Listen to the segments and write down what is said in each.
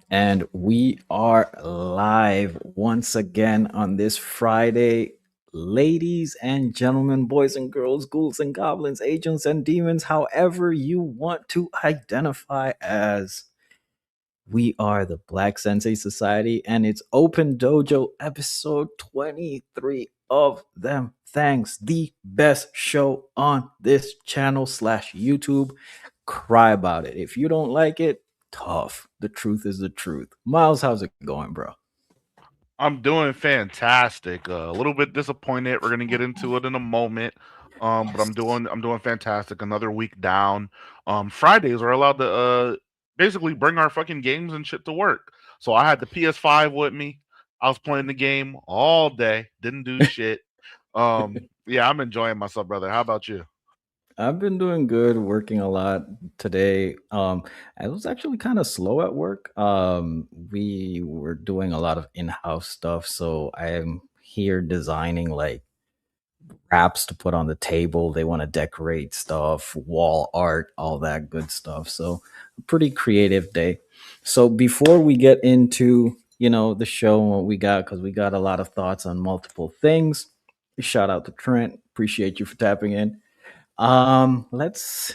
And we are live once again on this Friday. Ladies and gentlemen, boys and girls, ghouls and goblins, agents and demons, however you want to identify as. We are the Black Sensei Society, and it's Open Dojo episode 23 of them. Thanks, the best show on this channel slash YouTube. Cry about it. If you don't like it, tough. The truth is the truth. Miles, how's it going, bro? I'm doing fantastic. A little bit disappointed. We're gonna get into it in a moment. But Yes. I'm doing fantastic. Another week down. Fridays we're allowed to basically bring our fucking games and shit to work. So I had the PS5 with me. I was playing the game all day. Didn't do shit. Yeah, I'm enjoying myself, brother. How about you? I've been doing good, working a lot today. I was actually kind of slow at work. We were doing a lot of in-house stuff, so I am here designing like wraps to put on the table. They want to decorate stuff, wall art, all that good stuff. So, a pretty creative day. So, before we get into, the show and what we got, because we got a lot of thoughts on multiple things. Shout out to Trent. Appreciate you for tapping in. Let's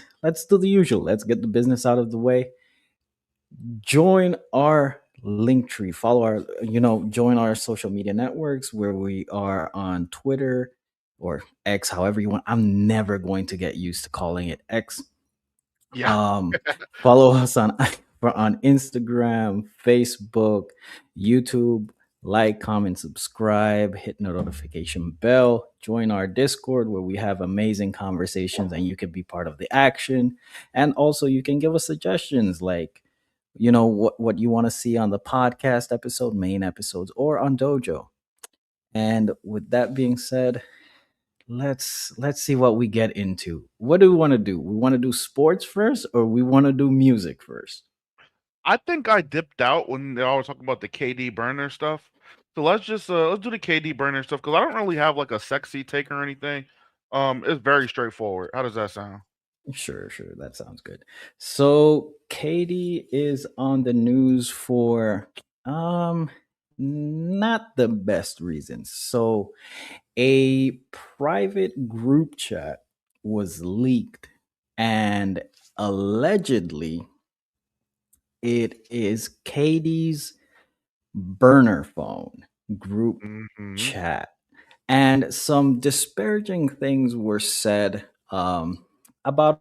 do the usual. Let's get the business out of the way. Join our link tree. Follow our, join our social media networks where we are on Twitter or X, however you want. I'm never going to get used to calling it X. Yeah. Um, Follow us on on Instagram, Facebook, YouTube. Like, comment, subscribe, hit the notification bell. Join our Discord where we have amazing conversations and you can be part of the action. And also, you can give us suggestions like, what you want to see on the podcast episode, main episodes, or on Dojo. And with that being said, let's see what we get into. What do we want to do? We want to do sports first or we want to do music first? I think I dipped out when they always talking about the KD burner stuff. So let's do the KD burner stuff because I don't really have like a sexy take or anything. It's very straightforward. How does that sound? Sure, that sounds good. So Katie is on the news for um not the best reasons. So a private group chat was leaked and allegedly it is Katie's burner phone group Hmm. chat. And some disparaging things were said about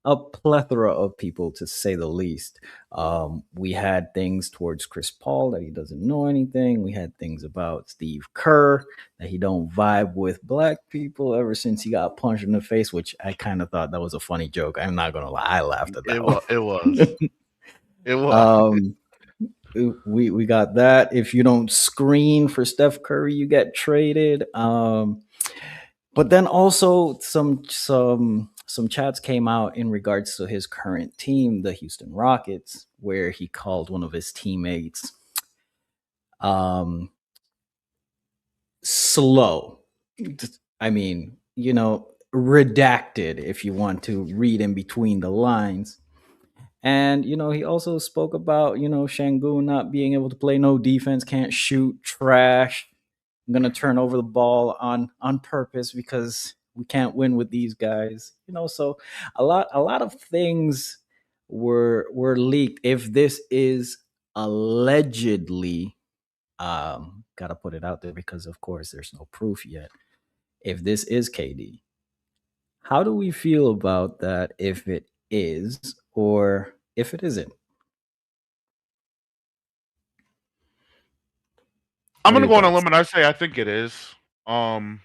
a plethora of people, to say the least. We had things towards Chris Paul that he doesn't know anything. We had things about Steve Kerr that he don't vibe with black people ever since he got punched in the face, which I kind of thought that was a funny joke. I'm not gonna lie, I laughed at It that was. It was. one. It was. um, we got that. If you don't screen for Steph Curry, you get traded. But then also some chats came out in regards to his current team, the Houston Rockets, where he called one of his teammates um slow. I mean, redacted if you want to read in between the lines. And he also spoke about Shangun not being able to play no defense, can't shoot, trash. I'm gonna turn over the ball on purpose because we can't win with these guys. So a lot of things were leaked. If this is allegedly, gotta put it out there because of course there's no proof yet. If this is KD, how do we feel about that? If it is or if it isn't? I'm What are gonna your go on a thoughts? limb and I say I think it is. Um,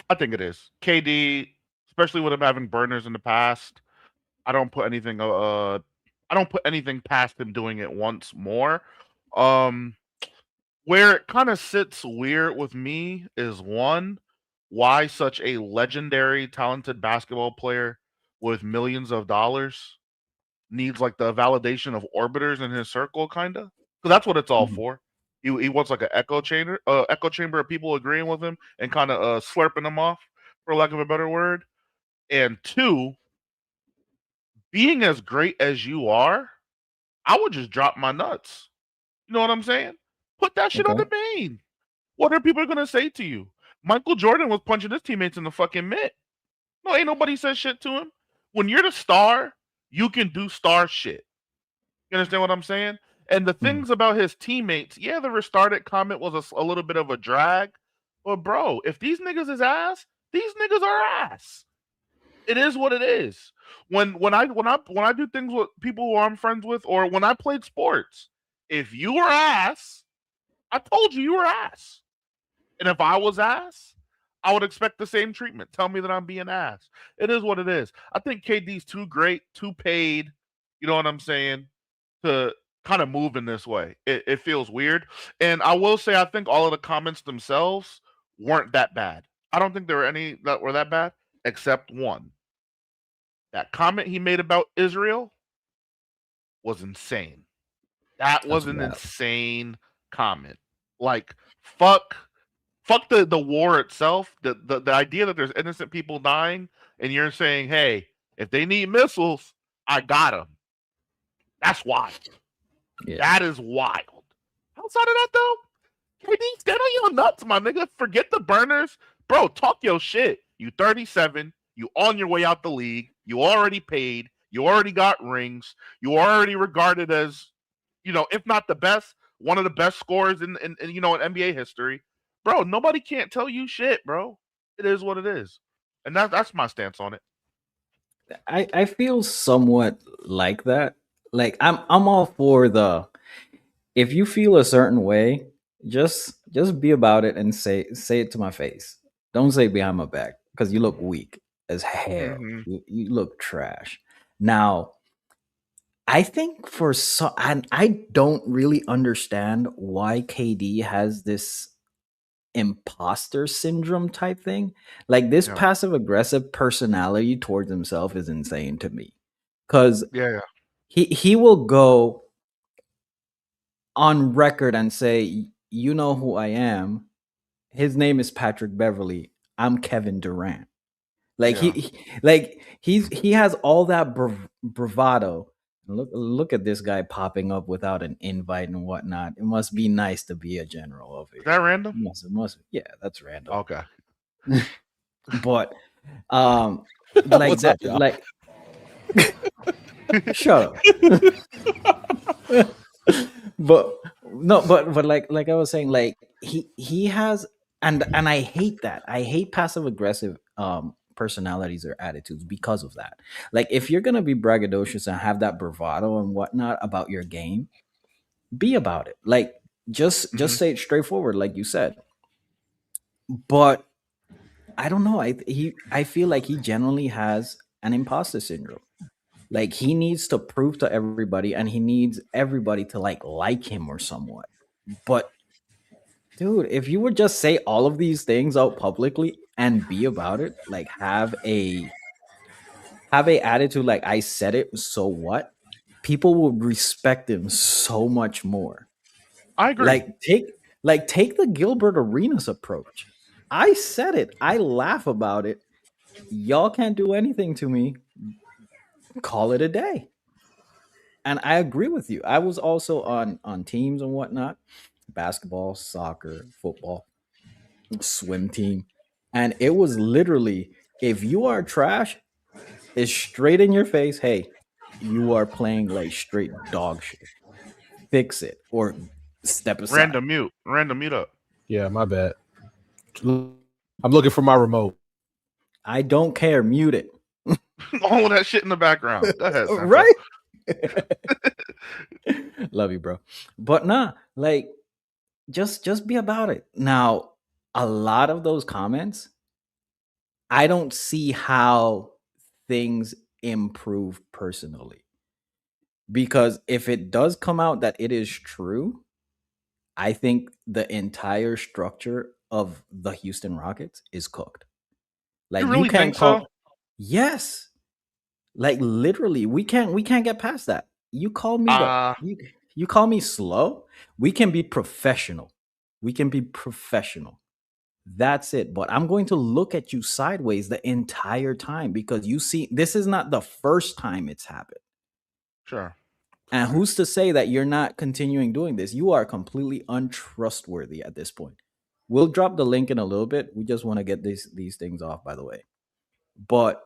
I think it is. KD, especially with him having burners in the past. I don't put anything. I don't put anything past him doing it once more. Um, Where it kind of sits weird with me is one, why such a legendary, talented basketball player with millions of dollars needs like the validation of orbiters in his circle, kind of. Because that's what it's all Mhm. for. He wants like an echo chamber of people agreeing with him and kind of slurping them off, for lack of a better word. And two, being as great as you are, I would just drop my nuts. You know what I'm saying? Put that shit on Okay. the main. What are people gonna say to you? Michael Jordan was punching his teammates in the fucking mitt. No, ain't nobody said shit to him. When you're the star, you can do star shit. You understand what I'm saying? And the Mhm. things about his teammates, yeah, the restarted comment was a little bit of a drag. But bro, if these niggas is ass, these niggas are ass. It is what it is. When I do things with people who I'm friends with, or when I played sports, if you were ass, I told you were ass. And if I was ass, I would expect the same treatment. Tell me that I'm being ass. It is what it is. I think KD's too great, too paid. You know what I'm saying? To kind of move in this way. It feels weird. And I will say, I think all of the comments themselves weren't that bad. I don't think there were any that were that bad, except one. That comment he made about Israel was insane. That That's was an wild. insane comment. Like, fuck fuck the war itself. The idea that there's innocent people dying, and you're saying, hey, if they need missiles, I got them. That's wild. Yeah. That is wild. Outside of that, though, KD, stand on your nuts, my nigga. Forget the burners. Bro, talk your shit. You 37. You on your way out the league. You already paid. You already got rings. You already regarded as, if not the best, one of the best scorers in NBA history. Bro, nobody can't tell you shit, bro. It is what it is. And that's my stance on it. I feel somewhat like that. Like I'm all for the, if you feel a certain way, just be about it and say it to my face. Don't say it behind my back because you look weak as hell. Mm-hmm. You look trash. Now, I think for some, and I don't really understand why KD has this imposter syndrome type thing. Like this Yeah. passive aggressive personality towards himself is insane to me. Cause Yeah, yeah. he will go on record and say, "You know who I am. His name is Patrick Beverly. I'm Kevin Durant." Like Yeah. he has all that bravado. Look at this guy popping up without an invite and whatnot. It must be nice to be a general over Is that here. random? Must yeah, that's random. Okay. But um like What's up, that, y'all? like, shut up. But no, but like I was saying, like he has, and I hate that. I hate passive aggressive personalities or attitudes because of that. Like if you're gonna be braggadocious and have that bravado and whatnot about your game, be about it. Like Mm-hmm. just say it straightforward, like you said. But I don't know. I feel like he generally has an imposter syndrome. Like he needs to prove to everybody, and he needs everybody to like him or somewhat. But dude, if you would just say all of these things out publicly and be about it, like have a attitude like I said it, so what? People will respect him so much more. I agree. Like take the Gilbert Arenas approach. I said it. I laugh about it. Y'all can't do anything to me. Call it a day. And I agree with you. I was also on teams and whatnot, basketball, soccer, football, swim team, and it was literally, if you are trash, it's straight in your face. Hey, you are playing like straight dog shit. Fix it or step aside. Random mute. Random mute up. Yeah, my bad. I'm looking for my remote. I don't care. Mute it. All of that shit in the background. Go ahead, Sancho. Right? Love you, bro. But nah, like just be about it. Now, a lot of those comments, I don't see how things improve personally. Because if it does come out that it is true, I think the entire structure of the Houston Rockets is cooked. You Like you really can't think so? call, yes. Like literally, we can't get past that. You call me the Uh you call me slow. We can be professional. We can be professional. That's it. But I'm going to look at you sideways the entire time because you see, this is not the first time it's happened. Sure. And who's to say that you're not continuing doing this? You are completely untrustworthy at this point. We'll drop the link in a little bit. We just want to get these things off, by the way. But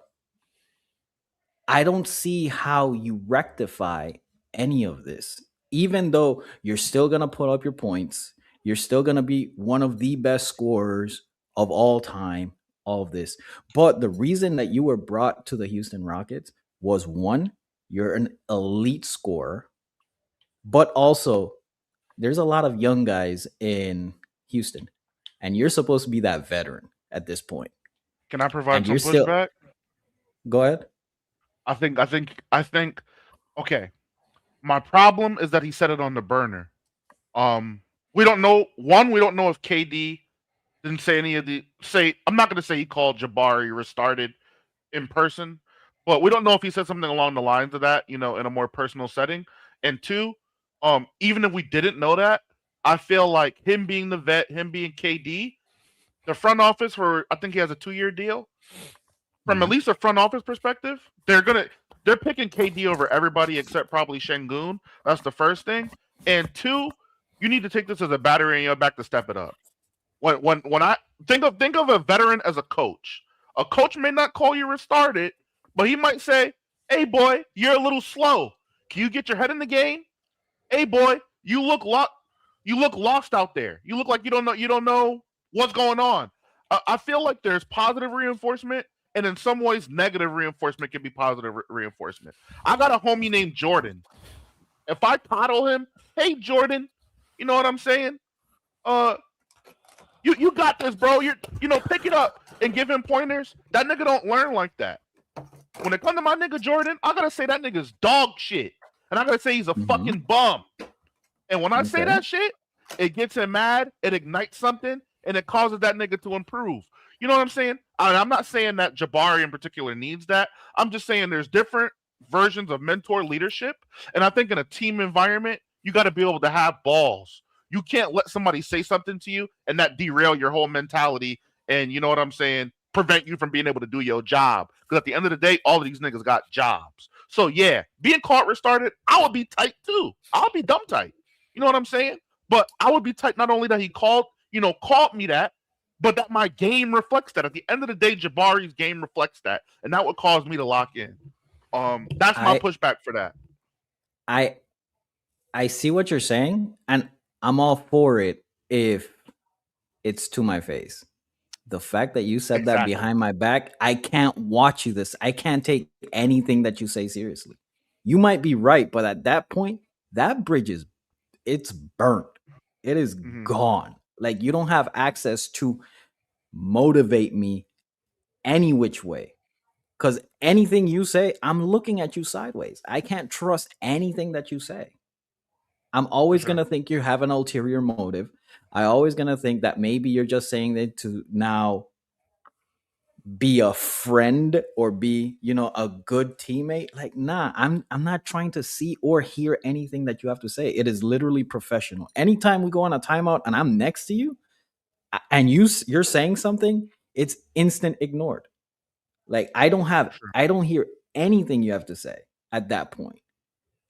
I don't see how you rectify any of this. Even though you're still going to put up your points, you're still going to be one of the best scorers of all time, all of this. But the reason that you were brought to the Houston Rockets was one, you're an elite scorer, but also there's a lot of young guys in Houston, and you're supposed to be that veteran at this point. Can I provide And you're some still, pushback? go ahead. I think. Okay. My problem is that he said it on the burner. We don't know. One, we don't know if KD didn't say any of the say. I'm not going to say he called Jabari restarted in person, but we don't know if he said something along the lines of that. In a more personal setting. And two, even if we didn't know that, I feel like him being the vet, him being KD, the front office for I think he has a 2-year deal. From at least a front office perspective, they're picking KD over everybody except probably Şengün. That's the first thing. And two, you need to take this as a battery in your back to step it up. When I think of a veteran as a coach may not call you restarted, but he might say, "Hey boy, you're a little slow. Can you get your head in the game? Hey boy, you look lost out there. You look like you don't know what's going on." I feel like there's positive reinforcement, and in some ways, negative reinforcement can be positive reinforcement. I got a homie named Jordan. If I coddle him, "Hey Jordan," you know what I'm saying? You got this, bro. Pick it up and give him pointers. That nigga don't learn like that. When it comes to my nigga Jordan, I gotta say that nigga's dog shit, and I gotta say he's a fucking bum. And when I say that shit, it gets him mad, it ignites something, and it causes that nigga to improve. You know what I'm saying? I'm not saying that Jabari in particular needs that. I'm just saying there's different versions of mentor leadership. And I think in a team environment, you got to be able to have balls. You can't let somebody say something to you and that derail your whole mentality and, you know what I'm saying, prevent you from being able to do your job. Because at the end of the day, all of these niggas got jobs. So, yeah, being caught restarted, I would be tight too. I'll be dumb tight. You know what I'm saying? But I would be tight not only that he called me that, but that my game reflects that. At the end of the day, Jabari's game reflects that. And that would cause me to lock in. That's my pushback for that. I see what you're saying, and I'm all for it if it's to my face. The fact that you said that behind my back, I can't watch you this. I can't take anything that you say seriously. You might be right, but at that point, that bridge it's burnt. It is gone. Like, you don't have access to motivate me any which way. Because anything you say, I'm looking at you sideways. I can't trust anything that you say. I'm always going to think you have an ulterior motive. I always going to think that maybe you're just saying it to now be a friend or be, a good teammate. Like, nah, I'm not trying to see or hear anything that you have to say. It is literally professional. Anytime we go on a timeout and I'm next to you and you're saying something, it's instant ignored. Like, I don't hear anything you have to say at that point.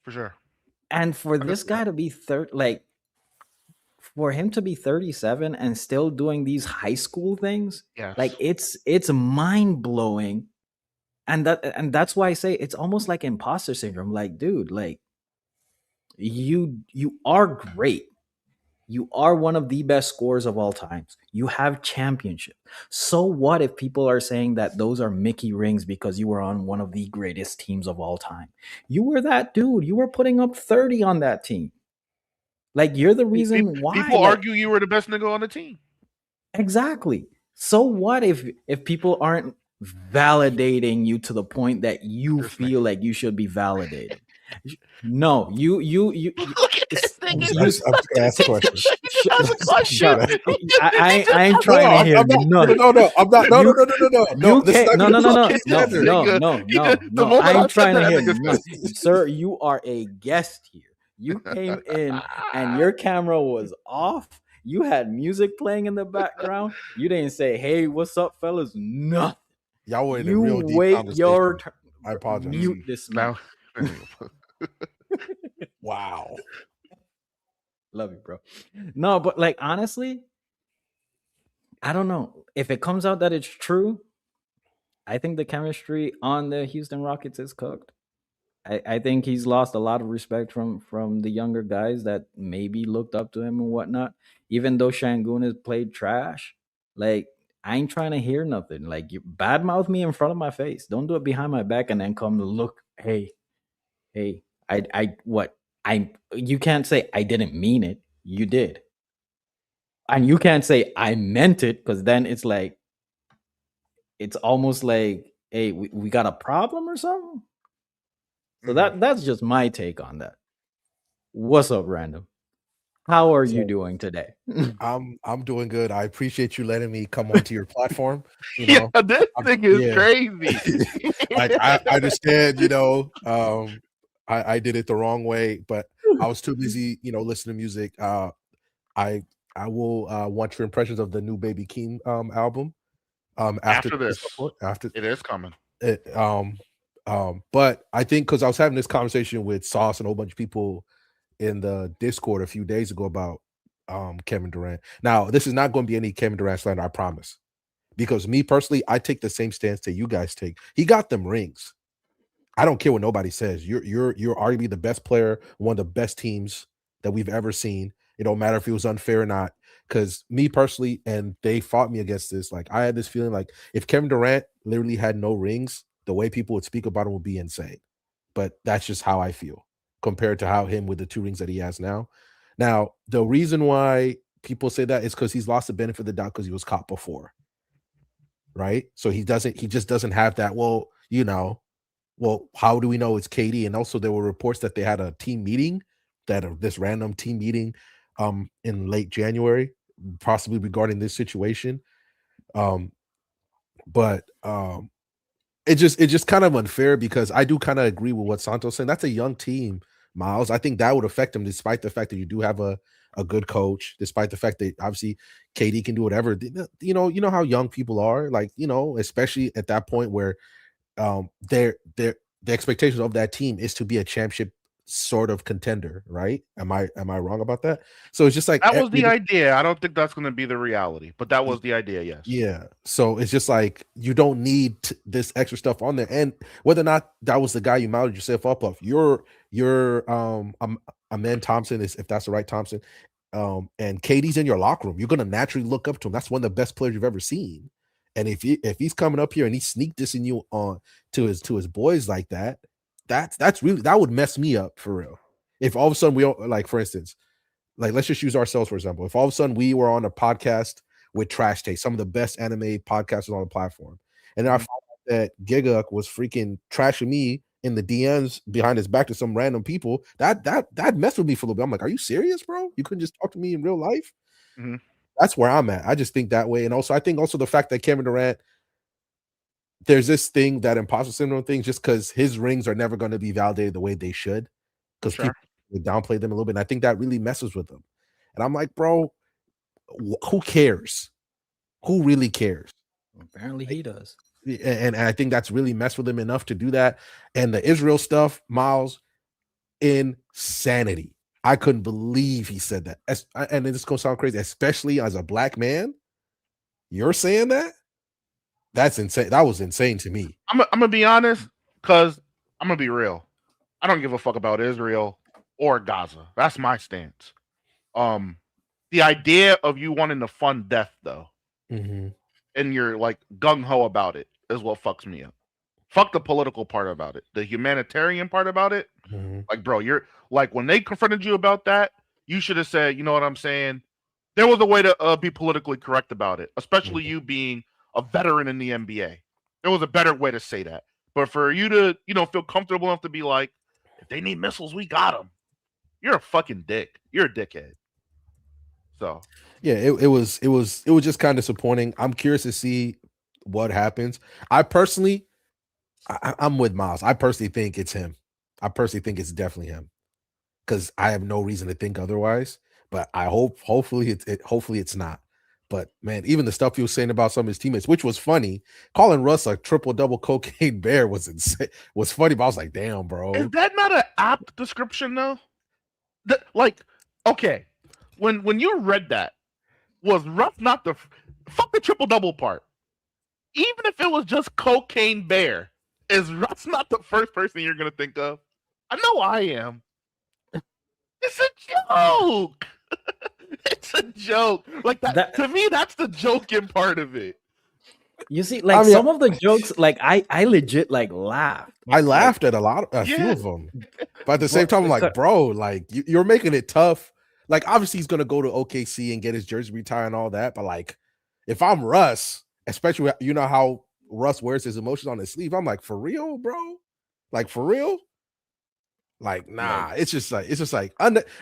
For sure. And for this guy to be for him to be 37 and still doing these high school things, like, it's mind blowing. And that's why I say it's almost like imposter syndrome. Like, dude, like, you are great. You are one of the best scorers of all times. You have championship. So what if people are saying that those are Mickey rings because you were on one of the greatest teams of all time? You were that dude. You were putting up 30 on that team. Like, you're the reason why. People argue you were the best nigga on the team. Exactly. So what if people aren't validating you to the point that you feel like you should be validated? No, you Look at this thing. Ask questions. Shut up. I ain't trying to hear. No, I'm not. No. I ain't trying to hear. No. Sir, you are a guest here. You came in and your camera was off. You had music playing in the background. You didn't say, "Hey, what's up, fellas?" Nothing. Y'all were in a You real deep wait your conversation. turn. I apologize. Mute this man. Now, Wow. Love you, bro. No, but like honestly, I don't know if it comes out that it's true. I think the chemistry on the Houston Rockets is cooked. I think he's lost a lot of respect from the younger guys that maybe looked up to him and whatnot. Even though Shangun has played trash, like I ain't trying to hear nothing. Like you badmouth me in front of my face. Don't do it behind my back and then come to look. Hey, I what I you can't say I didn't mean it. You did, and you can't say I meant it because then it's like it's almost like hey we got a problem or something. So that's just my take on that. What's up, random? How are you So doing today? I'm doing good. I appreciate you letting me come onto your platform. You yeah, know, this thing is yeah. crazy. Like I understand, I did it the wrong way, but I was too busy, listening to music. I I will want your impressions of the new Baby Keem album after After this this, report. After it is coming. it, but I think because I was having this conversation with Sauce and a whole bunch of people in the Discord a few days ago about Kevin Durant. Now, this is not going to be any Kevin Durant slander, I promise. Because me personally, I take the same stance that you guys take. He got them rings. I don't care what nobody says. You're arguably the best player, one of the best teams that we've ever seen. It don't matter if it was unfair or not. Because me personally, and they fought me against this. Like I had this feeling like if Kevin Durant literally had no rings, the way people would speak about him would be insane. But that's just how I feel compared to how him with the 2 rings that he has now. Now, the reason why people say that is because he's lost the benefit of the doubt because he was caught before, right? So he just doesn't have that. Well, how do we know it's KD? And also there were reports that they had a team meeting, this random team meeting in late January, possibly regarding this situation. Um, but it's just kind of unfair because I do kind of agree with what Santos saying. That's a young team, Miles. I think that would affect them, despite the fact that you do have a good coach, despite the fact that obviously KD can do whatever. You know how young people are, like especially at that point where their the expectation of that team is to be a championship sort of contender, right? Am I wrong about that? So it's just like That was the idea. I don't think that's going to be the reality, but that was the idea. Yes. yeah. So it's just like you don't need this extra stuff on there, and whether or not that was the guy you mounted yourself up of, Amen Thompson is if that's the right Thompson, and Katie's in your locker room, you're gonna naturally look up to him. That's one of the best players you've ever seen, and if he's coming up here and he's sneak dissing you on to his boys like that, that's really that would mess me up for real. If all of a sudden we don't like, for instance, like let's just use ourselves for example. If all of a sudden we were on a podcast with Trash Taste, some of the best anime podcasters on the platform, and then I found out that Giguk was freaking trashing me in the DMs behind his back to some random people, that messed with me for a little bit. I'm like, are you serious, bro? You couldn't just talk to me in real life? Mhm. That's where I'm at. I just think that way, and also I think also the fact that Kevin Durant, there's this thing that imposter syndrome thing, just because his rings are never going to be validated the way they should, because Sure. people would downplay them a little bit. And I think that really messes with them. And I'm like, bro, who cares? Who really cares? Apparently, he does. And I think that's really messed with him enough to do that. And the Israel stuff, Miles, insanity. I couldn't believe he said that. And it's gonna sound crazy, especially as a black man. You're saying that? That's insane. That was insane to me. I'm gonna be honest, because I'm gonna be real. I don't give a fuck about Israel or Gaza. That's my stance. The idea of you wanting to fund death though, Mhm. and you're like gung ho about it, is what fucks me up. Fuck the political part about it. The humanitarian part about it, Mhm. like, bro, you're like when they confronted you about that, you should have said, you know what I'm saying? There was a way to be politically correct about it, especially Mhm. you being a veteran in the NBA. There was a better way to say that. But for you to, feel comfortable enough to be like, if they need missiles, we got them. You're a fucking dick. You're a dickhead. So Yeah, it was just kind of disappointing. I'm curious to see what happens. I personally, I'm with Miles. I personally think it's him. I personally think it's definitely him because I have no reason to think otherwise. but hopefully it's not. But man, even the stuff he was saying about some of his teammates, which was funny, calling Russ a triple double cocaine bear was insane. Was funny, but I was like, damn, bro. Is that not an apt description though? Like, okay, when you read that, was Russ not the fuck the triple double part? Even if it was just cocaine bear, is Russ not the first person you're gonna think of? I know I am. It's a joke. It's a joke. Like that to me, that's the joking part of it. You see, like some of the jokes, like I legit like laughed. I laughed at a few of them, but at the same time, I'm like, bro, like you're making it tough. Like obviously he's gonna go to OKC and get his jersey retired and all that, but like if I'm Russ, especially you know how Russ wears his emotions on his sleeve, I'm like, for real, bro? Like for real? Like nah, it's just like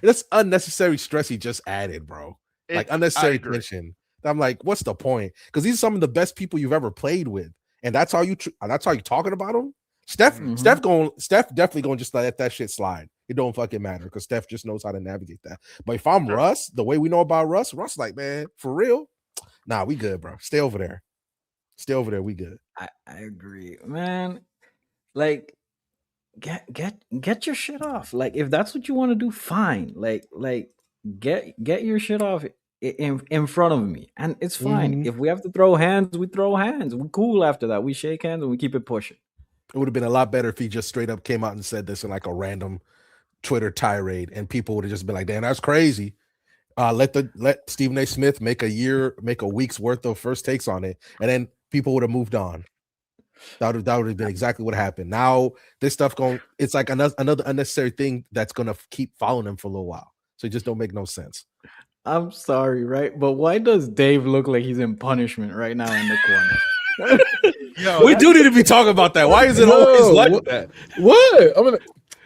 that's unnecessary stress he just added, bro. Like unnecessary tension. I'm like, what's the point? Because these are some of the best people you've ever played with, and that's how you talking about them. Steph definitely gonna just let that shit slide. It don't fucking matter because Steph just knows how to navigate that. But if I'm Russ, the way we know about Russ like, man, for real, nah, we good, bro. Stay over there. We good. I agree, man. Like, get your shit off. Like, if that's what you want to do, fine. Like get your shit off in front of me, and it's fine. If we have to throw hands, we throw hands. We're cool after that. We shake hands and we keep it pushing. It would have been a lot better if he just straight up came out and said this in like a random Twitter tirade, and people would have just been like, "Damn, that's crazy." Let Stephen A. Smith make a week's worth of first takes on it, and then people would have moved on. That would have been exactly what happened. Now this stuff it's like another unnecessary thing that's gonna keep following him for a little while. So it just don't make no sense. I'm sorry, right? But why does Dave look like he's in punishment right now in the corner? Yo, we do need to be talking about that. Why is it always like that? What? I mean,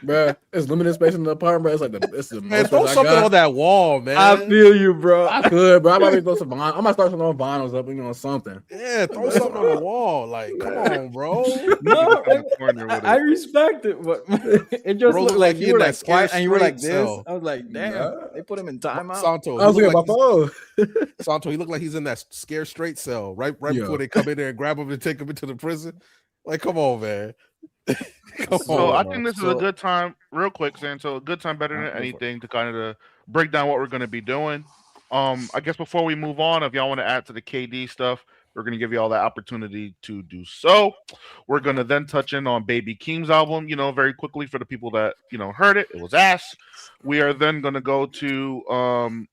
bro, it's limited space in the apartment, bro. It's the man, throw something on that wall, man. I feel you, bro. I could, bro. I might throw some vinyl. I might start some vinyls up, something. Yeah, throw something on the wall. Like, come on, bro. No, I respect it, but it just looked like you were like quiet and you were like this. I was like, damn, they put him in timeout. Santo, I was looking at my phone. Santo, he looked like he's in that scare straight cell right before they come in there and grab him and take him into the prison. Like, come on, man. I think this is a good time, real quick, Santo. A good time, better than anything, to kind of break down what we're going to be doing. I guess before we move on, if y'all want to add to the KD stuff, we're going to give you all that opportunity to do so. We're going to then touch in on Baby Keem's album, very quickly for the people that, heard it. It was ass. We are then going to go to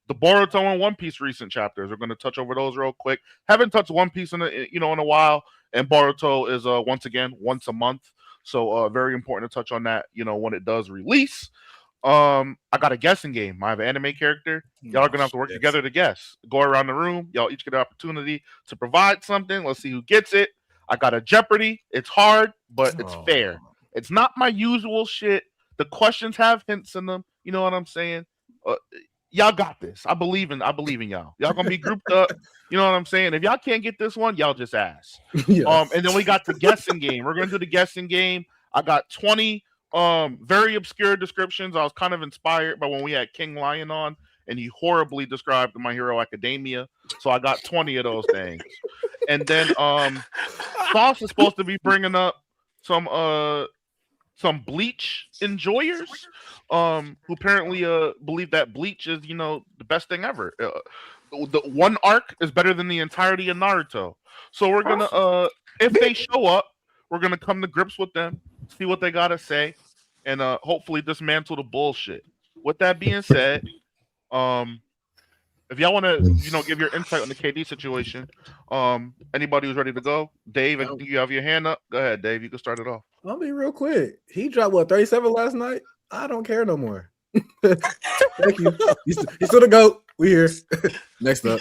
the Boruto and One Piece recent chapters. We're going to touch over those real quick. Haven't touched One Piece in a while, and Boruto is once a month. So very important to touch on that, when it does release. I got a guessing game. I have an anime character. Y'all are gonna have to work together to guess. Go around the room. Y'all each get an opportunity to provide something. Let's see who gets it. I got a Jeopardy. It's hard, but it's fair. It's not my usual shit. The questions have hints in them. You know what I'm saying? Y'all got this. I believe in y'all. Y'all gonna be grouped up. You know what I'm saying? If y'all can't get this one, y'all just ask. Yes. And then we got the guessing game. We're gonna do the guessing game. I got 20 very obscure descriptions. I was kind of inspired by when we had King Lion on, and he horribly described My Hero Academia. So I got 20 of those things. And then Sauce is supposed to be bringing up some Bleach enjoyers who apparently believe that Bleach is the best thing ever. The one arc is better than the entirety of Naruto. So we're gonna if they show up, we're gonna come to grips with them, see what they gotta say, and hopefully dismantle the bullshit. With that being said, if y'all want to give your insight on the KD situation, anybody who's ready to go, Dave, I think you have your hand up. Go ahead, Dave. You can start it off. I'll be real quick. He dropped 37 last night. I don't care no more. Thank you. He's still the GOAT. We here. Next up.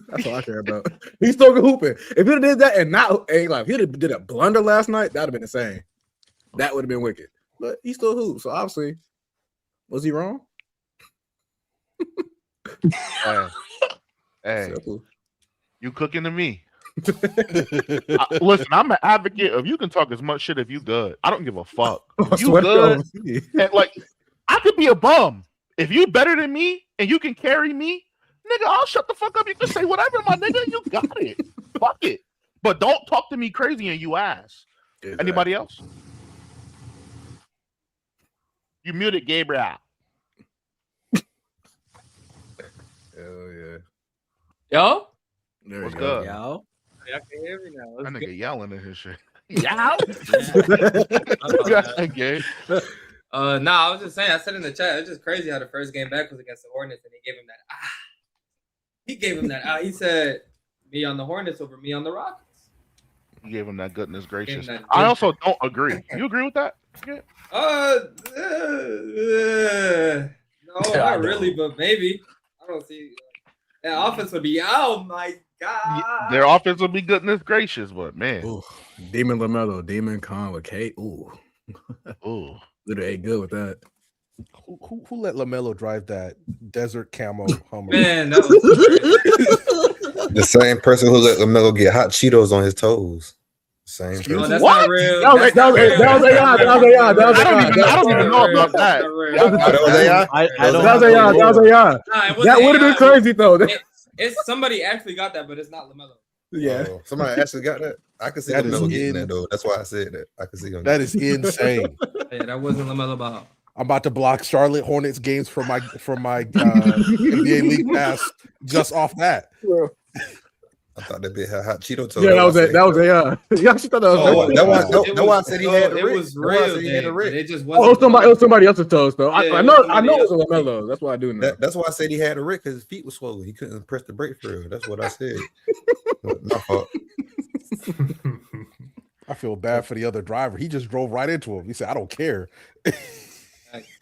That's all I care about. He's still hooping. If he did that and not if he did a blunder last night, that'd have been insane. That would have been wicked. But he still hoops. So obviously, was he wrong? Hey, you cooking to me? Listen, I'm an advocate of you can talk as much shit if you good. I don't give a fuck. If you good, and I could be a bum. If you better than me and you can carry me, nigga, I'll shut the fuck up. You can say whatever, my nigga. You got it. Fuck it. But don't talk to me crazy and you ass. Exactly. Anybody else? You muted Gabriel. Hell yeah. Yo? There What's you go. good? Yo. Y'all can hear me now. That Let's nigga yelling in his shit. Yow. go. Okay. Nah, I was just saying, I said in the chat, it's just crazy how the first game back was against the Hornets and he gave him that He gave him that He said, me on the Hornets over me on the Rockets. You gave him that goodness gracious. that I also don't agree. You agree with that? Yeah. No, not really, but maybe. I don't see. That offense would be, oh my God. Their offense would be goodness gracious, but man. Ooh, Demon LaMelo, Demon Con with Kate. Ooh. Ooh. Literally ain't good with that. Who let LaMelo drive that desert camo Hummer? Man, that was The same person who let LaMelo get hot Cheetos on his toes. Same no, person. that's What? not real. That was AI. That was AI. That was I don't AI. even know about that. That was AI? I don't That was have AI. the That was lore. AI. Nah, it wasn't That would have been AI. crazy though. It's somebody actually got that, but it's not LaMelo. Yeah. Oh, somebody actually got that. I can see That is LaMelo getting in- that though. That's why I said that. I can see him. That is insane. Yeah, that wasn't LaMelo Ball. I'm about to block Charlotte Hornets games from my NBA League Pass just off that. I thought that bitch had hot Cheeto toes. Yeah, that was it. That was AI. Yeah, she thought that was. Oh, that Wow. was why I said he had the It Rick. was That's why I real. said he had the Dave, Rick. but it just Oh, wasn't. it was somebody else's toes though. Yeah, I it know. was I know it was somebody LaMelo. That's why I do know. That's why I said he had a Rick because his feet were swollen. He couldn't press the brake for real. That's what I said. My fault. I feel bad for the other driver. He just drove right into him. He said, "I don't care."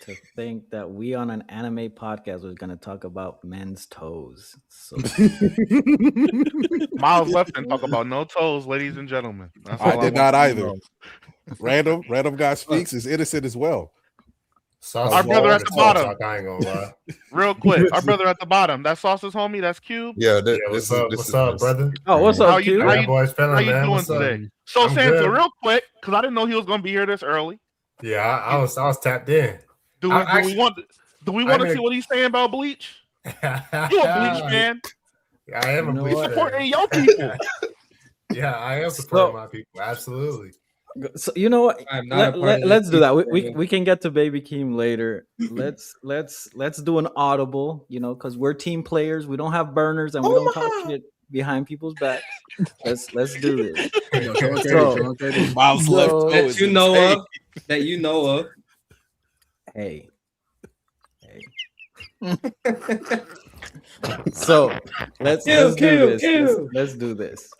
To think that we on an anime podcast was going to talk about men's toes. So Miles left and talk about no toes, ladies and gentlemen. That's I all did want not you to either. know. Random guy speaks is innocent as well. Sauce Our is brother all at the talk, bottom. I ain't gonna lie. Real quick, our brother at the bottom. That Sauce's homie. That's Cube. Yeah, Yeah, what's up, brother? Oh, what's How up, you Q? how How you, boys feeling, how you man? doing What's up? today? So I'm Santa, good. real quick, because I didn't know he was going to be here this early. Yeah, I was tapped in. Do I we want I to mean- see what he's saying about Bleach? You a Bleach fan? I am You a know Bleach what? Supporting fan. your people. Yeah, I am supporting my people. Absolutely. So you know what? I'm not a part of Let's this do that. people. We can get to Baby Keem later. Let's do an audible. You know, because we're team players. We don't have burners and we don't talk shit behind people's backs. Let's do this. Yo, Sean Katie, So- Sean Katie. Miles So- left toe That is you know insane. of. That you know of. Hey. So let's do this. Let's do this.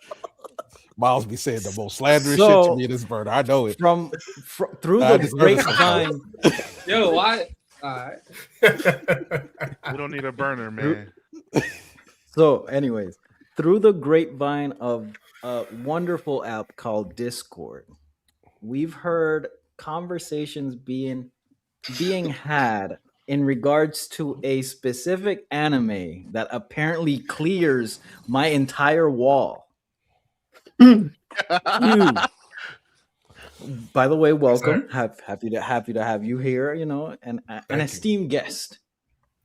Miles be saying the most slanderous shit So- to me in this burner. I know it. From through I the deserve it grapevine. Yo, why? All right. We don't need a burner, man. So, anyways, through the grapevine of a wonderful app called Discord, we've heard conversations being had in regards to a specific anime that apparently clears my entire wall. By the way, welcome. Happy to have you here. You know, and an you. esteemed guest.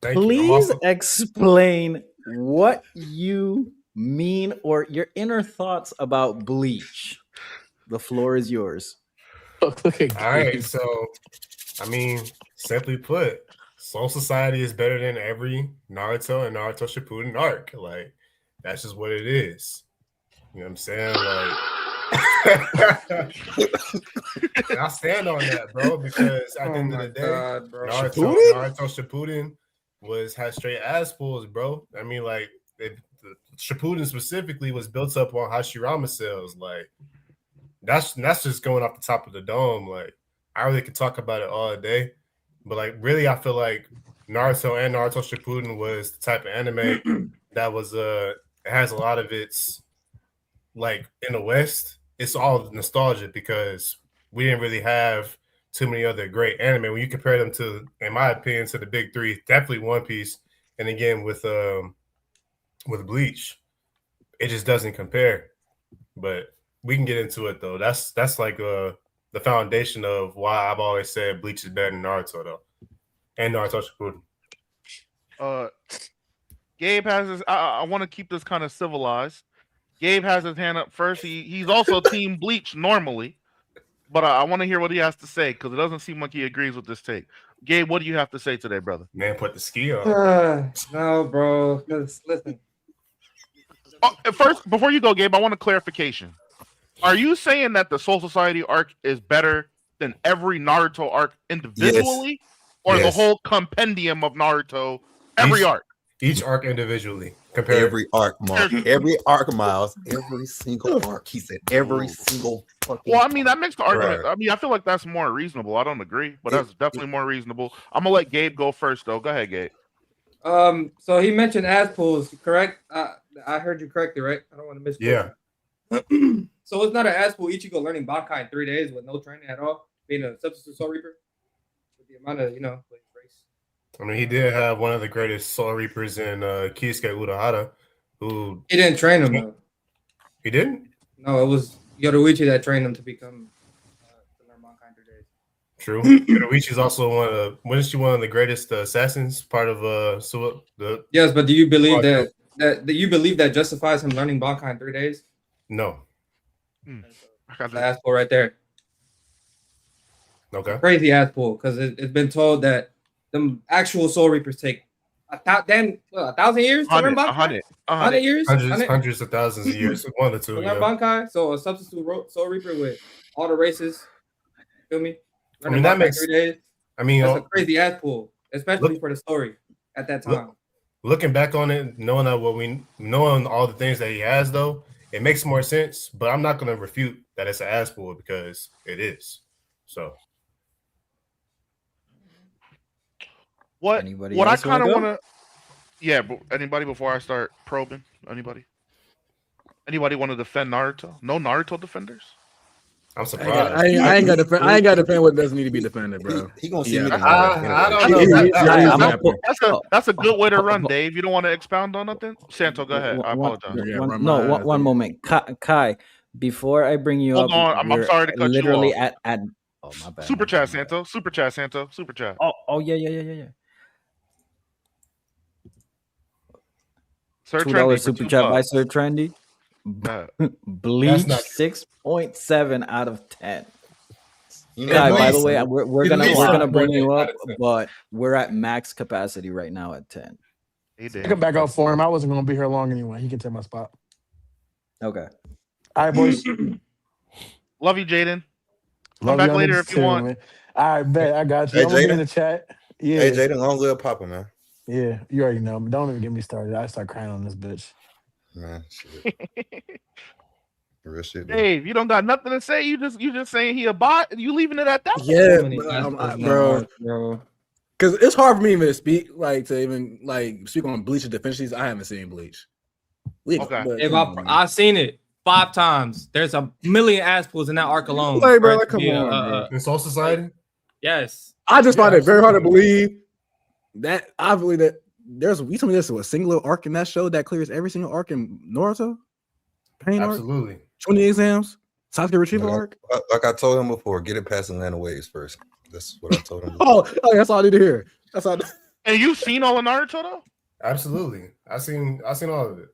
Thank you. I'm Please also- explain what you mean or your inner thoughts about Bleach. The floor is yours. All right, so I mean, simply put, Soul Society is better than every Naruto and Naruto Shippuden arc. Like, that's just what it is. You know what I'm saying? Like, and I stand on that, bro, because at the end of the day, bro. Naruto Shippuden had straight ass pulls, bro. I mean, like, the Shippuden specifically was built up on Hashirama cells. Like, that's just going off the top of the dome. Like, I really could talk about it all day, but like, really, I feel like Naruto and Naruto Shippuden was the type of anime that was it has a lot of its, like, in the West, it's all nostalgia because we didn't really have too many other great anime when you compare them to, in my opinion, to the big three. Definitely One Piece, and again with Bleach, it just doesn't compare. But we can get into it though. That's like the foundation of why I've always said Bleach is better than Naruto though, and Naruto Shippuden. Gabe has his. I want to keep this kind of civilized. Gabe has his hand up first. He's also Team Bleach normally, but I want to hear what he has to say because it doesn't seem like he agrees with this take. Gabe, what do you have to say today, brother? Man, put the ski on. No, bro. 'Cause listen, First, before you go, Gabe, I want a clarification. Are you saying that the Soul Society arc is better than every Naruto arc individually, or the Yes. whole compendium of Naruto, every arc? Each arc individually. Compared. Every arc, Mark. Every arc, Miles. Every single arc. He said every single fucking Well, I mean, that makes the argument. Right. I mean, I feel like that's more reasonable. I don't agree, but that's definitely more reasonable. I'm gonna let Gabe go first, though. Go ahead, Gabe. so he mentioned ass pulls, correct? I heard you correctly, right? I don't want to misquote. Yeah. So it's not an ass pull Ichigo learning Bankai in 3 days with no training at all, being a substitute Soul Reaper with the amount of race. I mean, he did have one of the greatest Soul Reapers in Kisuke Urahara, who He didn't train him though. he didn't. No, it was Yoruichi that trained him to become to learn Bankai in 3 days. True. Yoruichi's also wasn't she one of the greatest assassins? Part of the Yes, but do you believe that you believe that justifies him learning Bankai in 3 days? no. I got The ass pull right there. Okay. Crazy ass pull because it's been told that the actual Soul Reapers take 1,000 years to learn Bankai. 100 years, Hundreds of thousands of years. One or two. to learn Bankai. So a substitute Soul Reaper with all the races. Feel me? I mean, that Bankai makes. 3 days. I mean, That's a crazy ass pull, especially for the story at that time. Looking back on it, knowing all the things that he has, though, it makes more sense. But I'm not going to refute that it's an ass pull because it is. So. What Anybody I else kind of wanna want to, yeah. But anybody before I start probing? Anybody want to defend Naruto? No Naruto defenders? I'm surprised. I ain't got to defend what doesn't need to be defended, bro. He gonna see me I tomorrow. don't know. That's a good way to run, Dave. You don't want to expound on nothing? Santo, go ahead. I apologize. One moment. Kai, before I bring you Hold up, on. I'm we're sorry to cut you literally off. at oh my bad. Super chat, Santo. Super chat, Santo. Super chat. Oh yeah. Sir $2 Trendy for super $2. chat by Sir Trendy. Bleach not- 6.7 out of 10. You know, Kai, by nice. the way, we're At gonna least we're gonna I'm bring bringing you it up, out of 10. but we're at max capacity right now at 10. Hey, I Dave. can back up for him. I wasn't going to be here long anyway. He can take my spot. Okay. All right, boys. Love you, Jaden. Come Love back y'all later niggas if you too, want. man. All right, bet. I got you. Hey, I'm gonna be Jada. in the chat. Yeah. Hey, Jaden, long live Papa, man. Yeah, you already know. But don't even get me started. I start crying on this bitch. Man, shit. Real shit, dude. Dave, you don't got nothing to say. You just saying he a bot. You leaving it at that? Yeah, So many but ass pulls bro. bro. Because it's hard for me even to speak, speak on Bleach's defenses. I haven't seen Bleach. Okay. But, If come on, man. I've seen it 5 times. There's a million ass pulls in that arc alone. Like, bro, for it to come be on, bro. In Soul Society? Yes. I just find Yeah, it very hard to believe that I believe that you told me there's a single arc in that show that clears every single arc in Naruto. Pain arc, Absolutely. 20 exams, Sasuke retrieval arc. Like I told him before, get it past Atlanta Waves first. That's what I told him. Before. Oh, that's all I need to hear. That's all. And you've seen all of Naruto though? Absolutely. I seen all of it.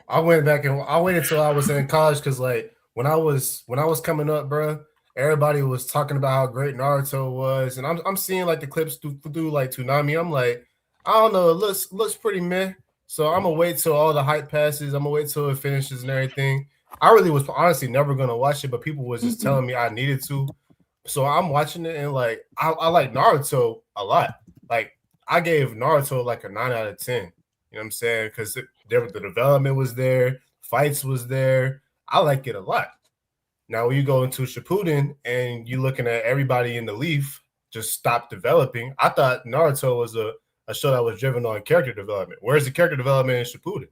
I went back and I waited till I was in college because like when I was coming up, bro, everybody was talking about how great Naruto was, and I'm seeing like the clips through like Toonami. I'm like, I don't know, it looks pretty meh. So I'm gonna wait till all the hype passes. I'm gonna wait till it finishes and everything. I really was honestly never gonna watch it, but people was just telling me I needed to. So I'm watching it and like I like Naruto a lot. Like I gave Naruto like a 9 out of 10. You know what I'm saying? Because the development was there, fights was there. I like it a lot. Now when you go into Shippuden and you're looking at everybody in the Leaf just stop developing, I thought Naruto was a show that was driven on character development. Where's the character development in Shippuden?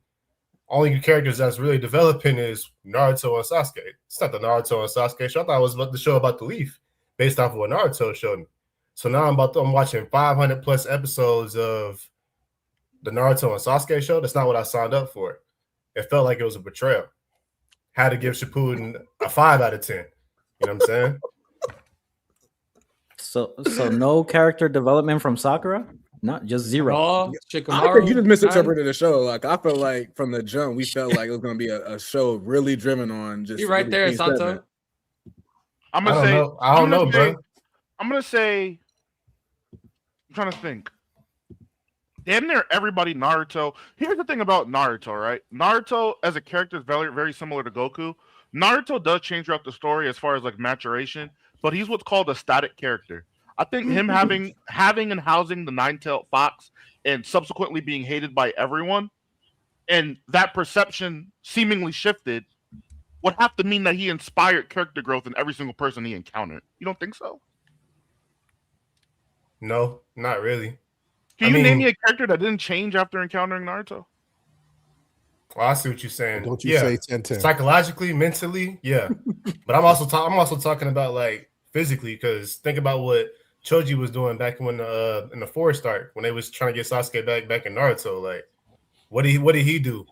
Only characters that's really developing is Naruto and Sasuke. It's not the Naruto and Sasuke show. I thought it was the show about the Leaf, based off of what Naruto showed me. So now I'm watching 500 plus episodes of the Naruto and Sasuke show. That's not what I signed up for. It felt like it was a betrayal. Had to give Shippuden a 5 out of 10. You know what I'm saying? So no character development from Sakura? not just zero. Oh, I think you Shikamaru. just nine. misinterpreted the show. Like I feel like from the jump, we felt like it was gonna be a show really driven on just You right really there, clean Santo. seven. I'm I gonna don't say. know. I don't know, bro. I'm gonna say. I'm trying to think. Damn near everybody Naruto. Here's the thing about Naruto, right? Naruto as a character is very, very similar to Goku. Naruto does change throughout the story as far as like maturation, but he's what's called a static character. I think him having and housing the nine-tailed fox and subsequently being hated by everyone, and that perception seemingly shifted, would have to mean that he inspired character growth in every single person he encountered. You don't think so? No, not really. Can I you name mean, me a character that didn't change after encountering Naruto? well, I see what you're saying. Don't you yeah, say 10-10. psychologically, mentally, yeah. But I'm also talking about like physically, because think about what Choji was doing back when in the forest arc when they was trying to get Sasuke back in Naruto. Like, what did he do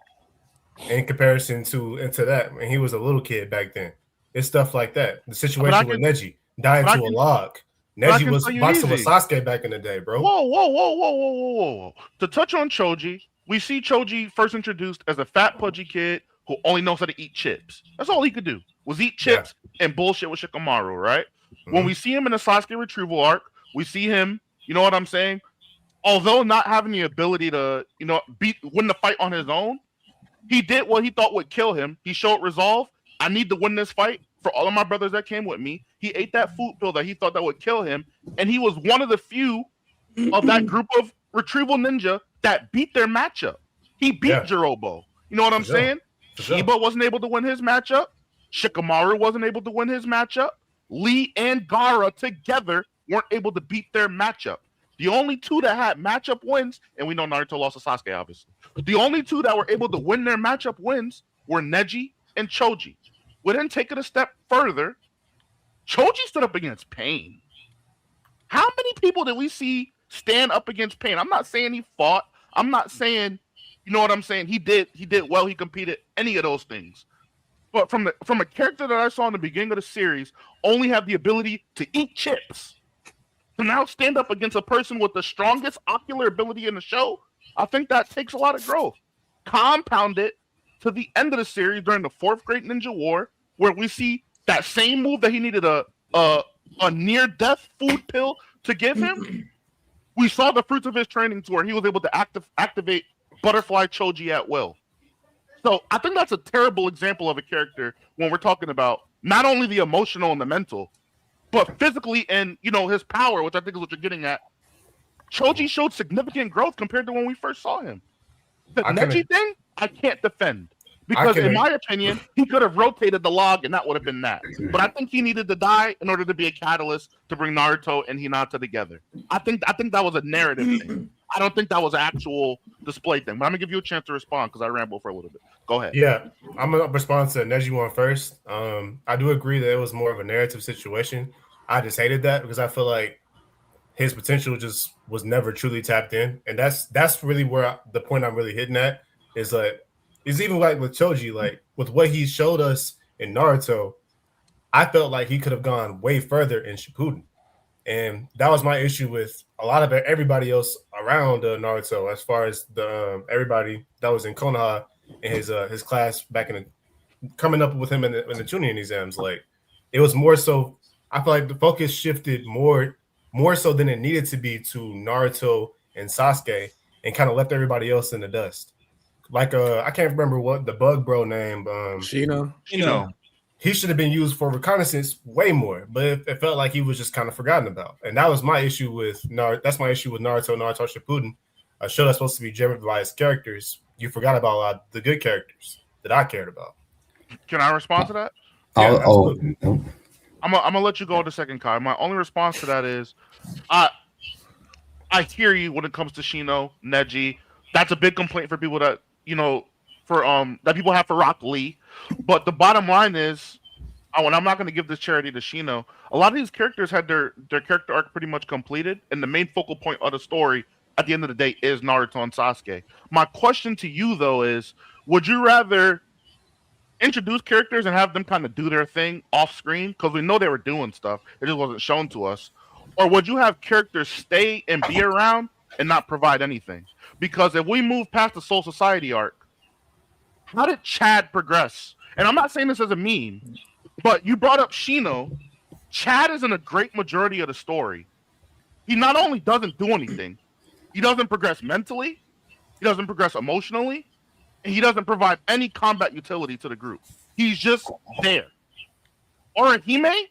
in comparison to into that when he was a little kid back then? It's stuff like that. The situation with Neji dying to a log. Neji was boxing with Sasuke back in the day, bro. Whoa. To touch on Choji, we see Choji first introduced as a fat, pudgy kid who only knows how to eat chips. That's all he could do, was eat chips and bullshit with Shikamaru, right? Mm-hmm. When we see him in the Sasuke retrieval arc, we see him, you know what I'm saying? Although not having the ability to, win the fight on his own, he did what he thought would kill him. He showed resolve. I need to win this fight for all of my brothers that came with me. He ate that food pill that he thought that would kill him, and he was one of the few of that group of retrieval ninja that beat their matchup. He beat Jirobo. You know what I'm saying? Shiba wasn't able to win his matchup. Shikamaru wasn't able to win his matchup. Lee and Gaara together weren't able to beat their matchup. The only two that had matchup wins, and we know Naruto lost to Sasuke, obviously. The only two that were able to win their matchup wins were Neji and Choji. We then take it a step further. Choji stood up against Pain. How many people did we see stand up against Pain? I'm not saying he fought. I'm not saying, you know what I'm saying? He did well. He competed. Any of those things. But from a character that I saw in the beginning of the series, only have the ability to eat chips. To now stand up against a person with the strongest ocular ability in the show, I think that takes a lot of growth. Compound it to the end of the series during the Fourth Great Ninja War, where we see that same move that he needed a near-death food pill to give him. We saw the fruits of his training to where he was able to activate Butterfly Choji at will. So I think that's a terrible example of a character when we're talking about not only the emotional and the mental, but physically and, his power, which I think is what you're getting at. Choji showed significant growth compared to when we first saw him. The Neji thing, I can't defend. Because in my opinion, he could have rotated the log and that would have been that. But I think he needed to die in order to be a catalyst to bring Naruto and Hinata together. I think that was a narrative thing. I don't think that was an actual display thing. But I'm going to give you a chance to respond because I rambled for a little bit. Go ahead. Yeah, I'm going to respond to Neji one first. I do agree that it was more of a narrative situation. I just hated that because I feel like his potential just was never truly tapped in. And that's really where the point I'm really hitting at is like, it's even like with Choji, like with what he showed us in Naruto, I felt like he could have gone way further in Shippuden. And that was my issue with a lot of everybody else around Naruto, as far as the everybody that was in Konoha in his class back coming up with him in the Chunin exams. Like it was more so, I feel like the focus shifted more so than it needed to be to Naruto and Sasuke and kind of left everybody else in the dust. Like I can't remember what the bug bro name. Shino. He should have been used for reconnaissance way more, but it felt like he was just kind of forgotten about. And that was my issue with Naruto. That's my issue with Naruto Shippuden, a show that's supposed to be driven by its characters. You forgot about a lot of the good characters that I cared about. Can I respond to that? Yeah, I'm gonna let you go to second, Kai. My only response to that is, I hear you when it comes to Shino, Neji. That's a big complaint for people that that people have for Rock Lee. But the bottom line is, and I'm not going to give this charity to Shino. A lot of these characters had their character arc pretty much completed, and the main focal point of the story at the end of the day is Naruto and Sasuke. My question to you though is, would you rather introduce characters and have them kind of do their thing off screen because we know they were doing stuff, it just wasn't shown to us, or would you have characters stay and be around and not provide anything. Because if we move past the Soul Society arc, how did Chad progress? And I'm not saying this as a meme, but you brought up Shino. Chad is in a great majority of the story. He not only doesn't do anything, he doesn't progress mentally, he doesn't progress emotionally, and he doesn't provide any combat utility to the group. He's just there. Orihime,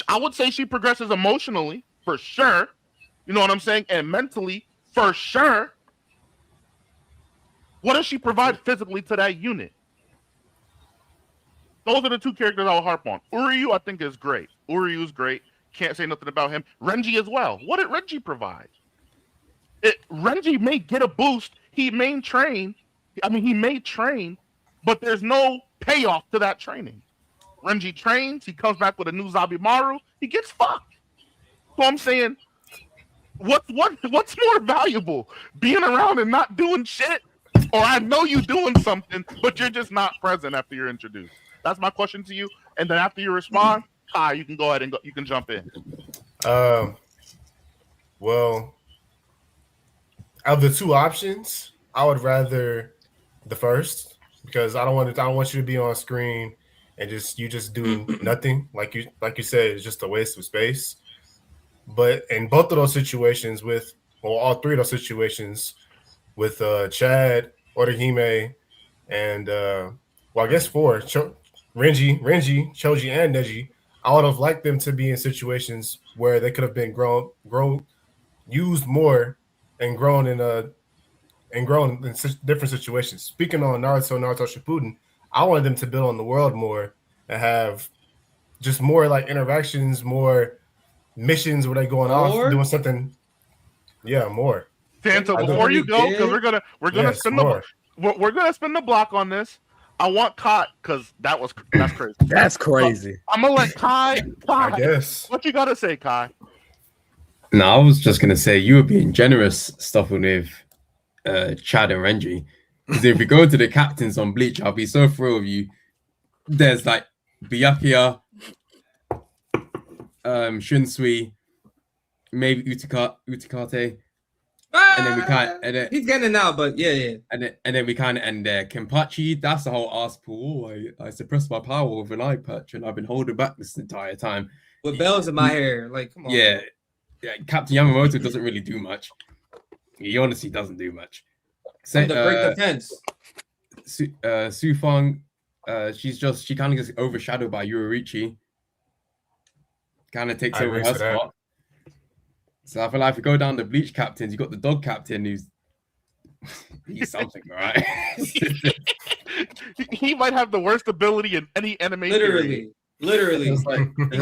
I would say she progresses emotionally, for sure. You know what I'm saying? And mentally, for sure. What does she provide physically to that unit? Those are the two characters I'll harp on. Uryu, I think, is great. Uryu's great. Can't say nothing about him. Renji as well. What did Renji provide? Renji may get a boost. He may train, but there's no payoff to that training. Renji trains. He comes back with a new Zabimaru. He gets fucked. So I'm saying, what's more valuable? Being around and not doing shit? Or I know you doing something, but you're just not present after you're introduced. That's my question to you. And then after you respond, Kai, you can go ahead and you can jump in. Well, of the two options, I would rather the first because I don't want you to be on screen and you just do nothing. Like you said, it's just a waste of space. But in both of those situations all three of those situations with Chad, Orihime, and I guess four, Renji, Choji, and Neji, I would have liked them to be in situations where they could have been grown, used more, and grown in different situations. Speaking on Naruto Shippuden, I wanted them to build on the world more and have just more like interactions, more missions where they going off doing something. Yeah, more. Santo, before you go, because we're gonna spin the block on this. I want Kai because that's crazy. That's crazy. I'm gonna let Kai. I guess. What you gotta say, Kai? No, I was just gonna say you were being generous stuffing with Chad and Renji. Because if we go to the captains on Bleach, I'll be so thrilled with you. There's like Byakuya, Shunsui, maybe Utakate. And then we can't. He's getting it now, but yeah. And then we kind of end there. Kenpachi, that's the whole ass pool. I suppressed my power with an eye patch, and I've been holding back this entire time. With bells in my hair, like come on. Yeah. Captain Yamamoto doesn't really do much. He honestly doesn't do much. The great defense. Sufang, she kind of gets overshadowed by Yuriichi. Kind of takes over her spot. So I feel like if we go down the Bleach captains, you got the dog captain he's something, right? He might have the worst ability in any anime. Literally. He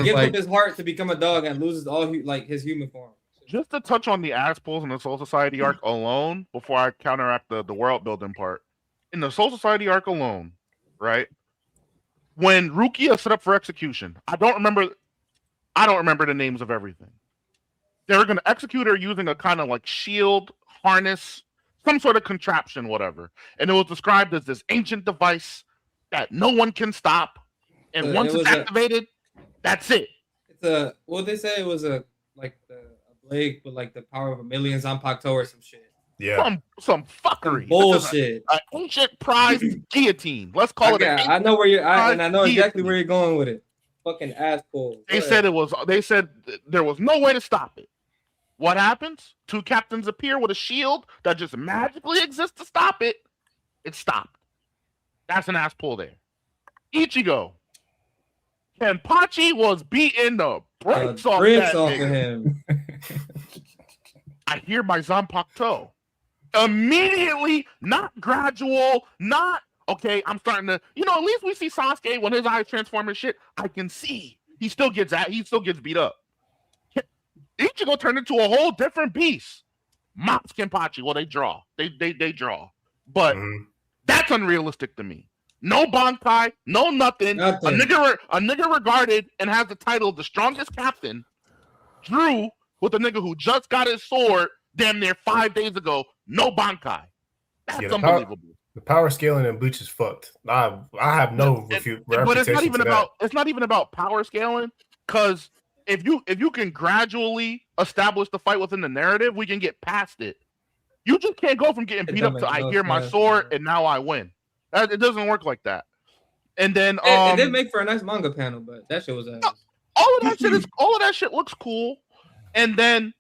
gives up his heart to become a dog and loses all his human form. Just to touch on the ass pulls in the Soul Society arc alone, before I counteract the world building part. In the Soul Society arc alone, right? When Rukia set up for execution, I don't remember the names of everything. They were going to execute her using a kind of like shield, harness, some sort of contraption, whatever. And it was described as this ancient device that no one can stop. And once it's activated, that's it. It's what they say it was a blade with like the power of a million Zanpakuto or some shit. Yeah. Some fuckery. Some bullshit. An ancient prize guillotine. Let's call it. I know where I know exactly where you're going with it. Fucking ass pull. They said there was no way to stop it. What happens? Two captains appear with a shield that just magically exists to stop it. It stopped. That's an ass pull there. Ichigo. Kenpachi was beating the brakes off of him. I hear my Zanpakuto. Immediately, not gradual, not okay. I'm starting to, at least we see Sasuke when his eyes transform and shit. I can see he still gets beat up. Ichigo turned into a whole different beast. Mops Kenpachi. Well, they draw. They draw. But that's unrealistic to me. No Bankai, no nothing. A nigga regarded and has the title of the strongest captain. Drew with a nigga who just got his sword damn near 5 days ago. No Bankai. That's unbelievable. The power scaling in Bleach is fucked. I have no refutation. But it's not even about power scaling, because if you can gradually establish the fight within the narrative, we can get past it. You just can't go from getting It beat don't up to make I no hear my sense, sword bro. and now I win. It doesn't work like that. And then It did make for a nice manga panel, but that shit was ass. all of that shit looks cool. And then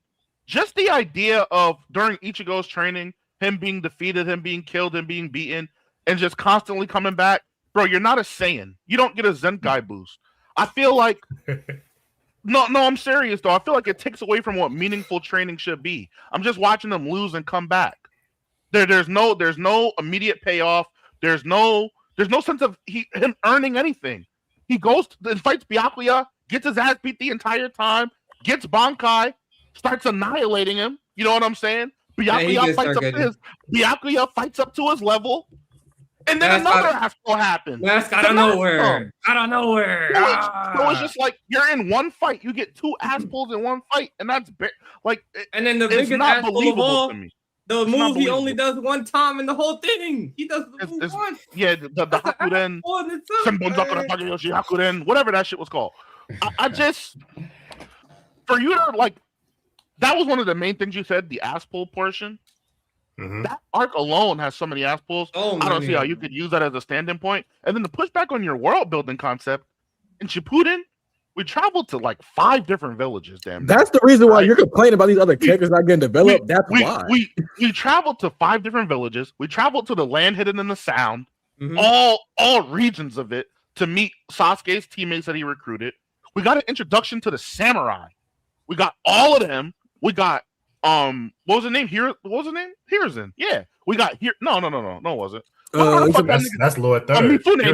just the idea of during Ichigo's training, him being defeated, him being killed, him being beaten, and just constantly coming back. Bro, you're not a Saiyan. You don't get a Zenkai boost. I feel like no, I'm serious though. I feel like it takes away from what meaningful training should be. I'm just watching them lose and come back. There's no immediate payoff. There's no sense of him earning anything. He goes and fights Byakuya, gets his ass beat the entire time, gets Bankai, starts annihilating him. You know what I'm saying? Byakuya fights up to his level, and then another asshole happens. Mask out of nowhere. Out of nowhere. So it's just like you're in one fight, you get two assholes in one fight, and that's and then the it's biggest not asshole of believable all, to me. the It's move not he only believable. does one time in the whole thing. He does the move once. Yeah, the Hakuren, Hakuren, whatever that shit was called. I just, for you to like, that was one of the main things you said, the ass pull portion. Mm-hmm. That arc alone has so many ass pulls. Oh, I don't see how you could use that as a stand-in point. And then to push back on your world building concept, in Shippuden, we traveled to like 5 different villages. Damn, that's the reason why you're complaining about these other characters not getting developed. That's why we traveled to 5 different villages. We traveled to the land hidden in the sound, Mhm. all regions of it to meet Sasuke's teammates that he recruited. We got an introduction to the samurai. We got all of them. We got what was the name? What was the name? Hiruzen. Yeah, we got here. No, it wasn't. That's Lord Third. Mifune.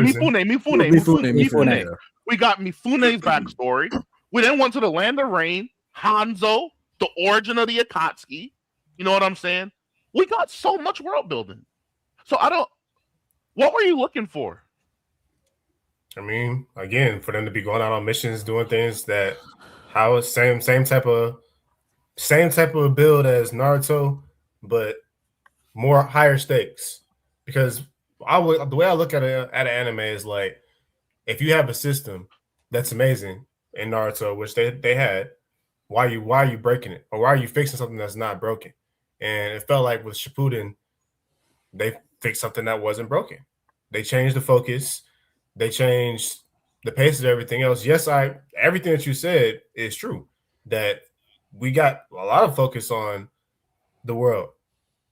We got Mifune's backstory. We then went to the Land of Rain, Hanzo, the origin of the Akatsuki. You know what I'm saying? We got so much world building. So what were you looking for? I mean, again, for them to be going out on missions, doing things that how it's same type of build as Naruto, but more higher stakes. Because the way I look at an anime is like, if you have a system that's amazing in Naruto, which they had, why are you breaking it, or why are you fixing something that's not broken? And it felt like with Shippuden, they fixed something that wasn't broken. They changed the focus. They changed the pace of everything else. Yes, everything that you said is true. That we got a lot of focus on the world,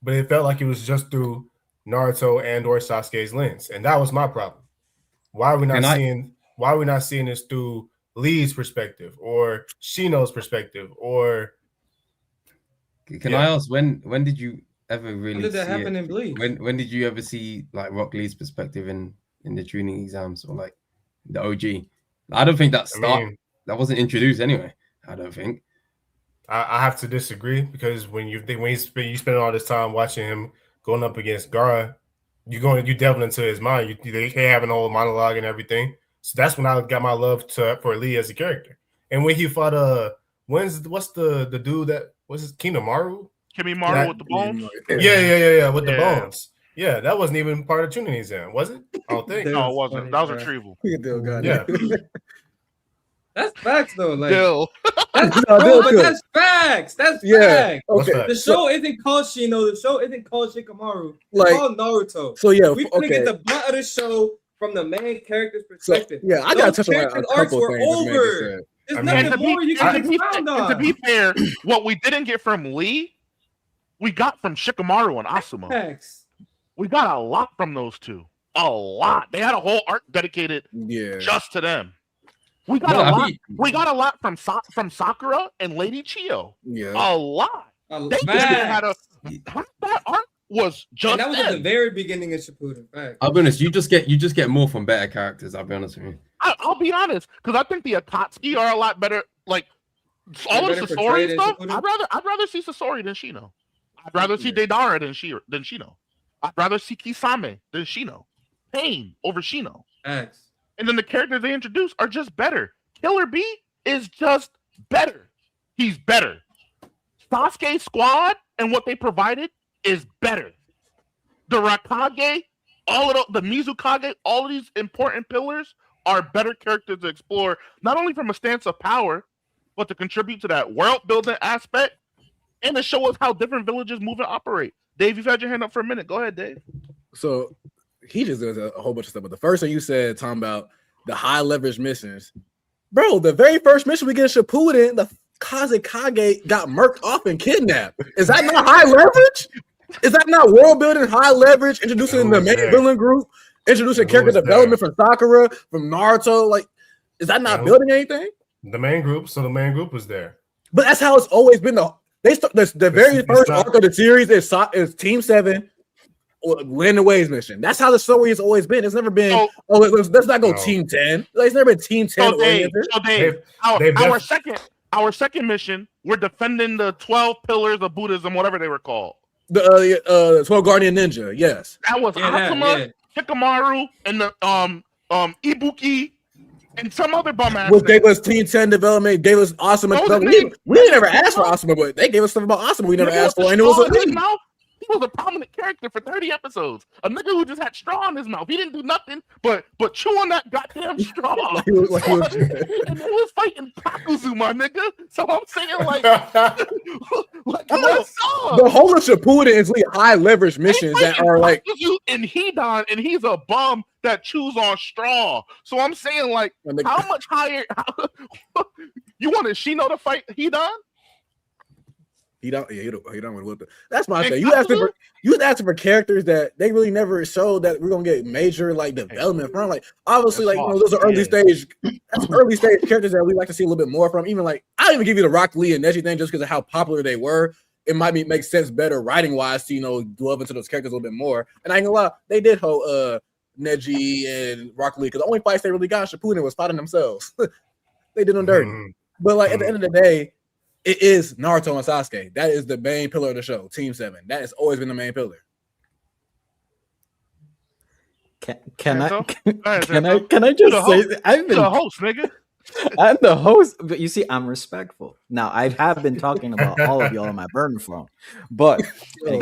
but it felt like it was just through Naruto and or Sasuke's lens, and that was my problem. Why are we not seeing this through Lee's perspective or Shino's perspective? Or can I ask when did you ever really? When did that happen in Bleach? When did you ever see like Rock Lee's perspective in the tuning exams or like the OG? I don't think that wasn't introduced anyway. I don't think. I have to disagree, because when you spend all this time watching him going up against Gaara, you delving into his mind. They having a whole monologue and everything. So that's when I got my love for Lee as a character. And when he fought what's the dude that was his Kimimaro with the bones? Yeah, with the bones. Yeah, that wasn't even part of tuning exam, was it? I don't think. No, it wasn't. That was retrieval. Yeah. That's facts though. Like Dill. That's facts. That's facts. Okay. The show isn't called Shino. The show isn't called Shikamaru. It's Like, called Naruto. So yeah, we gonna get the butt of the show from the main character's perspective. So, yeah, I gotta touch on a arcs couple were things. over. There's nothing more you can expound on. To be fair, what we didn't get from Lee, we got from Shikamaru and Asuma. Facts. We got a lot from those two. A lot. They had a whole arc dedicated just to them. We got a lot. We got a lot from Sakura and Lady Chio. Yeah, a lot. They just had that arc was just. And that was at the very beginning of Shippuden. Right. I'll be honest. You just get more from better characters. I'll be honest with you. I'll be honest, because I think the Akatsuki are a lot better. Like all of the Sasori stuff. I'd rather see Sasori than Shino. I'd rather see Deidara than Shino. I'd rather see Kisame than Shino. Pain over Shino. Thanks. And then the characters they introduce are just better. Killer B is just better. He's better. Sasuke squad and what they provided is better. The Raikage, all of the Mizukage, all of these important pillars are better characters to explore, not only from a stance of power, but to contribute to that world building aspect and to show us how different villages move and operate. Dave, you've had your hand up for a minute. Go ahead, Dave. So he just does a whole bunch of stuff. But the first thing you said, talking about the high leverage missions, bro. The very first mission we get Shippuden, the Kazekage got murked off and kidnapped. Is that not high leverage? Is that not world building, high leverage, introducing the main villain group, introducing character development from Sakura, from Naruto? Like, is that not building anything? The main group, so the main group was there. But that's how it's always been. The very first arc of the series is Team 7 win the waves mission. That's how the story has always been. It's never been, let's not go Team 10. Like, it's never been Team 10. Our second mission, we're defending the 12 pillars of Buddhism, whatever they were called. The 12 Guardian Ninja, yes. That was Asuma, Hikamaru, and the Ibuki, and some other bum ass. Which gave us Team 10 development, gave us Asuma development. We never asked for Asuma, but they gave us stuff about Asuma we never asked for, and it was a he was a prominent character for 30 episodes. A nigga who just had straw in his mouth. He didn't do nothing but chew on that goddamn straw. And they was fighting Pakuzu, my nigga. So I'm saying, like the whole of Shippuden is really high leverage missions that are like and Hidan, and he's a bum that chews on straw. So I'm saying, like, how much higher you wanted Shino to fight Hidan? He don't with it. That's my thing. You asking for characters that they really never showed that we're gonna get major like development from. Like, obviously, like, those are early stage characters that we like to see a little bit more from. Even like, I don't even give you the Rock Lee and Neji thing just because of how popular they were. It might make sense better writing wise to delve into those characters a little bit more. And I ain't gonna lie, they did hold Neji and Rock Lee because the only fights they really got Shippuden was fighting themselves. They did them dirty. But like at the end of the day, it is Naruto and Sasuke. That is the main pillar of the show. Team 7. That has always been the main pillar. Can I just say I've been the host, nigga. I'm the host, but you see, I'm respectful. Now, I have been talking about all of y'all on my burner phone, but before you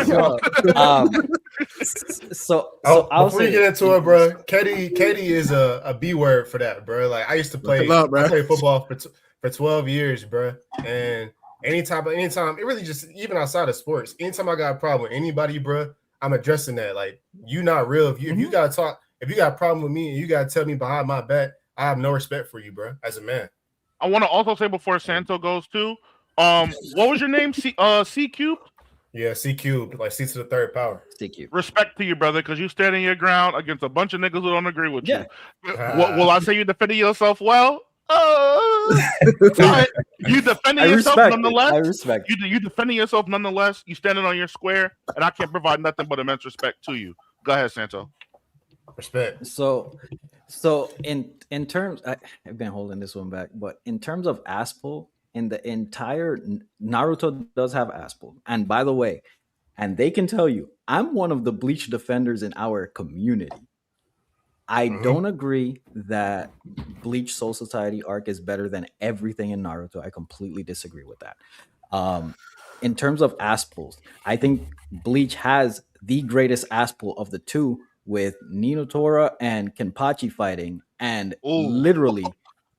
get into it, bro, Katie is a B word for that, bro. Like, I used to play football for 12 years, bro. And anytime, it really just, even outside of sports, anytime I got a problem with anybody, bro, I'm addressing that. Like, you not real. If you gotta talk, if you got a problem with me and you gotta tell me behind my back, I have no respect for you, bro, as a man. I want to also say before Santo goes too, what was your name? C Cube? Yeah, C Cube, like C to the third power. C Cube. Respect to you, brother, because you standing your ground against a bunch of niggas who don't agree with you. Will I say you defending yourself well? You defending yourself nonetheless. I respect. You defending yourself nonetheless. You standing on your square, and I can't provide nothing but immense respect to you. Go ahead, Santo. Respect. So in terms, I've been holding this one back, but in terms of Aspel, in the entire Naruto does have Aspel, and by the way, and they can tell you, I'm one of the Bleach defenders in our community. I don't agree that Bleach Soul Society arc is better than everything in Naruto. I completely disagree with that. In terms of Aspels, I think Bleach has the greatest Aspel of the two, with Ninotora and Kenpachi fighting, and literally,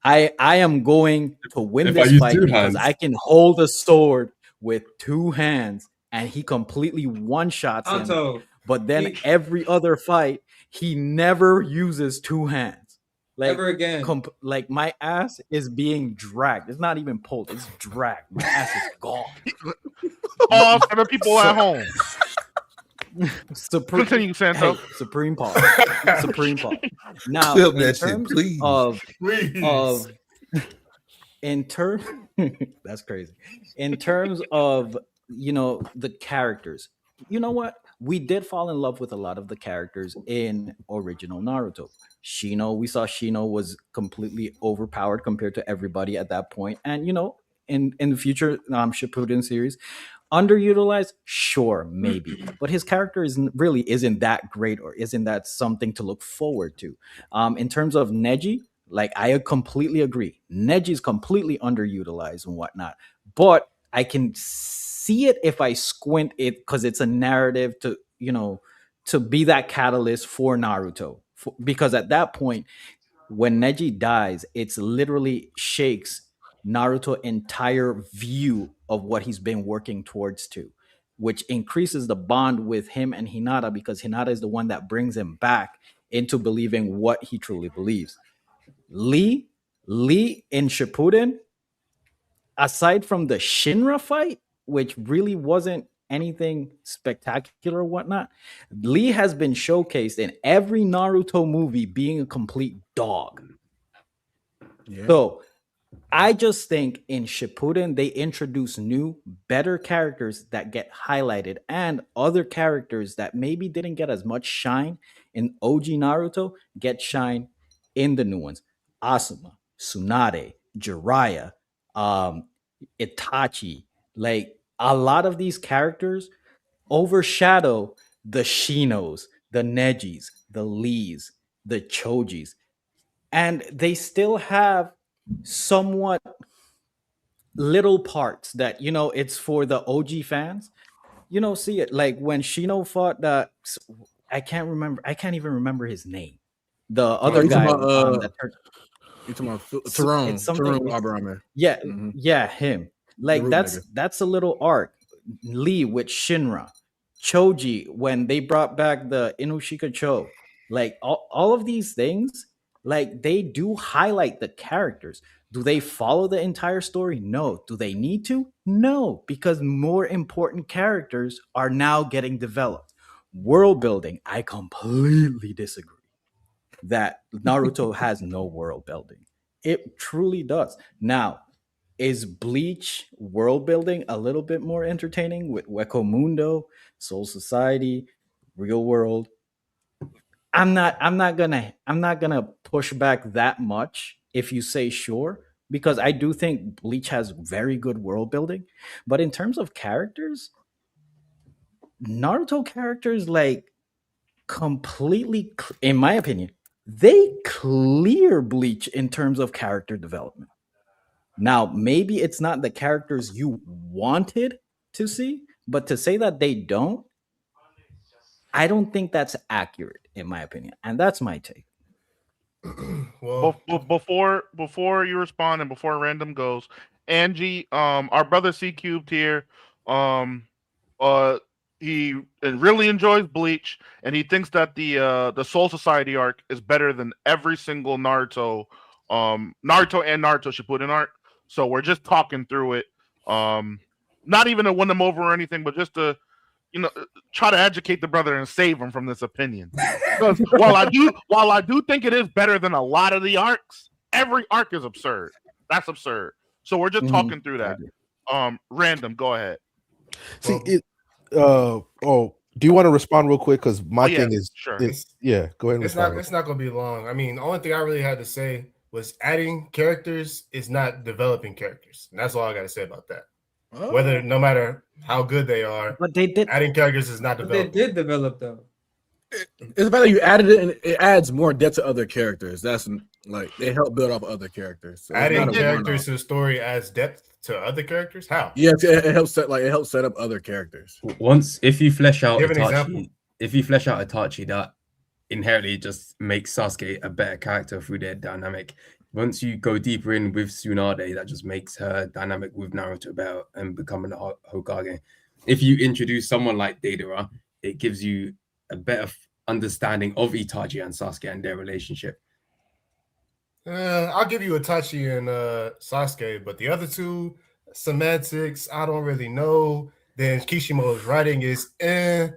I am going to win this fight because I can hold a sword with 2 hands, and he completely one-shots him. But then every other fight, he never uses 2 hands. Like, never again. Like, my ass is being dragged. It's not even pulled. It's dragged. My ass is gone. All for the people at home. Continue, Santo. Hey, supreme pause. Now, that's crazy. In terms of the characters, you know what? We did fall in love with a lot of the characters in original Naruto. Shino, we saw Shino was completely overpowered compared to everybody at that point, and in the future Shippuden series, underutilized, sure, maybe, but his character isn't that great, or isn't that something to look forward to. In terms of Neji, like, I completely agree, Neji's completely underutilized and whatnot, but I can see it if I squint it, because it's a narrative to be that catalyst for Naruto, because at that point when Neji dies, it's literally shakes Naruto's entire view of what he's been working towards to, which increases the bond with him and Hinata because Hinata is the one that brings him back into believing what he truly believes. Lee in Shippuden, aside from the Shinra fight, which really wasn't anything spectacular or whatnot, Lee has been showcased in every Naruto movie being a complete dog. Yeah. So I just think in Shippuden they introduce new, better characters that get highlighted, and other characters that maybe didn't get as much shine in OG Naruto get shine in the new ones. Asuma, Tsunade, Jiraiya, um, Itachi, like a lot of these characters overshadow the Shinos, the Nejis, the Lees, the Chojis, and they still have somewhat little parts that it's for the OG fans. See it like when Shino fought the I can't even remember his name. The Oh, other you talking guy about that turned you talking about it's Tyrone something Tyrone Albarrahman. yeah, Mm-hmm. yeah, him. The Like root nigga. that's a little arc. Lee with Shinra, Choji when they brought back the Inushika Cho, like all of these things, like they do highlight the characters. Do they follow the entire story? No. Do they need to? No, because more important characters are now getting developed. World building, I completely disagree that Naruto has no world building. It truly does. Now, is Bleach world building a little bit more entertaining with Weko Mundo, Soul Society, Real World? I'm not gonna push back that much if you say sure, because I do think Bleach has very good world building. But in terms of characters, Naruto characters like completely, in my opinion, they clear Bleach in terms of character development. Now, maybe it's not the characters you wanted to see, but to say that they don't, I don't think that's accurate, in my opinion. And that's my take. Well, Before you respond and before random goes, Angie, our brother C Cubed here, um, uh, he really enjoys Bleach, and he thinks that the Soul Society arc is better than every single Naruto and Naruto Shippuden arc. So we're just talking through it, not even to win him over or anything, but just to try to educate the brother and save him from this opinion. Because while I do think it is better than a lot of the arcs, every arc is absurd. That's absurd. So we're just talking through that. Random, go ahead. See it. Do you want to respond real quick? Because my thing is, sure. go ahead. And it's not going to be long. I mean, the only thing I really had to say was adding characters is not developing characters, and that's all I got to say about that. Oh. Whether no matter how good they are, but they did adding characters is not developing. They did develop them. It's about that you added it and it adds more depth to other characters. That's like they help build off other characters. So adding characters to the story adds depth to other characters. How? Yeah, it helps set up other characters. If you flesh out Itachi, that inherently just makes Sasuke a better character through their dynamic. Once you go deeper in with Tsunade, that just makes her dynamic with Naruto better and becoming a Hokage. If you introduce someone like Deidara, it gives you a better understanding of Itachi and Sasuke and their relationship. I'll give you Itachi and Sasuke, but the other two, semantics, I don't really know. Then Kishimoto's writing is that's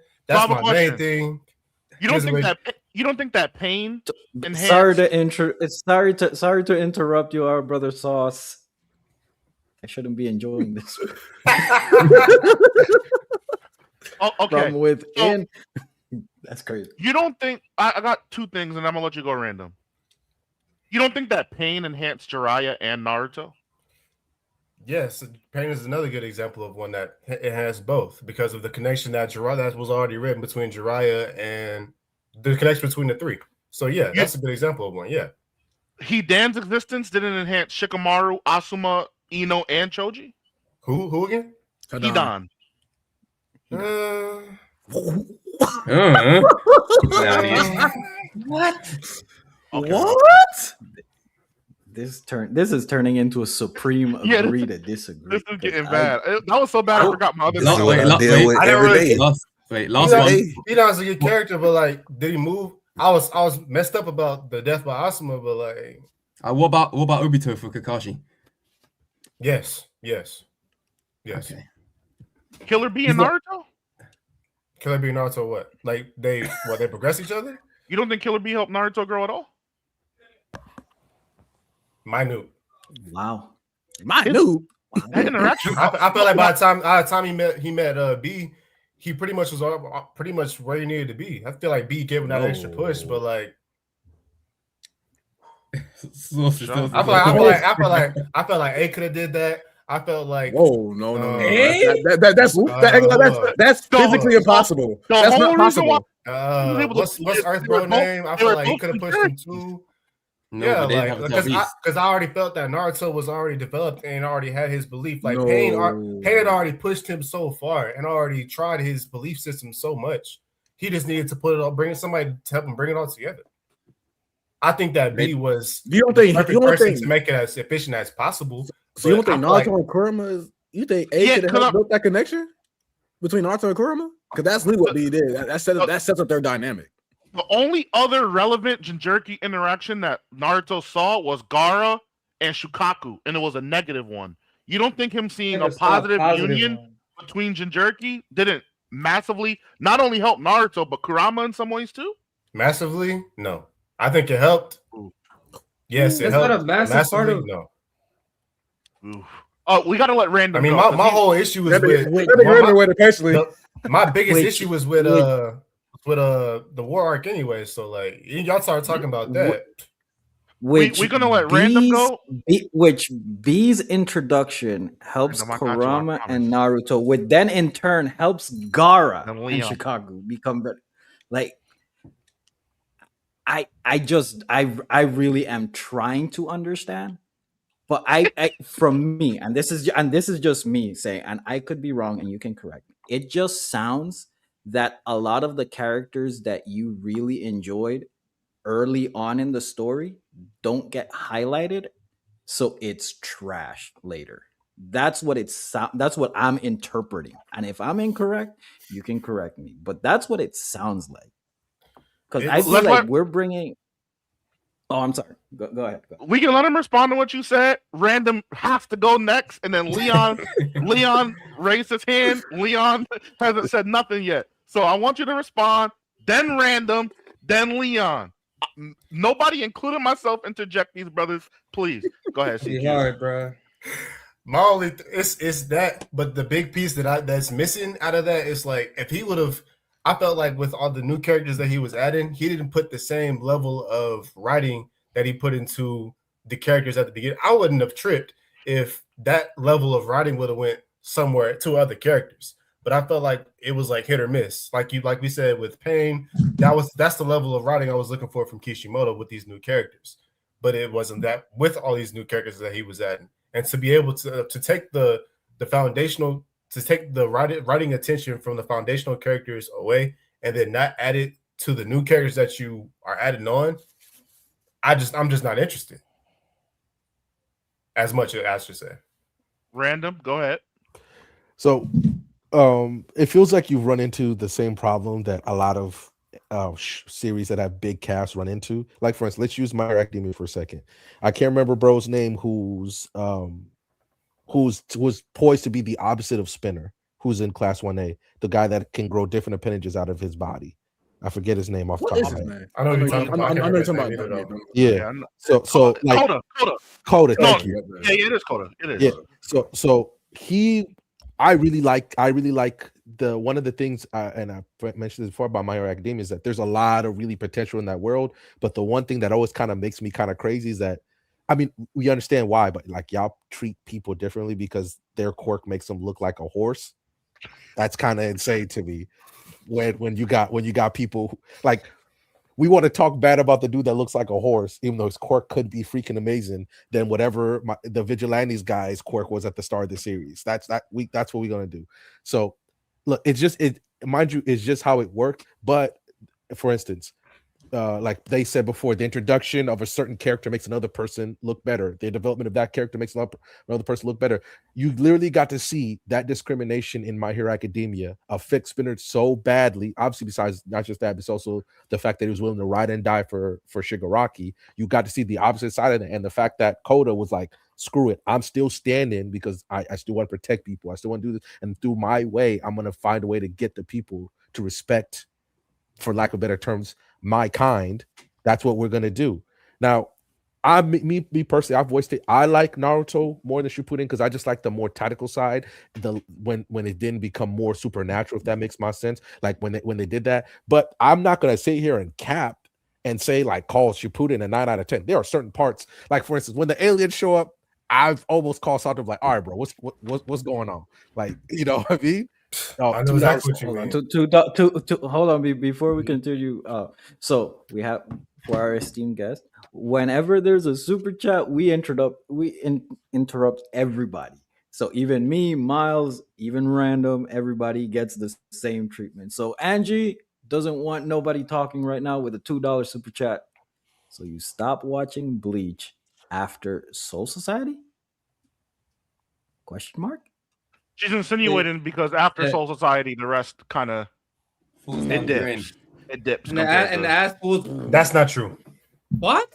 my main thing. You don't think that pain enhanced? Sorry to interrupt you, our brother Sauce. I shouldn't be enjoying this. Okay. From within. That's crazy. You don't think I got two things, and I'm gonna let you go random. You don't think that pain enhanced Jiraiya and Naruto? Yes, pain is another good example of one that it has both because of the connection that was already written between Jiraiya and the connection between the three. So that's a good example of one. Yeah. Hidan's existence didn't enhance Shikamaru, Asuma, Ino, and Choji. Who again? Hidan. What? Okay. What? This is turning into a supreme Yeah, agree to disagree. This is getting 'cause bad. That was so bad I forgot my other This is thing. what I deal with I never every really- day. last He one. not, he not a good character, but like, did he move? I was messed up about the death by Asuma, but like, What about Obito for Kakashi? yes. Okay. Killer Bee He's and not- Naruto? Killer Bee and Naruto, what? Like they progress each other? You don't think Killer Bee helped Naruto grow at all? Minute. wow. My noob. That interaction. I feel like by the time he met B, he pretty much was pretty much where he needed to be. I feel like B gave him that extra push, but like I feel like A could have did that. I felt like Whoa, no. Hey? That's physically impossible. That's not possible. What's Earth Bro name? I feel like he could have pushed him too. No, Yeah, but they like have to have because I already felt that Naruto was already developed and already had his belief. Like No. Pain had already pushed him so far and already tried his belief system so much. He just needed to put it all, bring somebody to help him bring it all together. I think that B was You don't think perfect person to make it as efficient as possible. So you don't think I feel Naruto and Kurama is? You think A could have built that connection between Naruto and Kurama? Because that's really what B did. That sets up their dynamic. The only other relevant Jinchuriki interaction that Naruto saw was Gaara and Shukaku, and it was a negative one. You don't think him seeing a positive union between Jinchuriki didn't massively not only help Naruto but Kurama in some ways too? Massively, no. I think it helped. Yes, it helped. Not a massive part of no. Oh, we gotta let Random. I mean, go, my whole issue was my biggest issue was with the war arc anyway. So like y'all started talking about that. Which we're gonna let Random go. Which B's introduction helps Kurama and Naruto, which then in turn helps Gaara and Chicago become better. Like I really am trying to understand, but I from me, and this is just me saying, and I could be wrong, and you can correct me. It just sounds that a lot of the characters that you really enjoyed early on in the story don't get highlighted, so it's trash later. That's what that's what I'm interpreting, and if I'm incorrect, you can correct me. But that's what it sounds like. Because I feel like we're bringing. Oh, I'm sorry. Go ahead. We can let him respond to what you said. Random has to go next, and then Leon raised his hand. Leon hasn't said nothing yet, so I want you to respond. Then Random, then Leon. Nobody, including myself, interject these brothers. Please go ahead. It's hard, bro. My only it's that, but the big piece that's missing out of that is like if he would have. I felt like with all the new characters that he was adding, he didn't put the same level of writing that he put into the characters at the beginning. I wouldn't have tripped if that level of writing would have went somewhere to other characters. But I felt like it was like hit or miss. Like we said with Pain, that's the level of writing I was looking for from Kishimoto with these new characters. But it wasn't that with all these new characters that he was adding. And to be able to take the foundational to take the writing attention from the foundational characters away and then not add it to the new characters that you are adding on, I'm just not interested. As much as Asher said. Random, go ahead. So it feels like you've run into the same problem that a lot of series that have big casts run into. Like for instance, let's use My Hero Academia for a second. I can't remember bro's name who's was poised to be the opposite of Spinner, who's in Class 1A, the guy that can grow different appendages out of his body. I forget his name off the top of my head. I know you're talking about. Yeah. So like Coda. No, Thank you. Yeah, it is Coda. It is. Yeah. So I really like the one of the things, and I mentioned this before about My Hero Academia, is that there's a lot of really potential in that world. But the one thing that always kind of makes me kind of crazy is that, I mean, we understand why, but like y'all treat people differently because their quirk makes them look like a horse. That's kind of insane to me. When you got people who, like, we want to talk bad about the dude that looks like a horse, even though his quirk could be freaking amazing than whatever the Vigilantes guy's quirk was at the start of the series. That's what we're gonna do. So look, mind you, it's just how it worked. But for instance, like they said before, the introduction of a certain character makes another person look better. The development of that character makes another person look better. You literally got to see that discrimination in My Hero Academia affect Spinner so badly. Obviously, besides not just that, but it's also the fact that he was willing to ride and die for Shigaraki. You got to see the opposite side of it, and the fact that Koda was like, screw it, I'm still standing because I still want to protect people. I still want to do this, and through my way, I'm going to find a way to get the people to respect, for lack of better terms, my kind. That's what we're gonna do. Now, me personally, I've voiced it. I like Naruto more than Shippuden because I just like the more tactical side. When it didn't become more supernatural, if that makes my sense. Like when they did that. But I'm not gonna sit here and cap and say like call Shippuden a 9 out of 10. There are certain parts, like for instance, when the aliens show up, I've almost called Sato like, all right, bro, what's going on? Like, you know what I mean? I know exactly what you Hold on, mean. hold on before we continue. So we have, for our esteemed guest, whenever there's a super chat, we interrupt everybody. So even me, Miles, even random, everybody gets the same treatment. So Angie doesn't want nobody talking right now with a $2 super chat. So you stop watching Bleach after Soul Society? Question mark. She's insinuating because after Yeah. Soul Society, the rest kind of Falls it down the drain. dips. It dips. And the, compared and to- the ass pools. That's not true. What?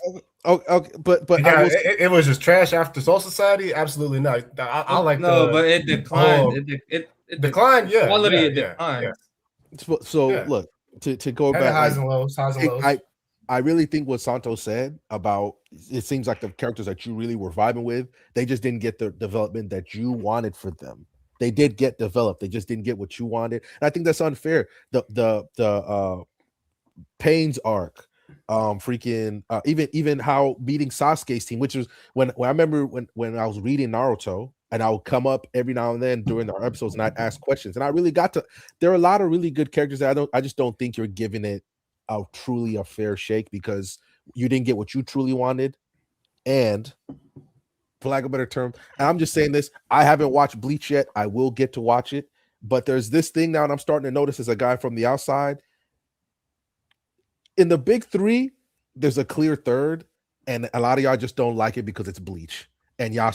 Oh, okay, but Yeah, I will, it was just trash after Soul Society. Absolutely not. I like no, the but it declined. whole- It declined. Yeah, quality yeah, it yeah, declined. yeah. so Yeah. look, to go Had back, highs like, and lows, highs and lows. I really think what Santos said about it seems like the characters that you really were vibing with, they just didn't get the development that you wanted for them. They did get developed, they just didn't get what you wanted. And I think that's unfair. The Pain's arc, even how beating Sasuke's team, which was when I remember when I was reading Naruto, and I would come up every now and then during our episodes and I'd ask questions, and I really got to. There are a lot of really good characters that I just don't think you're giving it truly a fair shake because you didn't get what you truly wanted. And for lack of a better term, and I'm just saying this, I haven't watched Bleach yet. I will get to watch it, but there's this thing now, and I'm starting to notice as a guy from the outside. In the big three, there's a clear third, and a lot of y'all just don't like it because it's Bleach, and y'all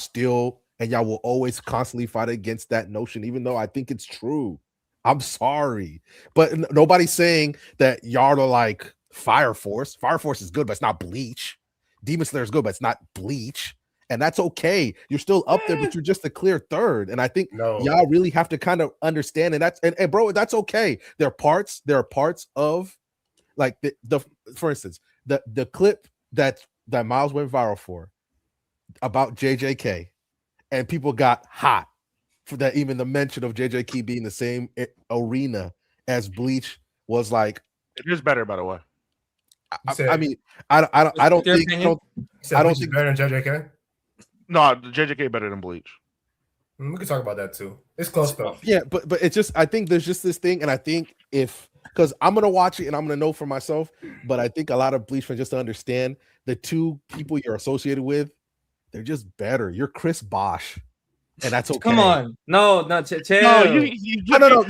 will always constantly fight against that notion, even though I think it's true. I'm sorry, but nobody's saying that y'all are like Fire Force. Fire Force is good, but it's not Bleach. Demon Slayer is good, but it's not Bleach, and that's okay. You're still up there, but you're just a clear third. And I think y'all really have to kind of understand, and and bro, that's okay. There are parts of like the for instance, the clip that Miles went viral for about JJK, and people got hot for that. Even the mention of JJK being the same arena as Bleach was like, it is better, by the way. I mean, I don't think I don't think better than JJK. No, JJK better than Bleach. We can talk about that too. It's close though. Yeah, but it's just, I think there's just this thing, and I think because I'm gonna watch it and I'm gonna know for myself, but I think a lot of Bleach fans, just to understand, the two people you're associated with, they're just better. You're Chris Bosch, and that's okay. Come on, no, chill. No, no.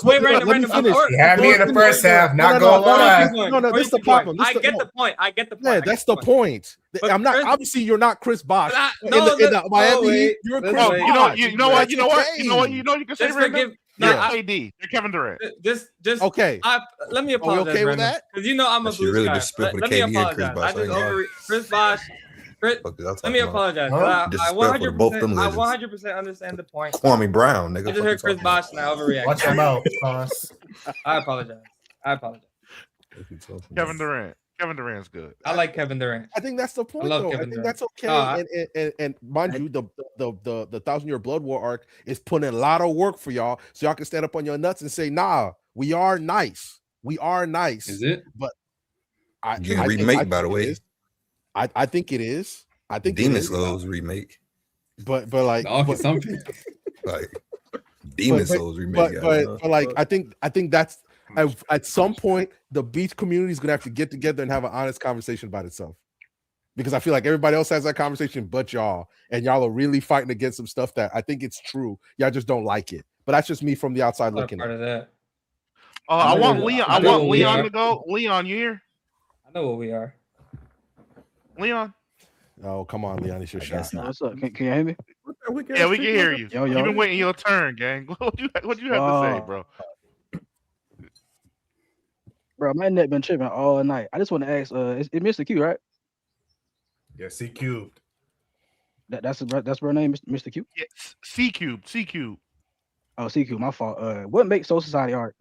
Wait, random. You had me in the first half. Not gonna lie. No, that's the problem. I get the point. Yeah, that's the point. I'm not. Obviously, you're not Chris Bosch. In the Miami, you're Chris Bosch. You know what? You can say right now. AD. You're Kevin Durant. Just okay. Let me apologize. Okay with that? Because you know I'm a Bleach really guy. disrespectful Let to me KD and Chris apologize. Bosh. I just over Chris Bosh. Let me apologize. I Disrespectful to both them 100% understand the point. Kwame Brown, nigga. I just heard Chris Bosh and I overreacted. Watch your mouth, boss. I apologize. Kevin Durant. Kevin Durant's good. I like Kevin Durant. I think that's the point. I love though. Kevin I think Durant. that's okay. And mind you, the 1,000-Year Blood War arc is putting in a lot of work for y'all, so y'all can stand up on your nuts and say, "Nah, we are nice. We are nice." Is it? But Getting remake, by the way. I think it is. I think Demon Souls remake. But like something like Demon Souls remake. But like I think that's at some point the Beach community is gonna have to get together and have an honest conversation about itself, because I feel like everybody else has that conversation but y'all, and y'all are really fighting against some stuff that I think it's true. Y'all just don't like it, but that's just me from the outside looking part at of that. I want what- Leon. I I know want what we Leon are. to go. Leon, you here? I know what we are. Leon. Oh, come on, Leon, it's your I shot. guess not. What's up? Can you hear me? What that weak Yeah, ass we can streak hear like you. Yo, You've yo. been waiting your turn, gang. What you have to say, bro? Bro, my net been tripping all night. I just want to ask, it's Mr. Q, right? Yeah, C cubed. That's her name, Mr. Q. Yeah, C cube. Oh, CQ, my fault. What makes Soul Society art?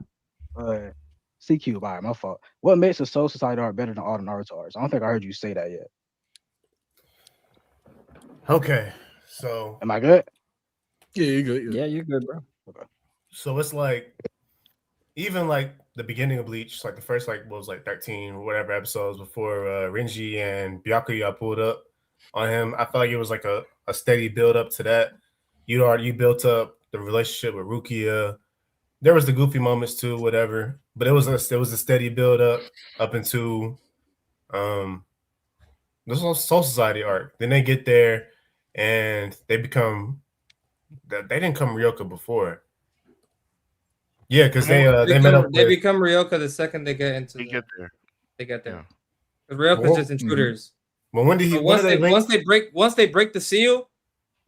CQ, all right, my fault. What makes a Soul Society art better than all the Naruto arts? I don't think I heard you say that yet. Okay, so Am I good? Yeah, you good. Yeah, you're good, bro. so it's like even like the beginning of Bleach, like the first like what was like 13 or whatever episodes before Renji and Byakuya pulled up on him. I felt like it was like a steady build up to that. You built up the relationship with Rukia. There was the goofy moments too, whatever, but it was a steady build up into this whole Soul Society arc. Then they get there and they didn't come Ryoka before. Yeah, because they met up. They with, become Ryoka the second they get into. We get there. They get there. Yeah. Because Ryoka's Well, just intruders. But when did he? But When did they link? once they break the seal,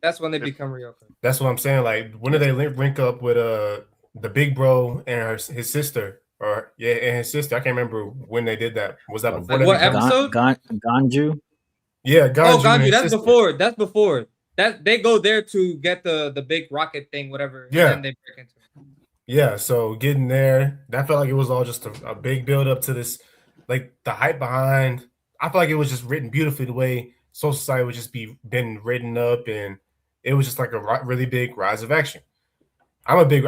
that's when they become Ryoka. That's what I'm saying. Like, when did they link up with the big bro and his sister? And his sister. I can't remember when they did that. Was that before? Like what became- episode? Ganju. Yeah, Ganju. Oh, and Ganju. his That's sister. before. That's before. That they go there to get the big rocket thing, whatever. Yeah. And then they break into it. Yeah, so getting there, that felt like it was all just a big build up to this, like the hype behind. I feel like it was just written beautifully the way Soul Society would just been written up, and it was just like a really big rise of action. I'm a big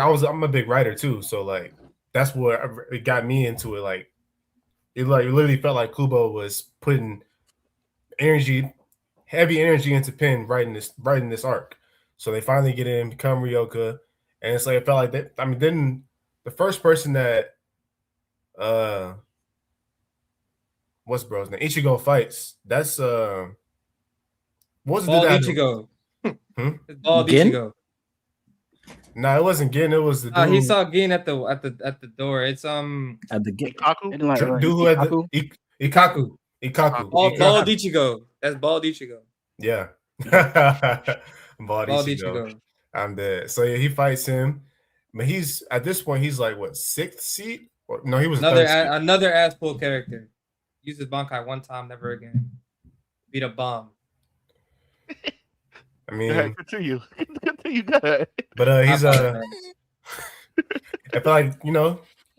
writer too, so like that's what it got me into it. Like it literally felt like Kubo was putting heavy energy into pen writing this arc. So they finally get in, become Ryoka. And it's like it felt like that. I mean, then the first person that what's bro's name? Ichigo fights. That's what was Bald the dude? Ichigo. Hmm? It's Bald Gin? Ichigo. No, it wasn't Gin. It was the dude. He saw Gin at the door. It's At the gate. Ikaku. And like, dude who had the Ikaku. Ikaku. Bald Ichigo. That's Bald Ichigo. Yeah. Bald Bald Ichigo. Ichigo. I'm dead. So yeah, he fights him. But he's at this point, he's like what, 6th seat? Or, no, he was Another ass pull character. Uses Bankai one time, never again. Beat a bomb. I mean, Go ahead, continue. Continue. Go ahead. but he's I I feel like,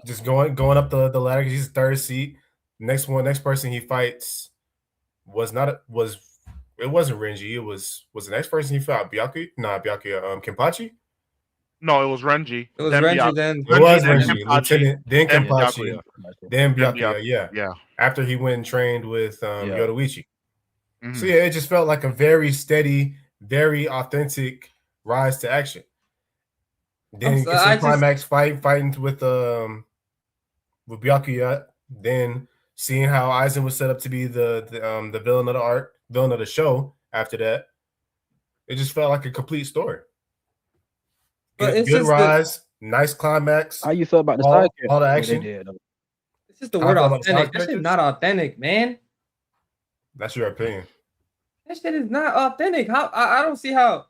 just going up the ladder. He's 3rd seat. Next person he fights it wasn't Renji. It was the next person he fought Byakuya? Not Byakuya. Kenpachi. No, it was Renji. It was Then Renji, Byakuya. then It was then Renji. Kenpachi, Lieutenant, then then Kenpachi, Byakuya. then Then Byakuya. Yeah. Yeah. After he went and trained with Yoruichi. Mhm. So yeah, it just felt like a very steady, very authentic rise to action. Then So get some I just- climax fighting with Byakuya. Then seeing how Aizen was set up to be the villain of the arc, villain of the show. After that, it just felt like a complete story. But Good, it's good just rise, nice climax. How you feel about the All- side all the characters? action. They did, though? It's just the How word about the side authentic. That shit's characters? not authentic, man. That's your opinion. That shit is not authentic. How I don't see how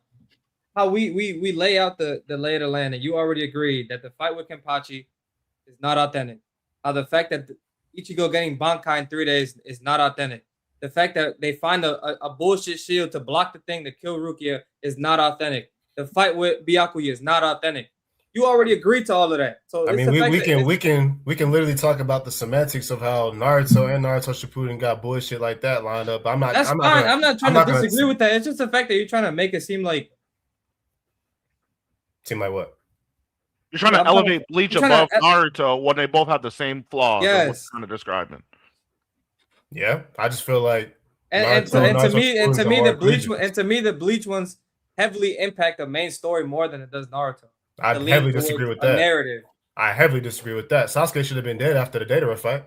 we lay out the lay of the land, and you already agreed that the fight with Kenpachi is not authentic. How the fact that Ichigo getting Bankai in 3 days is not authentic. The fact that they find a bullshit shield to block the thing to kill Rukia is not authentic. The fight with Byakuya is not authentic. You already agreed to all of that. So I mean, we can literally talk about the semantics of how Naruto and Naruto Shippuden got bullshit like that lined up. I'm not. That's I'm fine. Not I'm not trying I'm to not disagree with that. It's just the fact that you're trying to make it seem like what? You're trying to I'm elevate Bleach I'm trying above to- Naruto when they both have the same flaws. Yes. What Yes. you're kind of describing. Yeah, I just feel like and to Naruto me Shippuden's the Bleach ones heavily impact the main story more than it does Naruto. I To lean heavily towards disagree with a that. narrative. I heavily disagree with that. Sasuke should have been dead after the Data fight.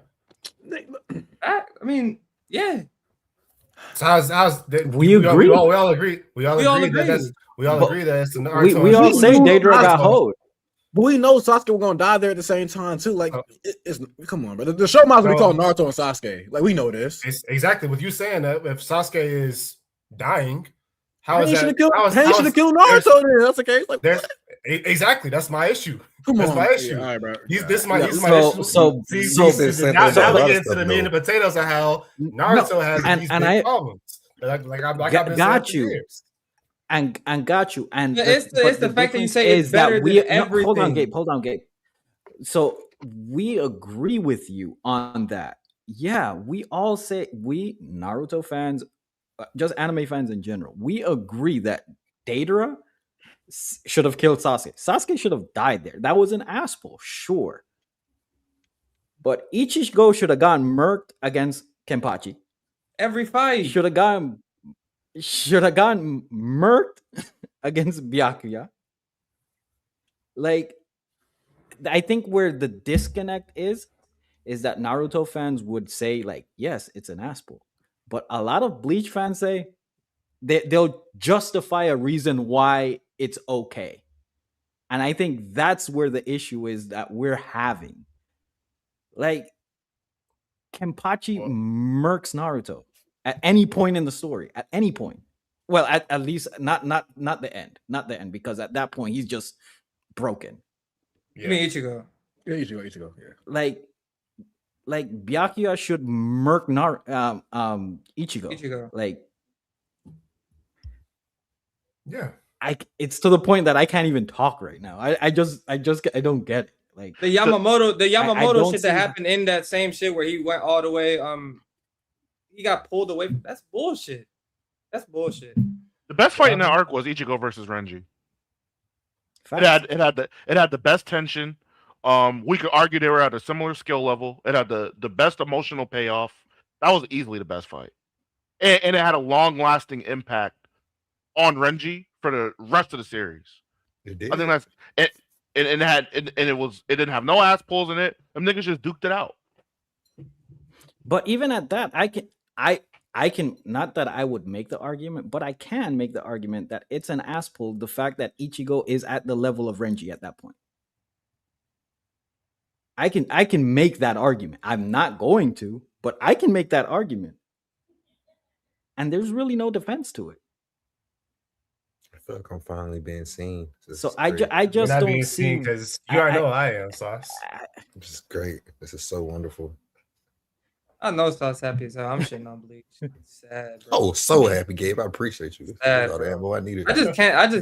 I mean, yeah. So how's We agree. We all agree. We all We all agree that agree. that's we all But agree that it's the Naruto. We all say Daedra got Naruto. hoed. But we know Sasuke was gonna die there at the same time too. Like, Oh. it's come on, bro. The show might as well be No. called Naruto and Sasuke. Like, we know this. It's exactly with you saying that if Sasuke is dying, how Pain is that? should have killed, how is- Pain how should is- have killed there's- Naruto. Then that's the case. Like, there's- exactly. That's my issue. come That's on, my issue. Yeah, all right, bro. This is my Yeah, issue. so Now about a we lot get of into stuff, the meat and though. potatoes of how Naruto has and- these and big I- problems. Like I've been got saying for you. years. and got you. And Yeah, it's the fact that you difference say it's is that better we than no, hold on, everything. Gabe. So we agree with you on that. Yeah, we all say, we Naruto fans, just anime fans in general, we agree that Deidara should have killed Sasuke. Sasuke should have died there. That was an ass pull, sure. But Ichigo should have gotten murked against Kenpachi. Every fight. Should have gotten murked against Byakuya. Like, I think where the disconnect is that Naruto fans would say, like, yes, it's an ass pull. But a lot of Bleach fans say they'll justify a reason why it's okay. And I think that's where the issue is that we're having. Like, Kenpachi murks Naruto at any point in the story. At any point. Well, at least not the end. Not the end, because at that point he's just broken. You mean Ichigo? Yeah, Ichigo. Yeah. Like Byakuya should murk Ichigo. Ichigo. Like, Yeah. It's to the point that I can't even talk right now. I don't get it. Like, The Yamamoto I don't shit see that happened in that same shit where he went all the way. He got pulled away. That's bullshit. That's bullshit. The best fight in that arc was Ichigo versus Renji. It had the best tension. We could argue they were at a similar skill level. It had the best emotional payoff. That was easily the best fight, and it had a long lasting impact on Renji for the rest of the series. It did. I think that's it. It didn't have no ass pulls in it. Them niggas just duked it out. But even at that, I can, not that I would make the argument, but I can make the argument that it's an ass pull, the fact that Ichigo is at the level of Renji at that point. I can make that argument. I'm not going to, but I can make that argument. And there's really no defense to it. I feel like I'm finally being seen. So I just don't see, because you already know I am, Sauce. This is great. This is so wonderful. I know Sauce happy as hell. I'm shitting on Bleach. It's sad, bro. Oh, so happy, Gabe. I appreciate you. Sad, All the ammo I needed. I just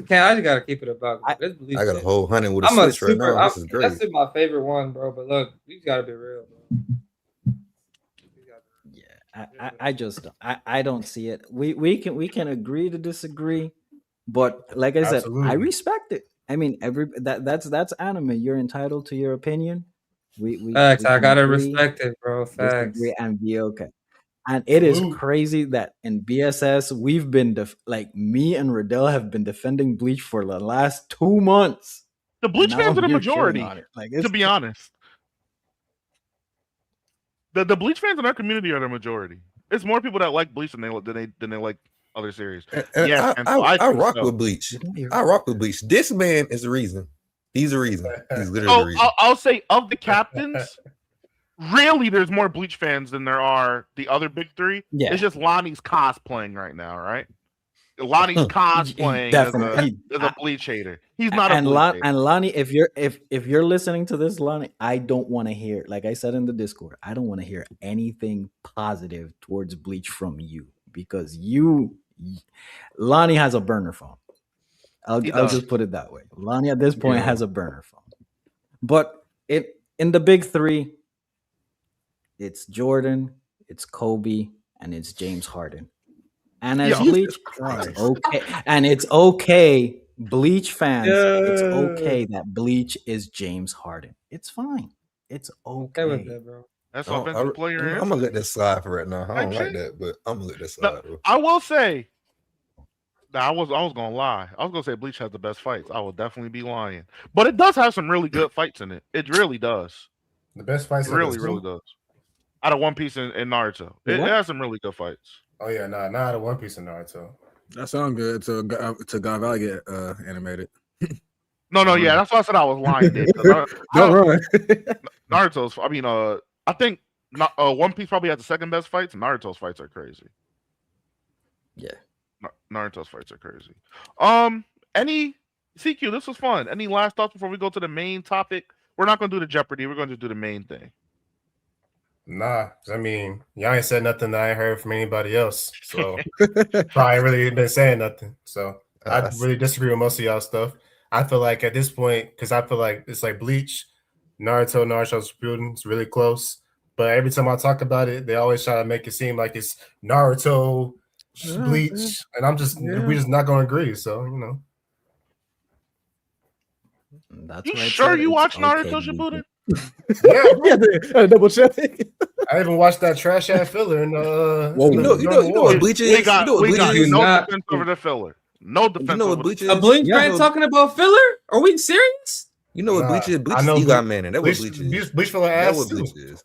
gotta keep it about. I got a whole hunting with a switch right now. This is great. That's my favorite one, bro. But look, you gotta be real, bro. Yeah, I don't see it. We can agree to disagree, but like I said, I respect it. I mean, that's anime. You're entitled to your opinion. Facts. I gotta agree, respect it, bro. Facts. disagree, and be okay. And it is crazy that in BSS we've been like, me and Riddell have been defending Bleach for the last 2 months. The Bleach Now fans are the I'm here majority. shitting on it. Like, To be honest, the Bleach fans in our community are the majority. It's more people that like Bleach than they like other series. And Yes, I rock with Bleach. I rock with Bleach. This man is the reason. He's the reason. He's literally the reason. I'll say of the captains, really, there's more Bleach fans than there are the other big three. Yeah. It's just Lonnie's cosplaying right now, right? Lonnie's cosplaying as a Bleach hater. He's not a Bleach hater. And Lonnie, if you're listening to this, Lonnie, I don't want to hear, like I said in the Discord, I don't want to hear anything positive towards Bleach from you, because Lonnie has a burner phone. I'll just put it that way. Lonnie at this point has a burner phone. But in the big three, it's Jordan, it's Kobe, and it's James Harden. And as Bleach, it's okay. And it's okay, Bleach fans, it's okay that Bleach is James Harden. It's fine. It's okay. With that, bro. That's offensive player. I'm gonna let that slide for right now. I don't like that, but I'm gonna let that slide. No, I will say, I was gonna lie. I was gonna say Bleach has the best fights. I will definitely be lying, but it does have some really good fights in it. It really does. The best fights, it really does. Out of One Piece and Naruto, it has some really good fights. Oh yeah, not out of One Piece and Naruto. That sounds good to God Valley get animated. No, yeah, that's why I said I was lying, Dave. Don't run. Naruto's. I mean, I think One Piece probably has the second best fights. Naruto's fights are crazy. Yeah. Naruto's fights are crazy. Any CQ? This was fun. Any last thoughts before we go to the main topic? We're not going to do the Jeopardy. We're going to do the main thing. Nah, I mean, y'all ain't said nothing that I ain't heard from anybody else, so probably really been saying nothing. So I really disagree with most of y'all stuff. I feel like at this point, because I feel like it's like Bleach, Naruto Shippuden is really close. But every time I talk about it, they always try to make it seem like it's Naruto, Bleach, and we're just not going to agree. So That's you why sure you watch Naruto Shippuden? Yeah, double check. I even watched that trash ass filler in you know what Bleach is? We got no defense over the filler. No defense. You know what Bleach is? A Bleach fan talking about filler? Are we serious? You know what Bleach is? Bleach is Eli Manning. That's what Bleach is. Bleach filler ass. That's what Bleach is.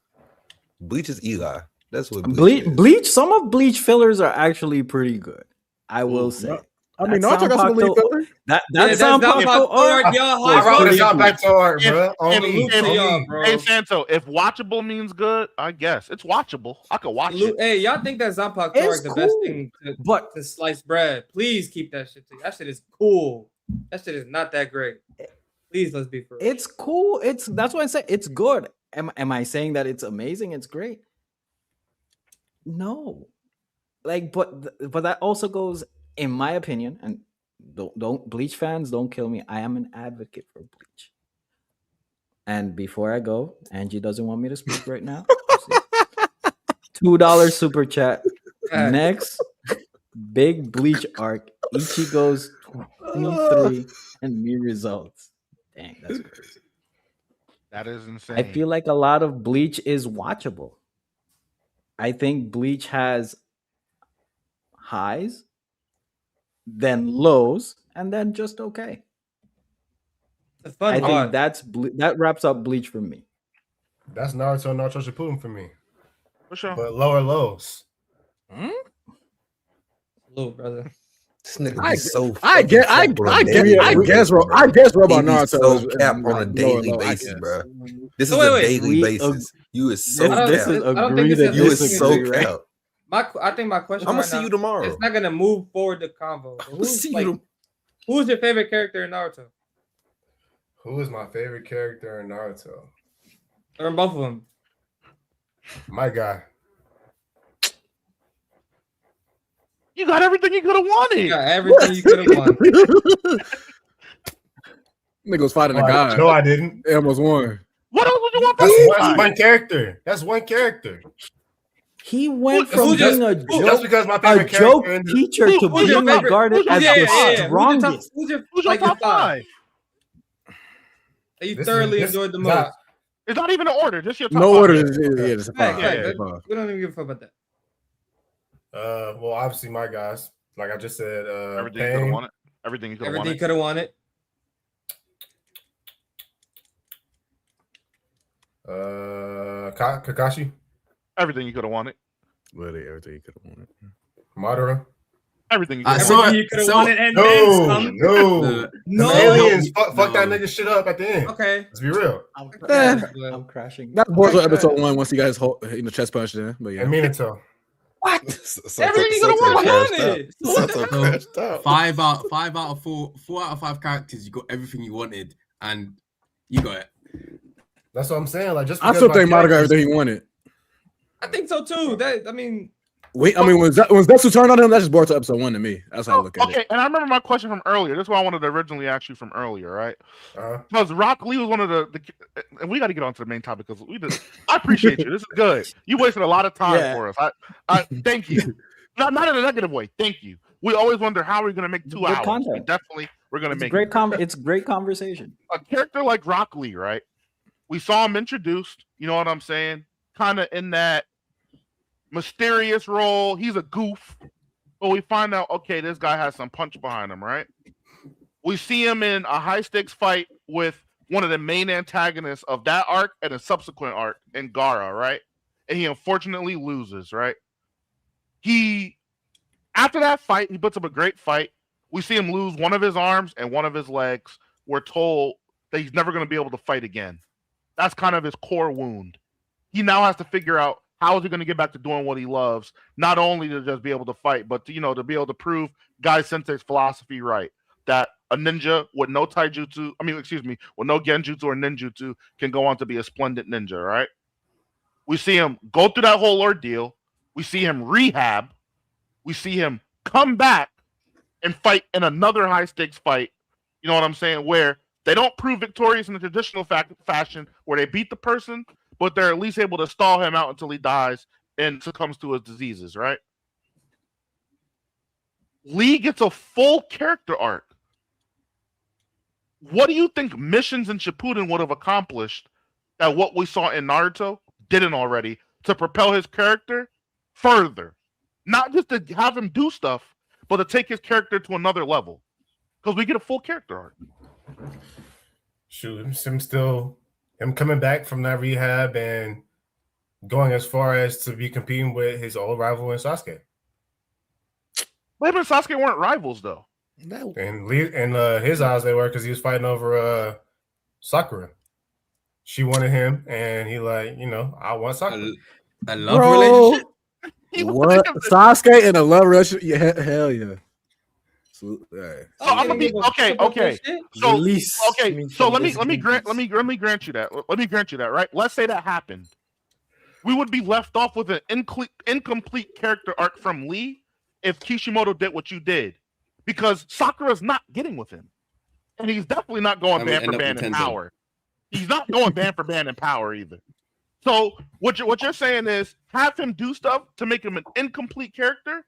Bleach is Eli. That's what Bleach. Some of Bleach fillers are actually pretty good. I will say. I mean, Naruto got some elite filler. That's Zanpakuto art. Hey, Santo, if watchable means good, I guess it's watchable. I could watch it. Hey, y'all think that Zanpakuto art the best thing to slice bread? Please keep that shit. That shit is cool. That shit is not that great. Please, let's be for real. It's cool. That's why I say it's good. Am I saying that it's amazing? It's great. No, but that also goes, in my opinion, and don't Bleach fans, don't kill me. I am an advocate for Bleach. And before I go, Angie doesn't want me to speak right now. $2 super chat. Next big Bleach arc, Ichigo's 23 and me results. Dang, that's crazy. That is insane. I feel like a lot of Bleach is watchable. I think Bleach has highs, then lows, and then just okay. I think that wraps up Bleach for me. That's Naruto Shippuden for me. For sure. But lower lows. Low, brother. This nigga is so. I guess Robot Naruto so cap on a daily basis, bro. This is a daily basis. You is so cap. You is so cap. I think my question. I'm gonna see you tomorrow. It's not gonna move forward the convo. Who's your favorite character in Naruto? Who is my favorite character in Naruto? Or in both of them? My guy. You got everything you could have wanted. You got everything you could have wanted. Nigga was fighting a guy. No, I didn't. He almost won. What else would you want? That's one character. That's one character. He went from being a joke teacher to being regarded as the strongest. Who's your top five? You thoroughly enjoyed the most. It's not even an order. Just your top no five. Order. It's a five. We don't even give a fuck about that. Well, obviously my guys, like I just said, everything you could have wanted. Everything you could have wanted. Everything could have wanted. Kakashi. Everything you could have wanted. Literally everything you could have wanted. Madara. Everything you could have wanted. And then some. No. Aliens fuck that nigga shit up at the end. Okay. Let's be real. I'm crashing. That's more episode 1 once he got his whole chest punched in. But yeah. And Minato. What? Everything you could have wanted. 5 out of 4 out of 5 characters, you got everything you wanted, and you got it. That's what I'm saying. Like, just I still think Madara got everything he wanted. I think so too. When Zetsu turned on him, that's just Boruto episode 1 to me. That's how I look at it. Okay, and I remember my question from earlier. This is what I wanted to originally ask you from earlier, right? Because Rock Lee was one of the and we got to get on to the main topic because I appreciate you. This is good. You wasted a lot of time for us. I thank you. Not in a negative way. Thank you. We always wonder how we're going to make 2 hours. Content. We're going to make great. It's great conversation. A character like Rock Lee, right? We saw him introduced. You know what I'm saying? Kind of in that mysterious role. He's a goof, but we find out, okay, this guy has some punch behind him, right? We see him in a high stakes fight with one of the main antagonists of that arc and a subsequent arc in Gaara, right? And he unfortunately loses, right? After that fight, he puts up a great fight. We see him lose one of his arms and one of his legs we're told that he's never going to be able to fight again. That's kind of his core wound. He now has to figure out how is he going to get back to doing what he loves, not only to just be able to fight, but to be able to prove Guy Sensei's philosophy right, that a ninja with no taijutsu, with no genjutsu or ninjutsu can go on to be a splendid ninja, right? We see him go through that whole ordeal. We see him rehab. We see him come back and fight in another high-stakes fight. You know what I'm saying? Where they don't prove victorious in the traditional fashion, where they beat the person, but they're at least able to stall him out until he dies and succumbs to his diseases, right? Lee gets a full character arc. What do you think missions in Shippuden would have accomplished that what we saw in Naruto didn't already to propel his character further? Not just to have him do stuff, but to take his character to another level. Because we get a full character arc. Shoot, him coming back from that rehab and going as far as to be competing with his old rival in Sasuke. But him and Sasuke weren't rivals, though. And his eyes they were, because he was fighting over Sakura. She wanted him, and he I want Sakura. A love relationship? What? Sasuke and a love relationship? Yeah, hell yeah. So I'm gonna be okay. So let me grant you that. Let me grant you that, right? Let's say that happened. We would be left off with an incomplete character arc from Lee if Kishimoto did what you did, because Sakura's not getting with him, and he's definitely not going band for band in power. He's not going band for band in power either. So what you're saying is have him do stuff to make him an incomplete character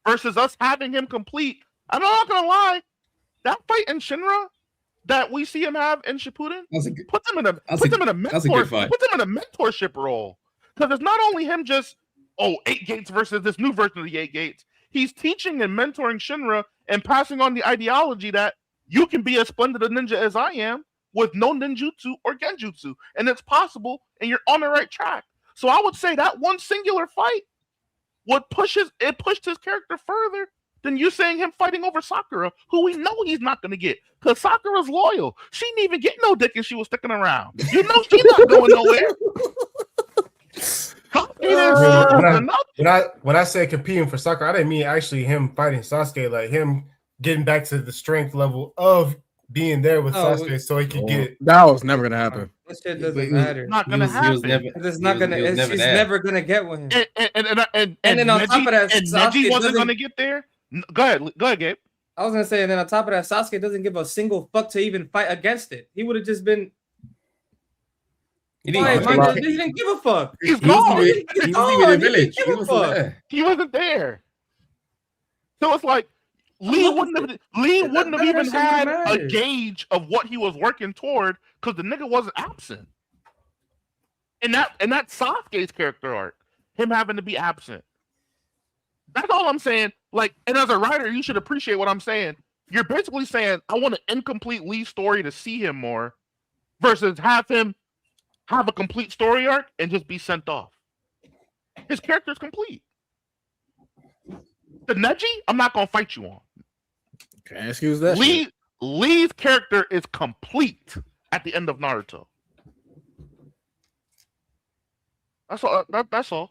versus us having him complete. I'm not gonna lie, that fight in Shinra that we see him have in Shippuden put them in a mentorship role, because it's not only him just 8 gates versus this new version of the 8 gates. He's teaching and mentoring Shinra and passing on the ideology that you can be as splendid a ninja as I am with no ninjutsu or genjutsu, and it's possible, and you're on the right track. So I would say that one singular fight pushed his character further than you saying him fighting over Sakura, who we know he's not going to get, because Sakura's loyal. She didn't even get no dick and she was sticking around. You know she's not going nowhere. When I said competing for Sakura, I didn't mean actually him fighting Sasuke, like him getting back to the strength level of being there with Sasuke so he could get. That was never gonna happen. That shit doesn't matter. It's not gonna happen. It's not gonna. She's never gonna get with him. And then on top of that, Neji wasn't gonna get there. Go ahead, Gabe. I was gonna say, and then on top of that, Sasuke doesn't give a single fuck to even fight against it. He would have just been. He didn't give a fuck. He's gone. He wasn't even in the village. He wasn't there. So it's like Lee wouldn't have even had a gauge of what he was working toward, because the nigga wasn't absent. And that Sasuke's character arc, him having to be absent. That's all I'm saying. Like, and as a writer, you should appreciate what I'm saying. You're basically saying, I want an incomplete Lee story to see him more, versus have him have a complete story arc and just be sent off. His character's complete. The Neji, I'm not gonna fight you on. Can't excuse that. Lee's character is complete at the end of Naruto. That's all. That's all.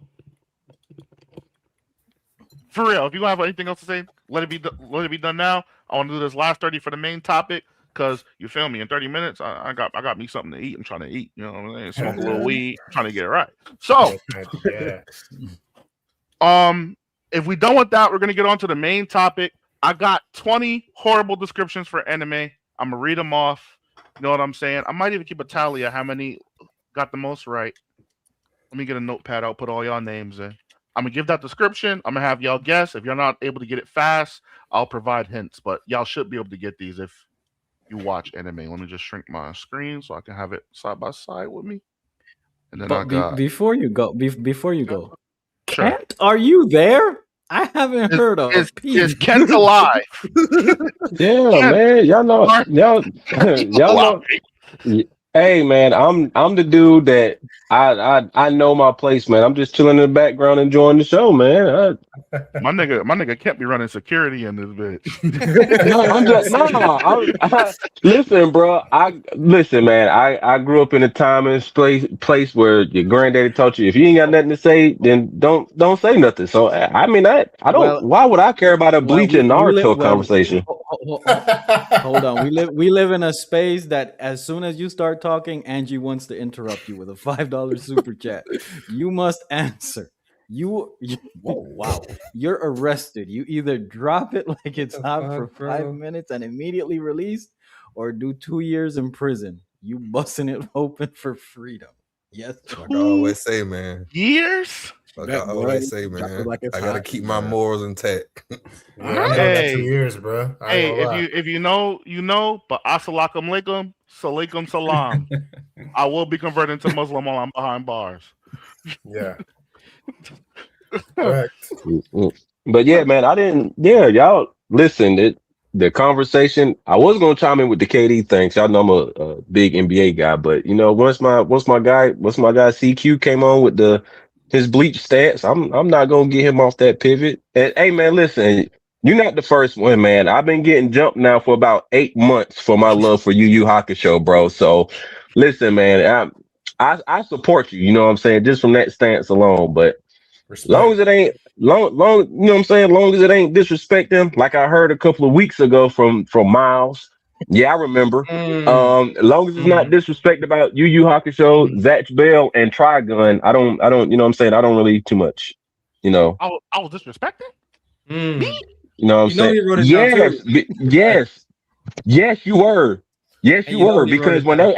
For real, if you have anything else to say, let it be done now. I want to do this last 30 for the main topic, because you feel me. In 30 minutes, I got me something to eat. I'm trying to eat. You know what I'm saying? Smoke a little weed. I'm trying to get it right. So, if we done with that, we're gonna get on to the main topic. I got 20 horrible descriptions for anime. I'm gonna read them off. You know what I'm saying? I might even keep a tally of how many got the most right. Let me get a notepad. I'll put all y'all names in. I'm gonna give that description. I'm gonna have y'all guess. If you're not able to get it fast, I'll provide hints. But y'all should be able to get these if you watch anime. Let me just shrink my screen so I can have it side by side with me. And then before you go, sure. Kent, are you there? I haven't heard of. Is Kent alive? Yeah, man. Y'all know. Hey man, I'm the dude that I know my place, man. I'm just chilling in the background enjoying the show, man. My nigga can't be running security in this bitch. No, I'm just no. Listen, bro. Listen, man. I grew up in a time and place where your granddaddy taught you if you ain't got nothing to say, then don't say nothing. So I mean, I don't. Well, Why would I care about a well, Bleach and we live. Naruto Well, conversation? hold on. We live in a space that as soon as you start talking, Angie wants to interrupt you with a $5 super chat. You must answer. Wow, you're arrested. You either drop it like it's hot for 5 minutes and immediately released, or do 2 years in prison. You busting it open for freedom. Yes. Like I always say, man. Years? Like I always say, man. I gotta keep my morals intact. Yeah, I know that 2 years, bro. If you know, you know. But assalamu alaikum, salaikum salam. I will be converting to Muslim while I'm behind bars. Yeah. Correct. But yeah, man, I didn't. Yeah, y'all listen. The conversation. I was gonna chime in with the KD thing. 'Cause y'all know I'm a big NBA guy, but you know, once my guy CQ came on with his bleach stats, I'm not gonna get him off that pivot. And hey, man, listen, you're not the first one, man. I've been getting jumped now for about 8 months for my love for Yu Yu Hakusho, bro. So listen, man, I support you. You know what I'm saying? Just from that stance alone, but. Respect. Long as it ain't long, you know what I'm saying? Long as it ain't disrespecting, like I heard a couple of weeks ago from Miles. Yeah, I remember. Long as it's not disrespect about Yu Yu Hakusho, Zatch Bell, and Trigun, I don't, you know what I'm saying? I don't really too much, you know. I was disrespecting? Me? You know what I'm saying? He wrote it down too. Yes, you were. Yes, you were, because when they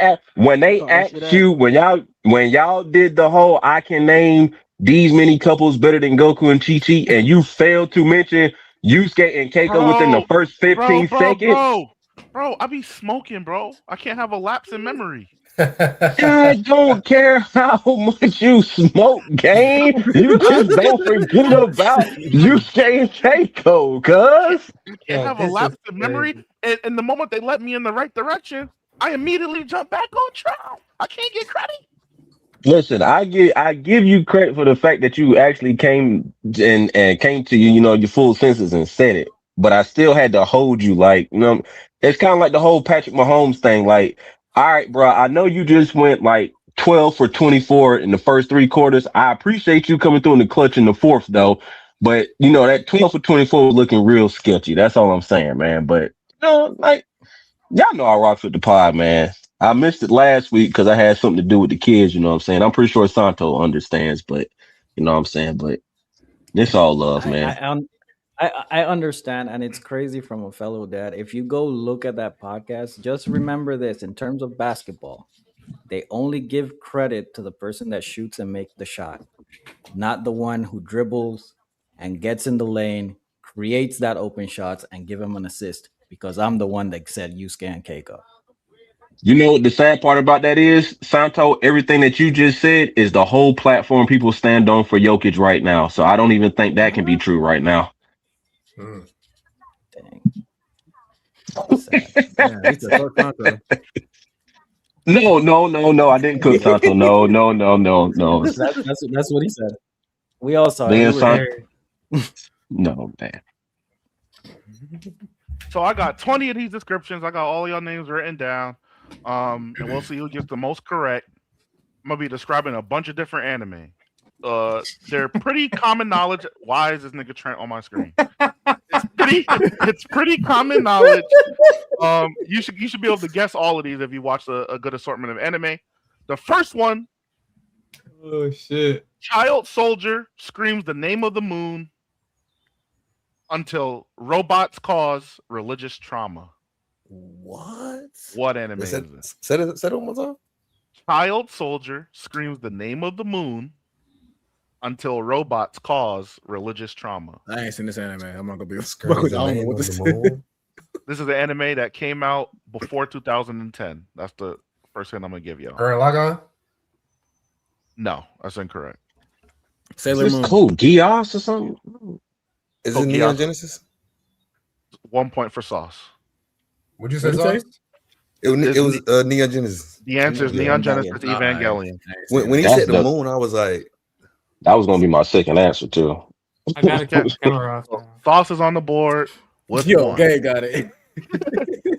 asked you when y'all did the whole I can name these many couples better than Goku and Chi Chi, and you failed to mention Yusuke and Keiko within the first 15 seconds. Bro, I be smoking, bro. I can't have a lapse in memory. I don't care how much you smoke, game. You just don't forget about Yusuke and Keiko, cuz. I can't have a lapse in memory. And the moment they let me in the right direction, I immediately jump back on track. I can't get credit. Listen, I give you credit for the fact that you actually came and came to your full senses and said it. But I still had to hold you, like, it's kind of like the whole Patrick Mahomes thing. Like, all right, bro, I know you just went like 12 for 24 in the first 3 quarters. I appreciate you coming through in the clutch in the fourth, though. But that 12 for 24 was looking real sketchy. That's all I'm saying, man. But like, y'all know I rocks with the pod, man. I missed it last week because I had something to do with the kids, you know what I'm saying? I'm pretty sure Santo understands, but you know what I'm saying? But it's all love, man. I understand, and it's crazy from a fellow dad. If you go look at that podcast, just remember this: in terms of basketball, they only give credit to the person that shoots and makes the shot, not the one who dribbles and gets in the lane, creates that open shots, and give him an assist. Because I'm the one that said Yusuke and Keiko. You know what the sad part about that is, Santo? Everything that you just said is the whole platform people stand on for Jokic right now. So I don't even think that can be true right now. Dang. No. I didn't cook Santo. No. That's what he said. We all saw it. No, man. So I got 20 of these descriptions. I got all your names written down. And we'll see who gets the most correct. I'm gonna be describing a bunch of different anime. They're pretty common knowledge. Why is this nigga Trent on my screen? It's pretty common knowledge. You should be able to guess all of these if you watch a good assortment of anime. The first one. Oh shit! Child soldier screams the name of the moon until robots cause religious trauma. What anime is this? Say it one more time. Child soldier screams the name of the moon until robots cause religious trauma. I ain't seen this anime. I'm not gonna be screaming. I don't know what this is. This is an anime that came out before 2010. That's the first hint I'm gonna give you. Gurren Lagann? No, that's incorrect. Sailor Moon. Cool. Geass or something? Is it Neon Genesis? 1 point for Sauce. What'd you say, Sauce? It was Neon Genesis. The answer is Neon Genesis Evangelion. When he said the moon, I was like, that was gonna be my second answer too. I gotta keep the camera off. Sauce is on the board with one. Gay got it.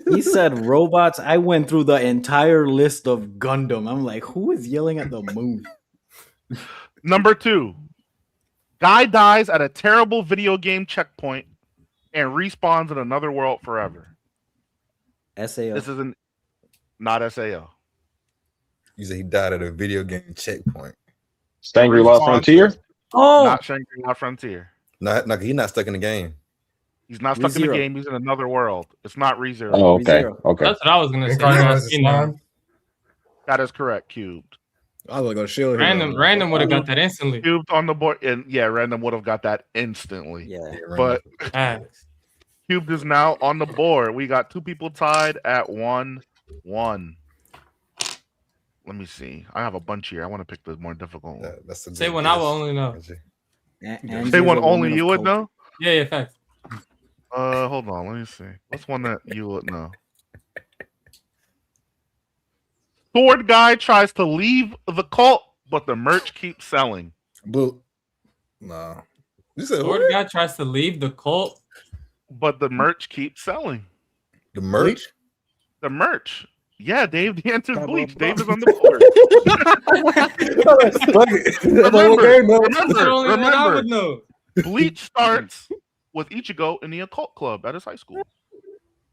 He said robots. I went through the entire list of Gundam. I'm like, who is yelling at the moon? Number 2. Guy dies at a terrible video game checkpoint and respawns in another world forever. SAO. This isn't not SAO. you said he died at a video game checkpoint. Shangri-La Frontier? Oh, Not Shangri-La Frontier. He's not stuck in the game. He's not stuck in the game. He's in another world. It's not ReZero. Oh, okay. Okay. That's what I was gonna say. That is correct. Cubed. I was gonna show Random would have got that instantly. Cubed on the board, and yeah, Random would have got that instantly. Yeah, but Cubed is now on the board. We got 2 people tied at 1-1. Let me see. I have a bunch here. I want to pick the more difficult one. Say one I will only know. Say one only you would know? Yeah, facts. Hold on. Let me see. What's one that you would know? Sword guy tries to leave the cult, but the merch keeps selling. Blue. No. Sword guy tries to leave the cult, but the merch keeps selling. The merch? The merch. Yeah, Dave. The answer is Bleach. Dave is on the board. remember, Bleach starts with Ichigo in the occult club at his high school.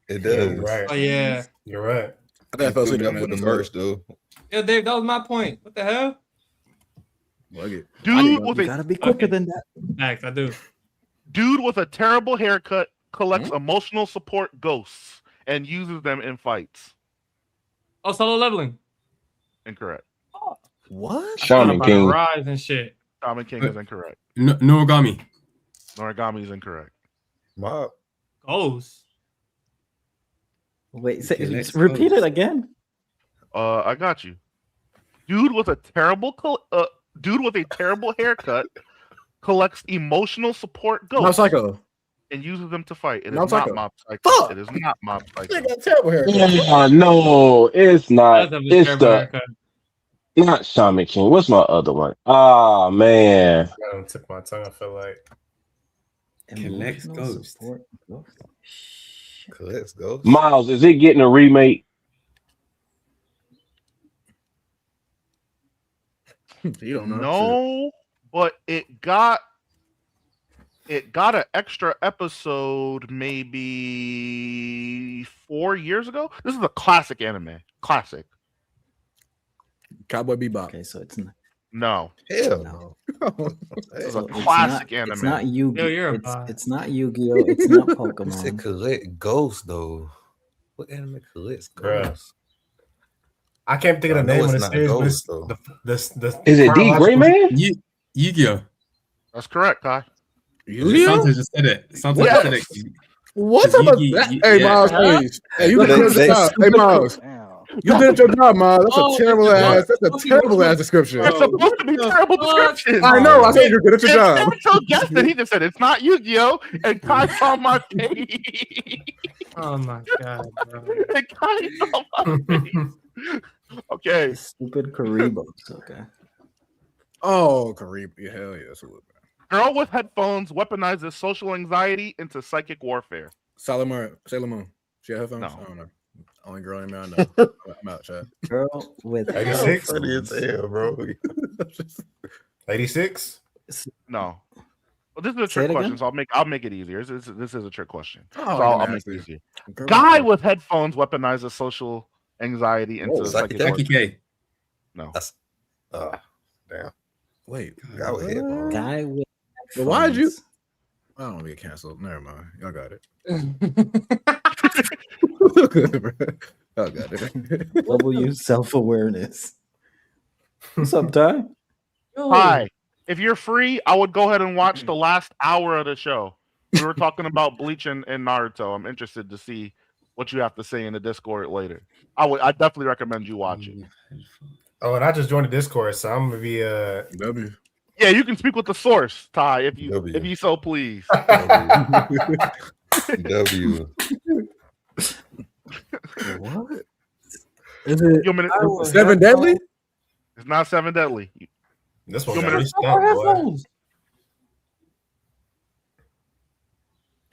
It does. Right. Oh yeah, you're right. I think I fell asleep with the merch, though. Yeah, Dave, that was my point. What the hell? Dude, you gotta be quicker than that. Max, I do. Dude with a terrible haircut collects emotional support ghosts and uses them in fights. Oh, solo leveling. Incorrect. What? Shaman King. Rise and shit. Shaman King is incorrect. Noragami. Noragami is incorrect. Mob. Ghosts. Wait, repeat it again. I got you. Dude with a terrible haircut collects emotional support ghosts. Mob Psycho. And uses them to fight. It is Mob not Psycho. Mob Psycho. Fuck! It is not Mob Psycho. They got terrible haircut. No, it's not. It's haircut. not Shaman King. What's my other one? Ah, man. I don't tip my tongue. I feel like Collects ghosts. Collects ghosts. Miles, is it getting a remake? You don't know. No, but it got an extra episode maybe 4 years ago. This is a classic anime. Classic. Cowboy Bebop. Okay, so it's not. No. Hell no. This is a classic anime. It's not Yu-Gi-Oh. Yo, you're a It's, bot. it's not Yu-Gi-Oh. It's not You said Pokemon. collect ghosts, though. What anime collects ghosts? I can't think of the I know name of it's the not series. Ghost, But the Is it D Gray Man? Yu-Gi-Oh. That's correct, Kai. Santa just said it. Santa just said it. What's up with that? Hey, Miles, please. Hey, you did your job. Hey, Miles. You did your job, Miles. That's a terrible ass. That's a terrible ass description. It's supposed to be terrible description. I know. I said you're good at your job. Never guessed it. He just said it's not Yu-Gi-Oh. And Kai saw my face. Oh my god, bro. And Kai saw my face. Okay. Stupid Karibos. Okay. Oh, Karib. Yeah, hell yeah. That's a little bit. Girl with headphones weaponizes social anxiety into psychic warfare. Sailor Moon. She had headphones? No. I don't know. Only girl in me I know. I'm out, chat. Girl with 86? Funny as hell, bro. 86? No. Well, this is a Say it trick question, again? so I'll make it easier. This is a trick question. Oh, So I'll make it easier. Guy with headphones weaponizes social anxiety into psychic Jackie warfare. K. No. That's damn. Wait. Guy with headphones. Guy with But why'd you? headphones. I don't want to get canceled. Never mind. Y'all got it. Y'all got it. W self-awareness. What's up, Ty? Hi. If you're free, I would go ahead and watch the last hour of the show. We were talking about Bleach and Naruto. I'm interested to see what you have to say in the Discord later. I definitely recommend you watch it. Oh, and I just joined the Discord, so I'm gonna be W. Yeah, you can speak with the source, Ty, if you so please. W. What? Is it You want me to- I will Seven Deadly? It's not Seven Deadly. This You one want got me me to- stumped, boy. headphones.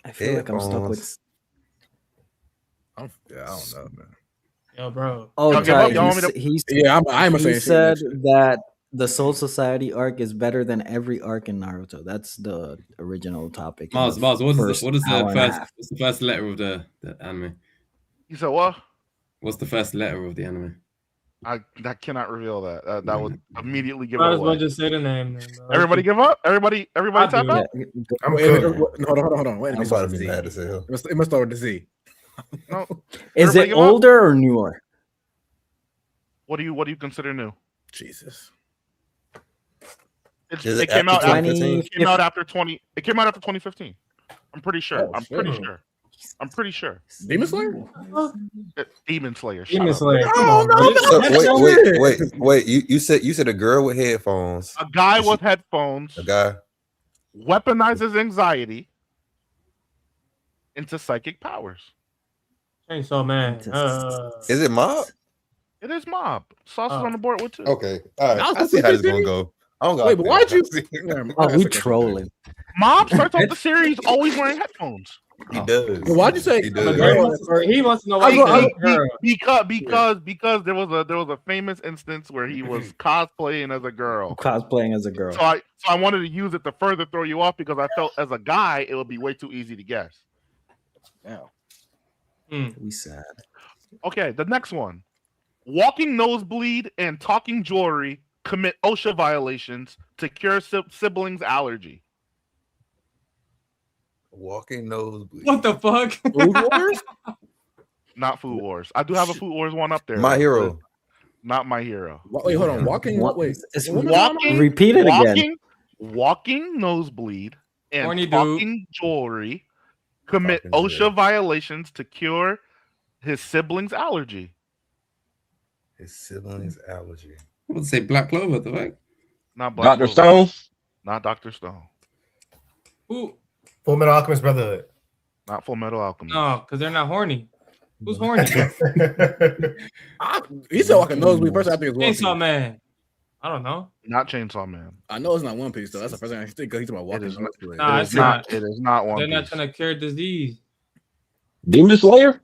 I feel like I'm stuck with. Headphones. I don't know, man. Yo, bro. Oh, Y'all give Ty, up? Y'all want me to- Yeah, I'm he saying said shit. that the Soul Society arc is better than every arc in Naruto. That's the original topic. in Mars, the what is first the, what is the hour and a first half. what's the first letter of the anime? You said what? What's the first letter of the anime? I cannot reveal that. That would immediately give Might it as well away. just say the name. Then, bro. Everybody give up? Everybody I tap do. out? I'm Wait, good. hold on. Wait, I'm about to be mad as hell. It must start with the Z. No. Is Everybody it give up? older or newer? What do you consider new? Jesus. Is It came out after after 2015? it came out after 2015. I'm pretty sure. Oh, I'm shit. pretty sure. Demon Slayer? Demon Slayer. Demon shut up. Slayer. Come Oh, on, no, bro. So, wait. You said a girl with headphones. A guy with headphones A guy. weaponizes anxiety into psychic powers. Chainsaw Man. Is it Mob? It is Mob. Sauce is on the board with two. Okay. All right. That was I see how this 2015? gonna go. I don't got Wait, but why'd you? Oh, we trolling. Mob starts off the series always wearing headphones. He does. Well, why'd you say He He does. wants to know why he's a girl. Because there was a famous instance where he was cosplaying as a girl. Cosplaying as a girl. So I wanted to use it to further throw you off because I felt as a guy it would be way too easy to guess. Yeah. We sad. Okay, the next one. Walking nosebleed and talking jewelry commit OSHA violations to cure siblings' allergy. Walking nosebleed. What the fuck? Food Wars? Not Food Wars. I do have a Food Wars one up there. My though. Hero. Not My Hero. Wait, hold on. Walking. Wait. It's Walking. Repeat it again. Walking nosebleed and Horny dude. talking jewelry commit Talking OSHA jewelry. violations to cure his siblings' allergy. His siblings' allergy. I would say Black Clover, the fuck? Not Black Dr. Clover. Stone? Not Dr. Stone. Who? Full Metal Alchemist Brotherhood. Not Full Metal Alchemist. No, because they're not horny. Who's horny? He said walking nosebleed. First, I think it's One Piece. Chainsaw Man. I don't know. Not Chainsaw Man. I know it's not One Piece though. That's the first thing I think because he's talking about walking nosebleed. Nah, It it's is not. It is not One They're not Piece. trying to cure disease. Demon Slayer?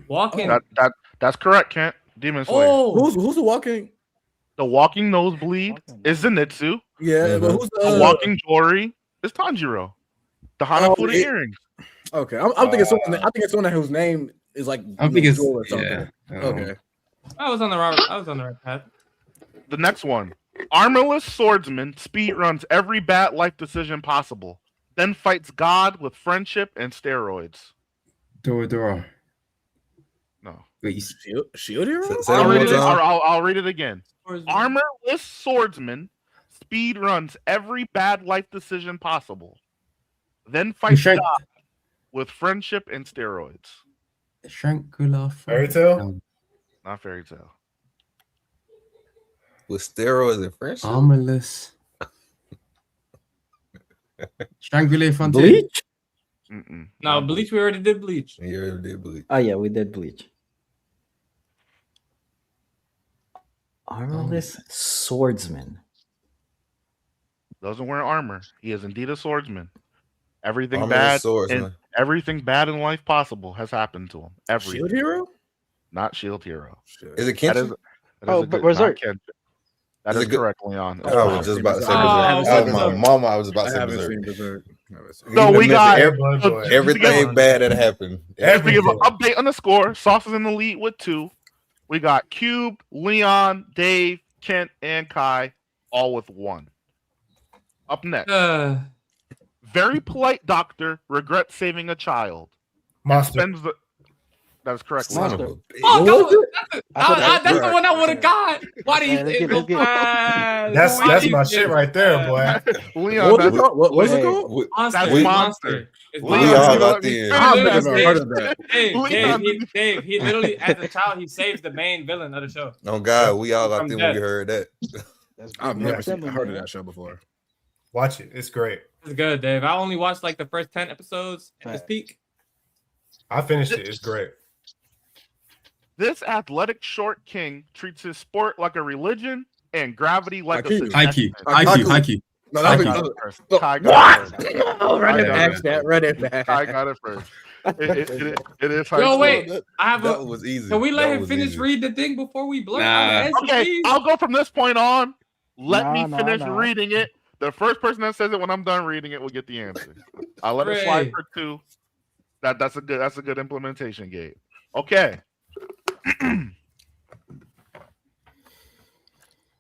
Walking. That's correct, Kent. Demon Slayer. Oh, Who's the walking? The walking nosebleed is Zenitsu. Yeah, but who's The walking jewelry is Tanjiro. The Hanafuda earrings. Okay, I'm thinking someone. I think it's someone whose name is like. I think it's Jewel or something. yeah. Okay. I was on the right path. The next one. Armorless swordsman speed runs every bad life decision possible, then fights God with friendship and steroids. Dora. No. Wait, Shield Hero? I'll read it again. Armorless swordsman speed runs every bad life decision possible, then fights God with friendship and steroids. Shankula. Fairy Tail? Not Fairy Tail. With steroids and friendship. Armorless. Strangulate Frontier. Bleach? No, Bleach. We already did Bleach. You already did Bleach. Oh yeah, we did Bleach. Armorless swordsman. Doesn't wear armor. He is indeed a swordsman. Everything Armorless bad swordsman. and everything bad in life possible has happened to him. Everything. Shield Hero? Not Shield Hero. Is it That Kenshin? is Oh, but Berserk. That Is is it good? correct, Leon. I was just about to say Oh, Berserk. That was Berserk. my mama. I was about I to say haven't Berserk. seen Berserk. So we got Everything bad that happened. Just to give an update on the score, Sauce is in the lead with 2. We got Cube, Leon, Dave, Kent, and Kai, all with 1. Up next, very polite doctor regrets saving a child. Monster. That is correct. Monster. Leon. Oh, that's the one I would have got. Why do you think That's my shit right there, boy. Leon, what's it called? That's Monster. Leon got the I've never heard of that. Dave, he literally, as a child, he saved the main villain of the show. Oh God, we all got From them when we death. heard that. I've never heard of that show before. Watch it. It's great. It's good, Dave. I only watched like the first 10 episodes at its peak. I finished it. It's great. This athletic short king treats his sport like a religion and gravity like a Haiku. No, Kai that got was it first. Kai got it first. Oh, run it Kai back, got it Chat. first. Run it back. Kai got it first. It is high Yo, school. wait. I have that a. was easy. Can we let That him was finish easy. read the thing before we blur? Nah. Okay, I'll go from this point on. Let me finish nah. reading it. The first person that says it when I'm done reading it will get the answer. I'll let it slide Hooray. for 2. That's a good implementation, Gabe. Okay.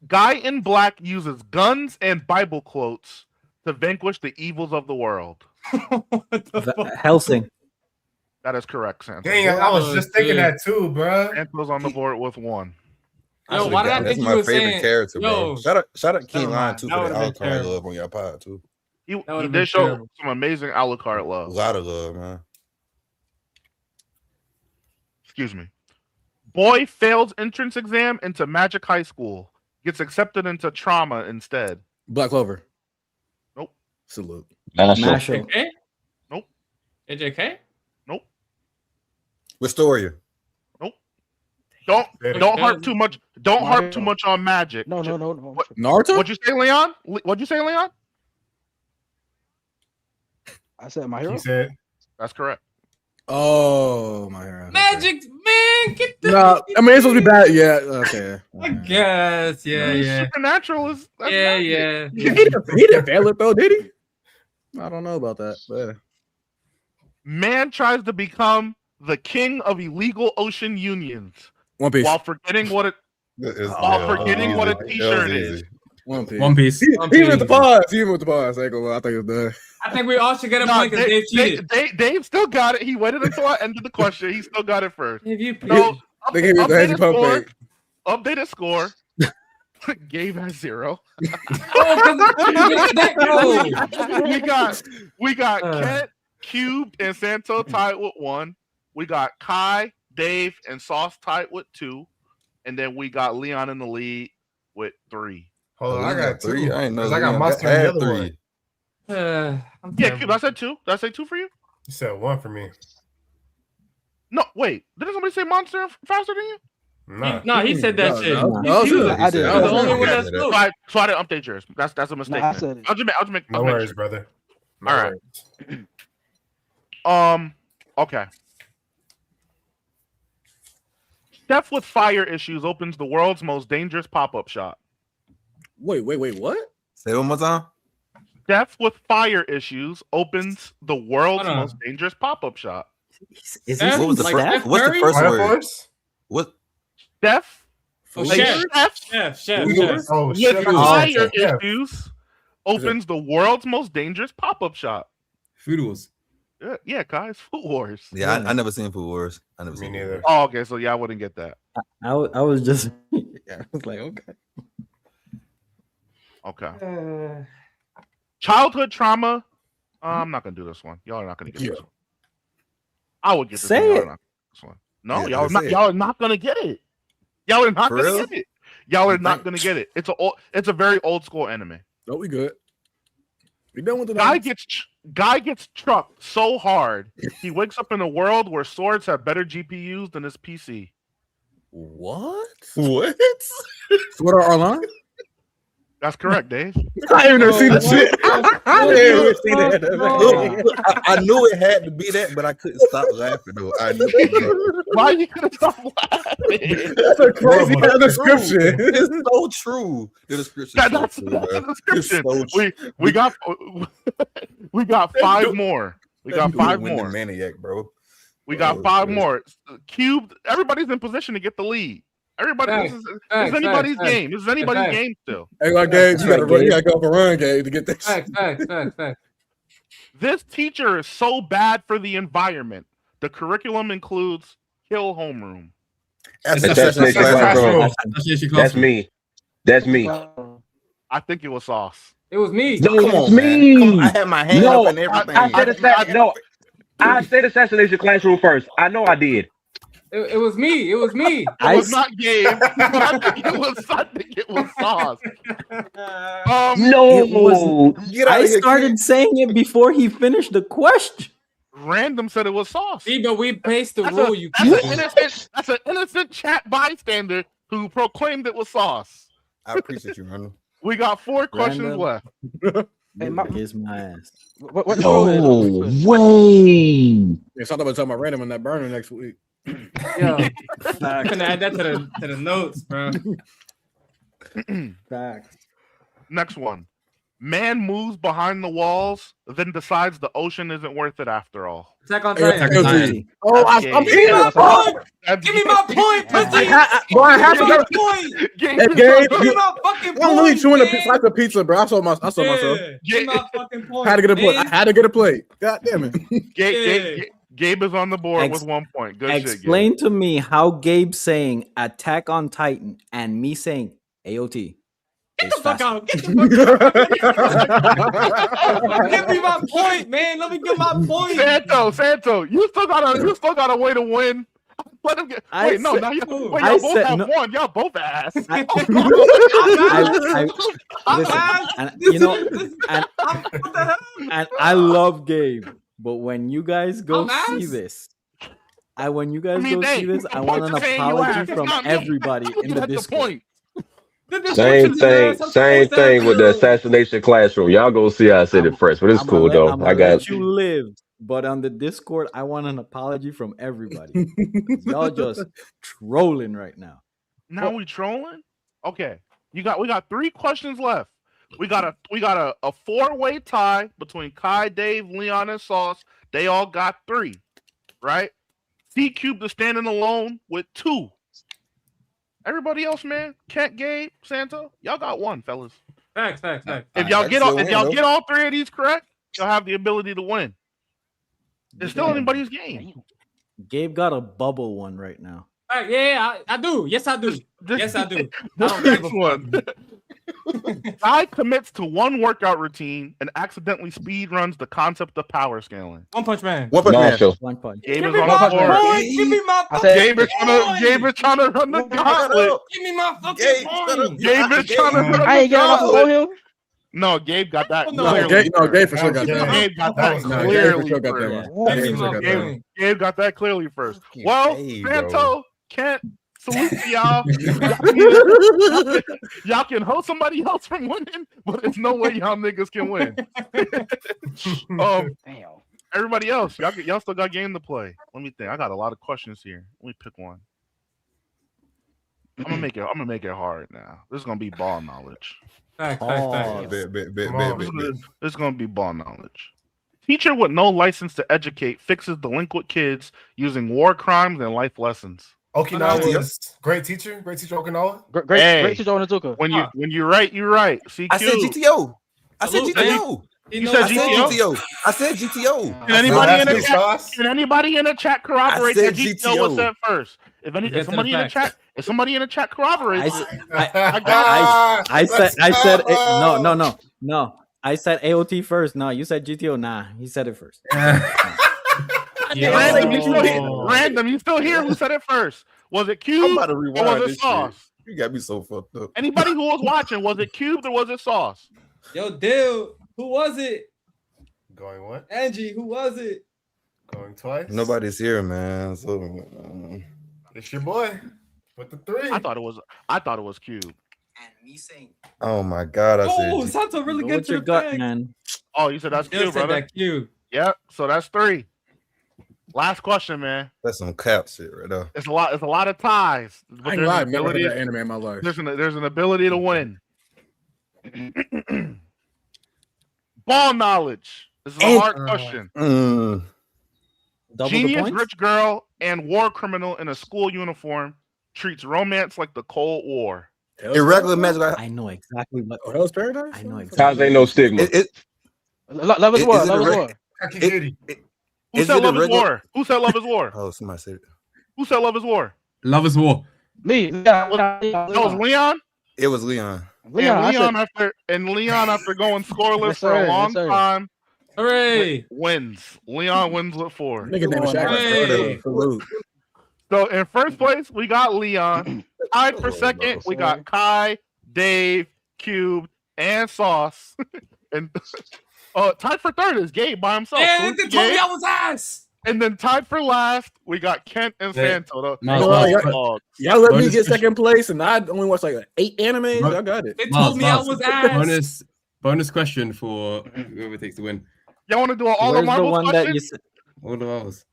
Guy in black uses guns and Bible quotes to vanquish the evils of the world. Helsing. That is correct, Santos. Dang, I was just thinking that too, bro. Santos on the board with 1. Yo, why did I That's think my you were favorite saying? character, Yo, bro. Shout out King never Lion mind. too That for the would've been Alucard terrible. love on your pod too. He would've did been show terrible. some amazing Alucard A love. lot of love, man. Excuse me. Boy fails entrance exam into Magic High School. Gets accepted into trauma instead. Black Clover. Nope. Salute. Mashal. AJK? Nope. AJK? Nope. Wistoria. Nope. Don't harp too much. Don't harp too much on magic. No. Naruto? What'd you say, Leon? What'd you say, Leon? I said my hero. He said, That's correct. Oh, my hero. Magic, man, get the. No, I mean it's supposed to be bad. Yeah, okay. I guess, yeah. Supernatural is. That's Yeah, magic. yeah. He didn't fail it though, did he? I don't know about that, but yeah. Man tries to become the king of illegal ocean unions One Piece. while forgetting what it forgetting what a t-shirt is. One Piece. One Piece. Even with the pause. Even with the pause. I ain't gonna lie, I think it's done. I think we all should get a No, point because Dave cheated. Dave still got it. He waited until I ended the question. He still got it first. If you So They gave me the Hazy Pump fake. updated score. Gabe has 0. we got Kent, Cubed, and Santo tied with 1. We got Kai, Dave, and Sauce tied with 2. And then we got Leon in the lead with 3. hold on, I got 3. 2. I ain't know. 'Cause I got Leon Monster in the other 3. one. Yeah, Cube, I said 2. Did I say 2 for you? You said 1 for me. No, wait. Didn't somebody say Monster faster than you? Nah. He said that shit. I did. He was the only one that's So I didn't update yours. That's a mistake. I man. said it. I'll just make. No I'll make worries, sure. brother. No All right. worries. Okay. Chef with fire issues opens the world's most dangerous pop-up shop. Wait, what? Say it one more time. Chef with fire issues opens the world's Hold on. most dangerous pop-up shop. Is Steph? What was the Like first? Steph What's the Curry? first Fire word? Force? What? Chef, Oh, like chef. Oh, with shit. fire Yeah. issues opens the world's most dangerous pop-up shop. Food Wars. Yeah, guys, Food Wars. Yeah, I never seen Food Wars. I never Me seen Food neither. Wars. Oh, okay, so yeah, I wouldn't get that. I was just, I was like, okay. Okay. Childhood trauma. I'm not gonna do this one. Y'all are not gonna get this one. I would get this Say one. Y'all it. are not this one. No, Yeah, y'all are say not. it. Y'all are not gonna get it. Y'all are not For gonna real? get it. Y'all are You not think? gonna get it. It's a very old school anime. No, we good. We done with the Guy gets trucked so hard he wakes up in a world where swords have better GPUs than his PC. What? Sword Art Online? That's correct, Dave. I ain't even seen the shit. I didn't even see that. Look, I knew it had to be that, but I couldn't stop laughing though. I knew it. Why you gonna stop laughing? That's a crazy description. It's so true. The description. That's the description. We got 5 more. We got 5 more. Maniac, bro. We got Oh, 5 shit. more. Cubed. Everybody's in position to get the lead. Everybody. This is anybody's game. This is anybody's game still. Hey, like Gabe, you gotta go for a run, Gabe, to get this. Facts. This teacher is so bad for the environment. The curriculum includes kill homeroom. That's me. That's me. I think it was Sauce. It was me. No, Come it's on, me. man. Come on, I had my hand up and everything. I said assassination classroom first. I know I did. It was me. It was me. It was not Gabe. I think it was Sauce. No. I started saying it before he finished the question. Random said it was Sauce. See, but we based the That's rule. that's an innocent chat bystander who proclaimed it was Sauce. I appreciate you, Randall. We got 4 questions left. Hey, kiss my ass. What the Oh, way. Yeah, something about talking about random in that burner next week. Yo, I'm gonna add that to the notes, bro. Facts. Next one. Man moves behind the walls, then decides the ocean isn't worth it after all. Attack on Titan. Oh, I'm Give me my point. Give me my point, pussy. Boy, I have to go. Give Hey, Gabe, me my fucking point. I'm really chewing a slice of pizza, bro. I saw myself. Give me my fucking point. I had to get a plate. I had to get a plate. God damn it. Gabe is on the board with 1 point. Good Explain shit, to me how Gabe saying Attack on Titan and me saying AOT. Get the fuck out. Get the fuck out. Give me my point, man. Let me get my point. Santo, you still got a way to win. Let him get. Wait, no, now y'all both have one. Y'all both ass. And I love Gabe, but when you guys go see this, I want an apology from everybody in the Discord. Same thing with the assassination classroom. Y'all go see how I said it first, but it's cool though. I got you lived, but on the Discord, I want an apology from everybody. Y'all just trolling right now. Now we trolling? Okay. We got 3 questions left. We got a 4-way tie between Kai, Dave, Leon, and Sauce. They all got 3, right? C Cube is standing alone with 2. Everybody else, man, Kent, Gabe, Santo, y'all got 1, fellas. Facts. If y'all get all 3 of these correct, you'll have the ability to win. It's still anybody's game. Gabe got a bubble one right now. Yeah, I do. Yes, I do. Yes, I do. This next one. Guy commits to one workout routine and accidentally speed runs the concept of power scaling. One Punch Man. One Punch Man. One Punch. Gabe is on the board. Give me my Gabe is trying to run the gauntlet. Give me my fucking point. Gabe is trying to run the gauntlet. I ain't getting off on him. No, Gabe got that. Gabe for sure got that. Gabe got that clearly. Gabe got that clearly first. Well, Santo, Kent, salute to y'all. Y'all can hold somebody else from winning, but there's no way y'all niggas can win. Damn. Everybody else, y'all still got game to play. Let me think. I got a lot of questions here. Let me pick one. I'm gonna make it hard now. This is gonna be ball knowledge. Facts. This is gonna be ball knowledge. Teacher with no license to educate fixes delinquent kids using war crimes and life lessons. Okinawa is great teacher Okinawa. Great teacher Onizuka. When you're right, you're right. CQ. I said GTO. You said GTO. I said GTO. Can anybody in the chat corroborate that GTO was said first? If somebody in the chat corroborates, I said it, no. I said AOT first. No, you said GTO. Nah, he said it first. Random, you still here? Who said it first? Was it Cube? I'm about to rewind or was it this Sauce? Shit. You got me so fucked up. Anybody who was watching, was it Cube or was it Sauce? Yo, dude, who was it? Going what? Angie, who was it? Going twice. Nobody's here, man. So it's your boy with the 3. I thought it was Cube. And me saying, oh my god! Oh, Santo really good to your the gut, bag. man. Oh, you said that's Cube, brother. That Cube. Yep. So that's 3. Last question, man. That's some cap shit right there. It's a lot of ties. I ain't lied. Never heard that anime in my life. There's an ability to win. Ball knowledge. This is a hard question. Genius rich girl and war criminal in a school uniform treats romance like the Cold War. Irregular magic. I know exactly what. Hell's Paradise. I know exactly. Cause ain't no stigma. Love is war. Love is war. Who said love is war? Who said love is war? Oh, somebody said it. Who said love is war? Love is war. Me. That was Leon? It was Leon. Leon after going scoreless for a long time. Hooray! Wins. Leon wins with 4. Nigga name is Shaq. So in first place, we got Leon. Tied for second, we got Kai, Dave, Cube, and Sauce. And Tied for third is Gabe by himself. And they told me I was ass. And then tied for last, we got Kent and Santo. Y'all let me get second place, and I only watched like 8 animes. Y'all got it. They told me I was ass. Bonus question for whoever takes the win. Y'all want to do all the Marbles questions? All the Marbles.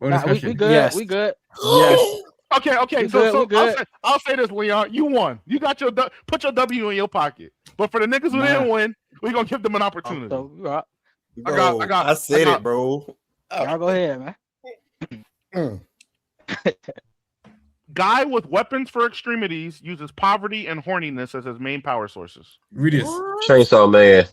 We good. Yes. We good. Yes. Okay. So I'll say this, Leon. You won. You got your put your W in your pocket. But for the niggas who didn't win, we're gonna give them an opportunity. Bro, I said it, bro. Y'all go ahead, man. Guy with weapons for extremities uses poverty and horniness as his main power sources. Rudius. Chainsaw Man.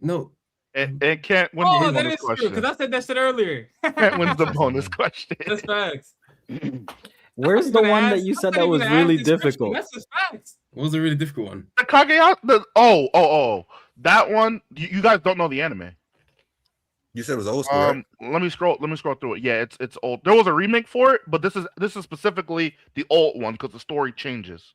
No. And Kent wins the bonus question. Because I said that shit earlier. Kent wins the bonus question. That's facts. Where's the one that you said that was really difficult? That's just facts. What was the really difficult one? The Kageya. That one. You guys don't know the anime. You said it was old school. Right? Let me scroll through it. Yeah, it's old. There was a remake for it, but this is specifically the old one because the story changes.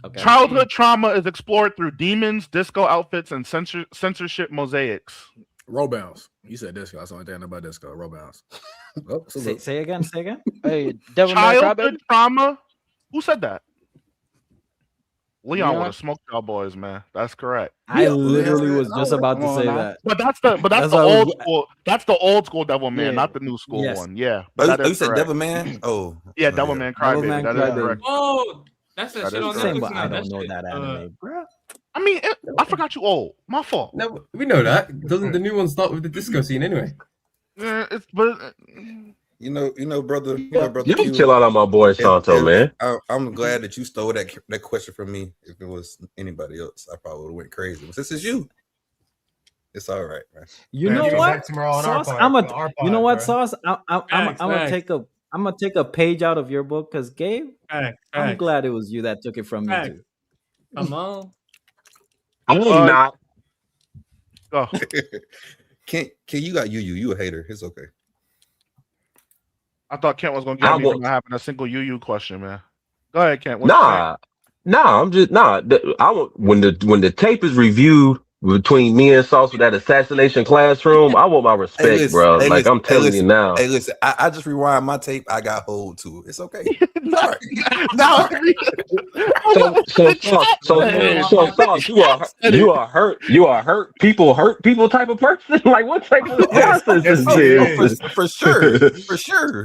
Okay. Childhood trauma is explored through demons, disco outfits, and censorship mosaics. Roll bounce. You said disco. That's the only thing I know about disco. Roll bounce. Oh, say again. Hey, Devil Childhood trauma. Who said that? Leon would have smoked y'all boys, man. That's correct. I literally was just about to say that. But that's the old school. That's the old school Devil Man, not the new school one. Yeah. But you said Devil Man? Oh. Yeah, Devil Man Crybaby. That is correct. Oh, that's that shit on Netflix. But I don't know that anime, bro. I mean, I forgot you old. My fault. No, we know that. Doesn't the new one start with the disco scene anyway? Yeah, You know, brother. You can chill out on my boy Santo, man. I'm glad that you stole that question from me. If it was anybody else, I probably would have went crazy. But since it's you, it's all right, man. You know what, Sauce? Sauce? I'm gonna take a page out of your book because Gabe, I'm glad it was you that took it from me too. Come on. I'm not. Oh. Can you got you a hater? It's okay. I thought Kent was going to get me for not having a single UU question, man. Go ahead, Kent. I'm just when the tape is reviewed between me and Sauce with that assassination classroom, I want my respect, bro. I'm telling you now. Hey, listen, I just rewind my tape. I got hold to it. It's okay. So Sauce, you are hurt people type of person. Like what type of process is this? For sure.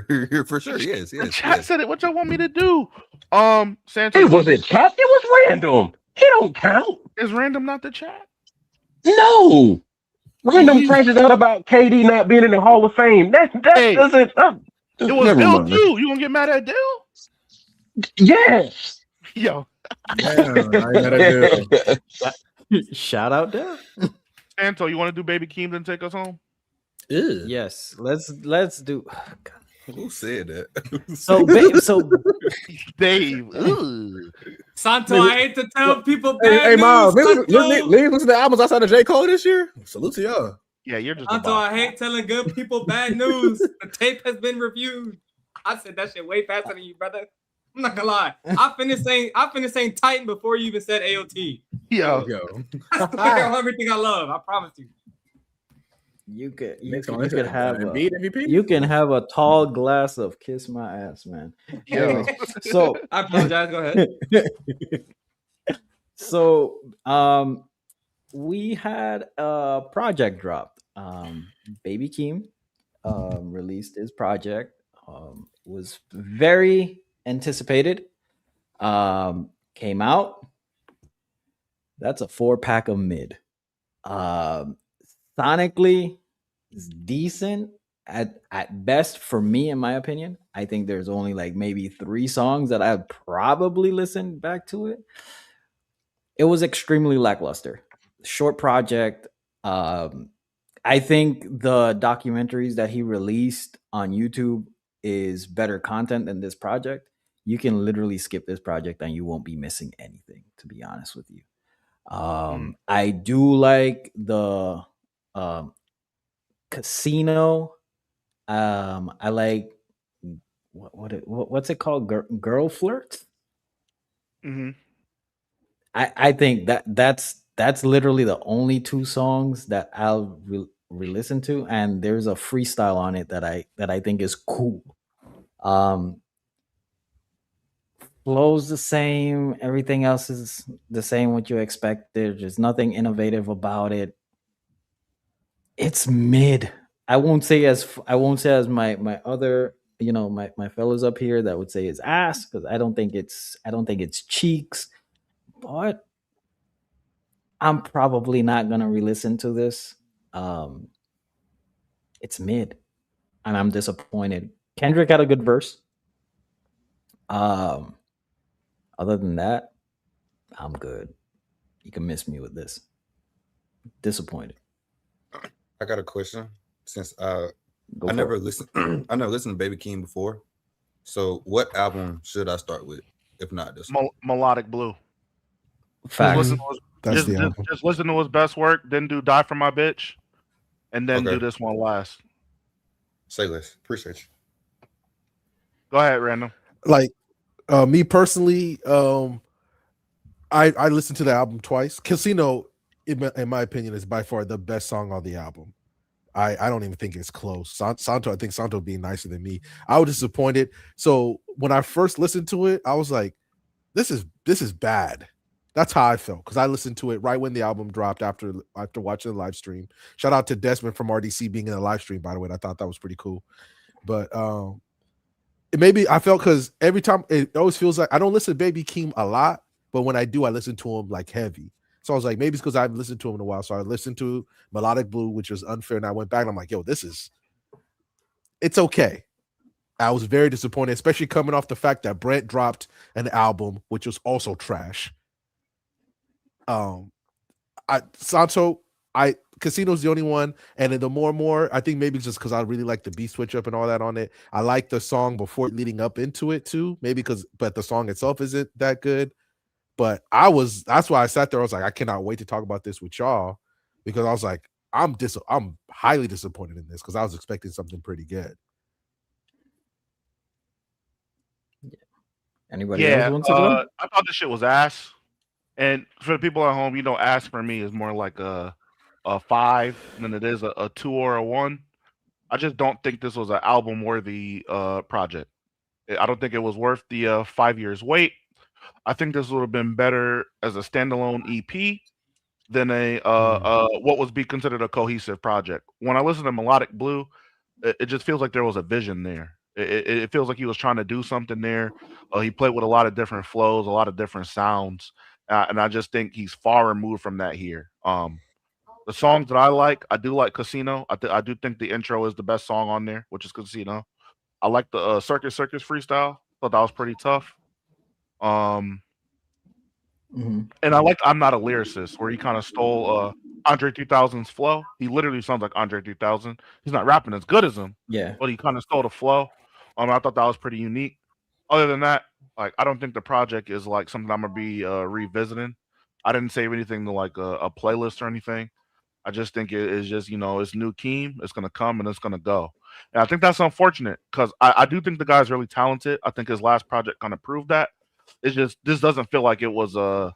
Yes. The chat said it. What y'all want me to do? Santo. It wasn't chat. It was random. It don't count. Is random not the chat? No, random crashes out about KD not being in the Hall of Fame. That doesn't. It was Dill too. You gonna get mad at Dill? Yes. Yo. Shout out Dill. Santo, you want to do Baby Keem and take us home? Ew. Yes. Let's do. God. Who said that? Dave. Santo, I hate to tell people bad Hey, news. Miles, listen to the albums outside of J. Cole this year. Salute to y'all. Yeah, you're just. Santo, I hate telling good people bad news. The tape has been reviewed. I said that shit way faster than you, brother. I'm not gonna lie. I finished saying Titan before you even said AOT. Yo. Everything I love. I promise you. You can have a tall glass of kiss my ass, man. Yo. So I apologize. Go ahead. So we had a project dropped. Baby Keem released his project. Was very anticipated. Came out. That's a 4-pack of mid. Sonically, it's decent at best for me, in my opinion. I think there's only like maybe 3 songs that I'd probably listen back to it. It was extremely lackluster. Short project. I think the documentaries that he released on YouTube is better content than this project. You can literally skip this project and you won't be missing anything, to be honest with you. I do like the Casino. I like what's it called? Girl Flirt. Mm-hmm. I think that's that's literally the only two songs that I'll re-listen to, and there's a freestyle on it that I think is cool. Um, Flow's the same, everything else is the same. What you expect, there's just nothing innovative about it. It's mid. I won't say as my other, my fellows up here that would say it's ass, because I don't think it's cheeks, but I'm probably not gonna re-listen to this. Um, it's mid, and I'm disappointed. Kendrick had a good verse. Um, Other than that, I'm good. You can miss me with this. Disappointed. I got a question. Since Go I for never it. listened, I never listened to Baby King before. So, what album should I start with? If not this one, Melodic Blue. Just Facts. listen to his, That's the album. just listen to his best work. Then do Die for My Bitch, and then do okay. this one last. Say less. Appreciate you. Go ahead, Random. Like me personally, I listened to the album twice. Casino, in my opinion, is by far the best song on the album. I don't even think it's close. Santo, I think Santo being nicer than me. I was disappointed. So when I first listened to it, I was like, this is bad. That's how I felt, because I listened to it right when the album dropped after watching the live stream. Shout out to Desmond from RDC being in the live stream, by the way. I thought that was pretty cool. But maybe I felt, because every time it always feels like I don't listen to Baby Keem a lot, but when I do, I listen to him like heavy. So I was like, maybe it's because I haven't listened to him in a while. So I listened to Melodic Blue, which was unfair, and I went back and I'm like, yo, it's okay. I was very disappointed, especially coming off the fact that Brent dropped an album which was also trash. Santo, Casino's the only one, and then the more and more, I think maybe just because I really like the beat switch up and all that on it. I like the song before leading up into it too, maybe but the song itself isn't that good. But that's why I sat there. I was like, I cannot wait to talk about this with y'all, because I was like, I'm highly disappointed in this, because I was expecting something pretty good. Anybody else wants to go? I thought this shit was ass. And for the people at home, ass for me is more like a 5 than it is a 2 or a 1. I just don't think this was an album worthy project. I don't think it was worth the 5 years wait. I think this would have been better as a standalone EP than a what was be considered a cohesive project. When I listen to Melodic Blue, it just feels like there was a vision there. It feels like he was trying to do something there. He played with a lot of different flows, a lot of different sounds, and I just think he's far removed from that here. The songs that I do like Casino. I do think the intro is the best song on there, which is Casino. I like the Circus freestyle. Thought that was pretty tough. And I like I'm Not a Lyricist, where he kind of stole Andre 3000's flow. He literally sounds like Andre 3000. He's not rapping as good as him, Yeah. but he kind of stole the flow. I thought that was pretty unique. Other than that, like I don't think the project is like something I'm gonna be revisiting. I didn't save anything to like a playlist or anything. I just think it is just it's new Keem. It's gonna come and it's gonna go, and I think that's unfortunate because I do think the guy's really talented. I think his last project kind of proved that. It's just this doesn't feel like it was a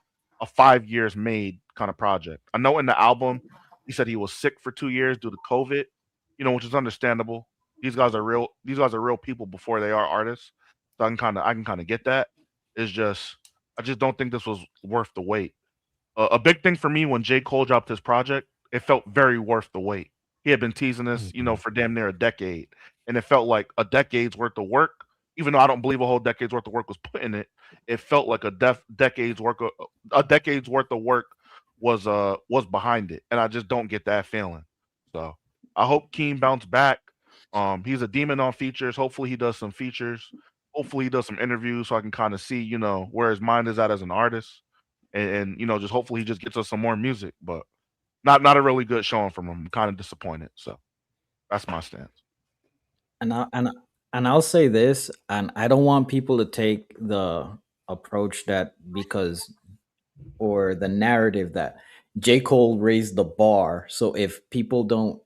5 years made kind of project. I know in the album he said he was sick for 2 years due to COVID, which is understandable. These guys are real. These guys are real people before they are artists. So I can kind of get that. It's just I just don't think this was worth the wait. A big thing for me when J. Cole dropped his project, it felt very worth the wait. He had been teasing this, for damn near a decade, and it felt like a decade's worth of work. Even though I don't believe a whole decade's worth of work was put in it, it felt like a decade's worth of work was behind it, and I just don't get that feeling. So I hope Keem bounce back. He's a demon on features. Hopefully he does some features. Hopefully he does some interviews so I can kind of see, where his mind is at as an artist and just hopefully he just gets us some more music. But not a really good showing from him. I'm kind of disappointed. So that's my stance. And I'll say this, and I don't want people to take the approach that because or the narrative that J. Cole raised the bar. So if people don't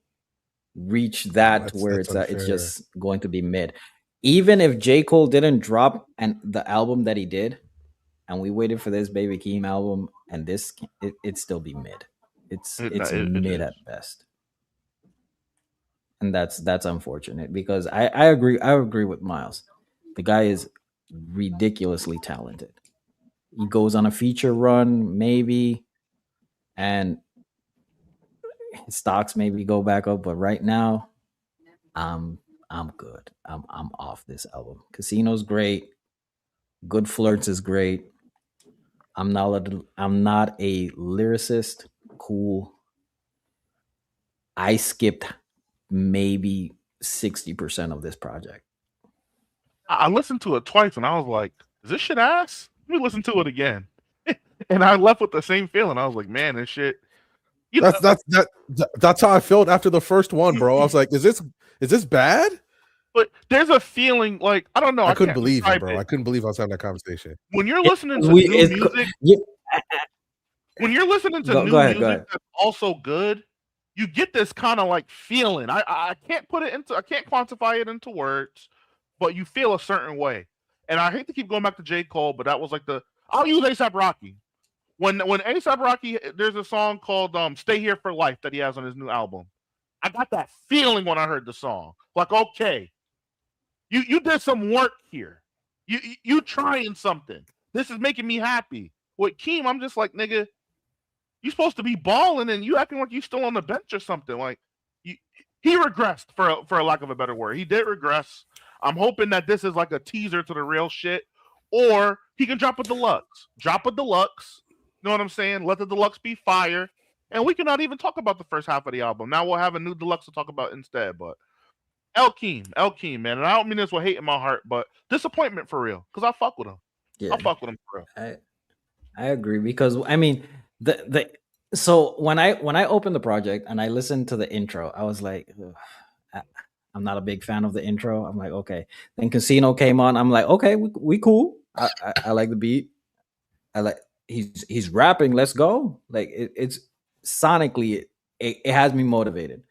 reach that to where That's it's at, it's unfair. just going to be mid. Even if J. Cole didn't drop the album that he did, and we waited for this Baby Keem album, and it still be mid. It's mid is. at best, and that's unfortunate because I agree with Miles. The guy is ridiculously talented. He goes on a feature run maybe, and his stocks maybe go back up, but right now I'm I'm good. I'm off this album. Casino's great. Good Flirts is great. I'm not a lyricist. Cool. I skipped maybe 60% of this project. I listened to it twice and I was like, is this shit ass? Let me listen to it again. And I left with the same feeling. I was like, man, this shit. That's how I felt after the first one, bro. I was like, is this bad? But there's a feeling like I don't know. I couldn't can't believe it, describe bro. I couldn't believe I was having that conversation. When you're listening to new music, when you're listening to new music that's also good, you get this kind of like feeling. I can't I can't quantify it into words, but you feel a certain way. And I hate to keep going back to J. Cole, but that was like I'll use ASAP Rocky. When ASAP Rocky, there's a song called "Stay Here for Life" that he has on his new album. I got that feeling when I heard the song. Like, okay, you did some work here. You trying something. This is making me happy. With Keem, I'm just like, nigga, you supposed to be balling and you acting like you still on the bench or something. Like, he regressed for a lack of a better word. He did regress. I'm hoping that this is like a teaser to the real shit, or he can drop a deluxe. Drop a deluxe. You know what I'm saying? Let the deluxe be fire, and we cannot even talk about the first half of the album. Now we'll have a new deluxe to talk about instead. But El Keem, man, and I don't mean this with hate in my heart, but disappointment for real, because I fuck with him. Yeah. I fuck with him for real. I agree because I mean so when I opened the project and I listened to the intro, I was like, I'm not a big fan of the intro. I'm like, okay. Then Casino came on. I'm like, okay, we cool. I like the beat. I like he's rapping. Let's go. Like it's sonically it has me motivated.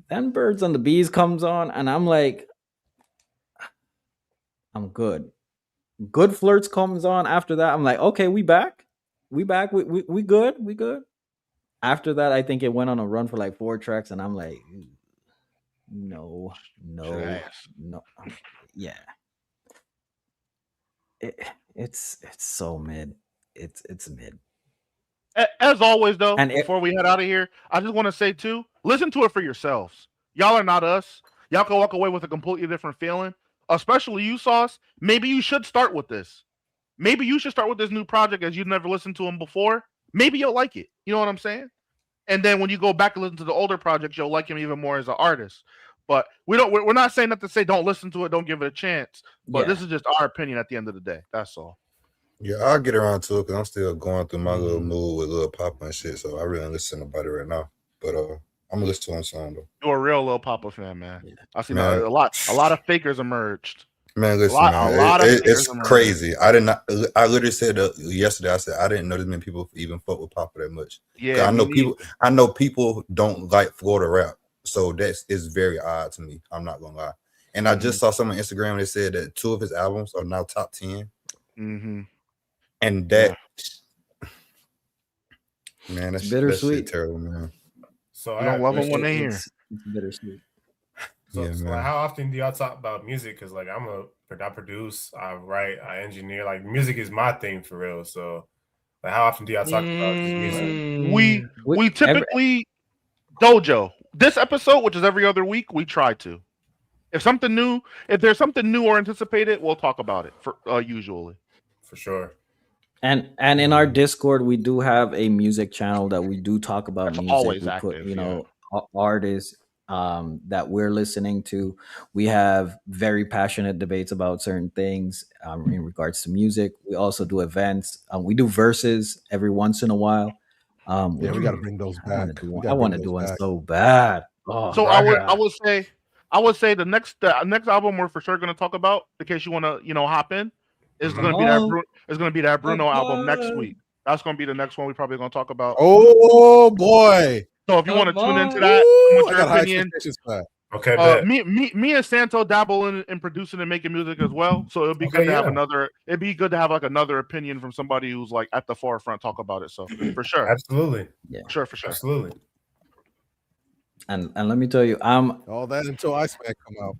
Then Birds on the Bees comes on, and I'm like, I'm good. Good Flirts comes on after that. I'm like, okay, we back. We back. We good. We good. After that, I think it went on a run for like 4 tracks, and I'm like, no. Yeah. It's so mid. It's mid. As always, though, before we head out of here, I just want to say too, listen to it for yourselves. Y'all are not us. Y'all can walk away with a completely different feeling. Especially you, Sauce. Maybe you should start with this. Maybe you should start with this new project as you've never listened to him before. Maybe you'll like it. You know what I'm saying? And then when you go back and listen to the older projects, you'll like him even more as an artist. But we're not saying that to say don't listen to it, don't give it a chance. But this is just our opinion at the end of the day. That's all. Yeah, I'll get around to it because I'm still going through my little mood with Lil Papa and shit. So I really don't listen to nobody right now. But I'm gonna listen to one song though. You're a real Lil Papa fan, man. Yeah. I see a lot of fakers emerged. Man, listen, it's crazy. I literally said yesterday. I said I didn't know this many people even fuck with Papa that much. Yeah, I know people don't like Florida rap, so it's very odd to me. I'm not gonna lie. And I just saw some on Instagram. They said that 2 of his albums are now top 10. Mm-hmm. And that, man, that's bittersweet. That's terrible, man. So I don't love them when they hear. It's bittersweet. So like, how often do y'all talk about music? Because like I produce, I write, I engineer. Like music is my thing for real. So like, how often do y'all talk about just music? We typically Dojo. This episode, which is every other week, we try to. If there's something new or anticipated, we'll talk about it for usually. For sure. And in our Discord, we do have a music channel that we do talk about music. Always we active, put, artists that we're listening to. We have very passionate debates about certain things in regards to music. We also do events. We do verses every once in a while. We got to bring those back. I want to do one so bad. Oh, so I would say the next album we're for sure going to talk about, in case you want to hop in, is going to be that Bruno album next week. That's going to be the next one we probably going to talk about. Oh boy! So if you want to tune into that, with your opinion, Okay, me and Santo dabble in producing and making music as well. So it'd be good to have another. It'd be good to have like another opinion from somebody who's like at the forefront talk about it. So for sure, absolutely, yeah, for sure, absolutely. And let me tell you, I'm all that until Iceman come out.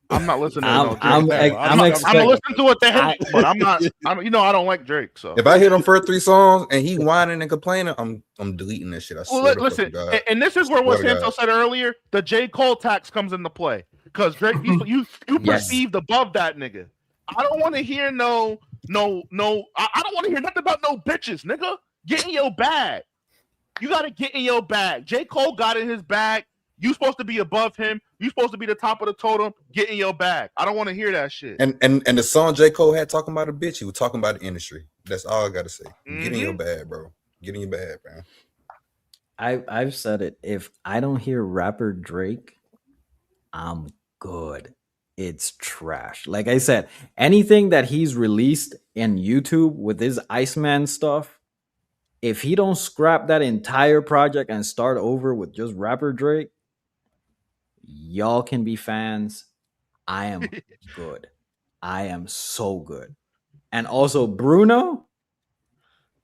I'm not listening. I'm gonna listen to what they hate, but I'm not. I don't like Drake. So if I hear them first 3 songs and he whining and complaining, I'm deleting this shit. I swear listen, and this is where what Santo said earlier, the J. Cole tax comes into play because Drake, you perceived above that nigga. I don't want to hear no. I don't want to hear nothing about no bitches, nigga. Get in your bag. You got to get in your bag. J. Cole got in his bag. You supposed to be above him. You supposed to be the top of the totem. Get in your bag. I don't want to hear that shit. And the song J. Cole had talking about a bitch, he was talking about the industry. That's all I gotta say. Get in your bag, bro. Get in your bag, man. I've said it. If I don't hear rapper Drake, I'm good. It's trash. Like I said, anything that he's released in YouTube with his Iceman stuff, if he don't scrap that entire project and start over with just rapper Drake, y'all can be fans. I am good. I am so good. And also Bruno,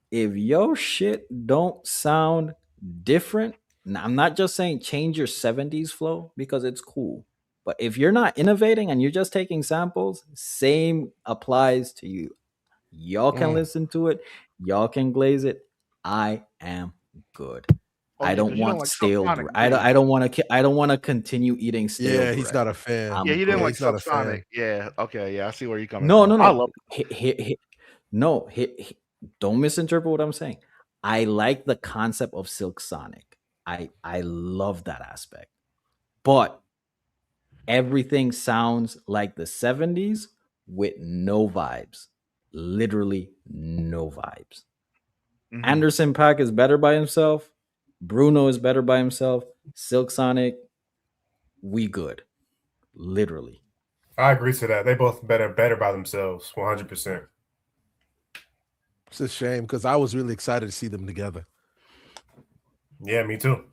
if your shit don't sound different, now I'm not just saying change your 70s flow because it's cool. But if you're not innovating and you're just taking samples, same applies to you. Y'all can listen to it. Y'all can glaze it. I am good. I don't want stale bread. I don't want to continue eating stale bread. Yeah, he's not a fan. He didn't like Subsonic. Yeah, okay, yeah, I see where you're coming from. No. I love don't misinterpret what I'm saying. I like the concept of Silk Sonic. I love that aspect. But everything sounds like the 70s with no vibes. Literally no vibes. Mm-hmm. Anderson .Paak is better by himself. Bruno is better by himself. Silk Sonic, we good. Literally. I agree to that. They both better by themselves, 100%. It's a shame because I was really excited to see them together. Yeah, me too.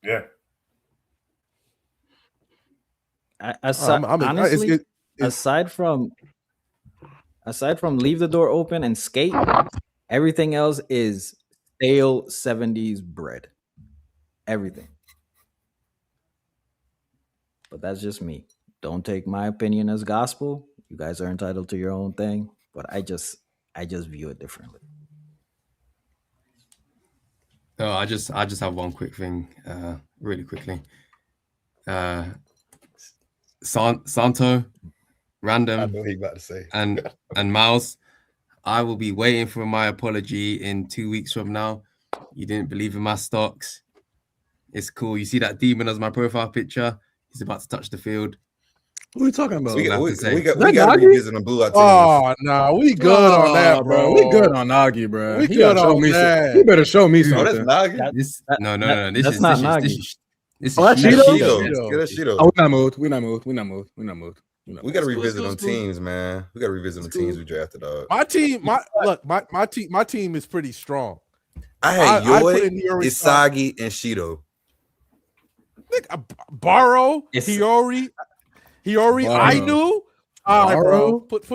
Yeah. Honestly, aside from Leave the Door Open and Skate, everything else is stale 70s bread. Everything. But that's just me. Don't take my opinion as gospel. You guys are entitled to your own thing, but I just view it differently. No, I just have one quick thing, really quickly. Santo, Random, I know what he about to say. and Miles, I will be waiting for my apology in 2 weeks from now. You didn't believe in my stocks. It's cool. You see that demon as my profile picture? He's about to touch the field. What are you talking about? We got to revisit them Blue Out teams. Oh, no, we good on that, bro. We good on Nagy, bro. We good on that. You better show me something. That's Nagy? No. That's not Nagy. This is Shido. Oh, we're not moved. We got to revisit them teams, man. We got to revisit them teams we drafted. Dog. My team is pretty strong. I had Yoy, Isagi, and Shido. Barrow, Hiyori, Ainu. All right, bro. Put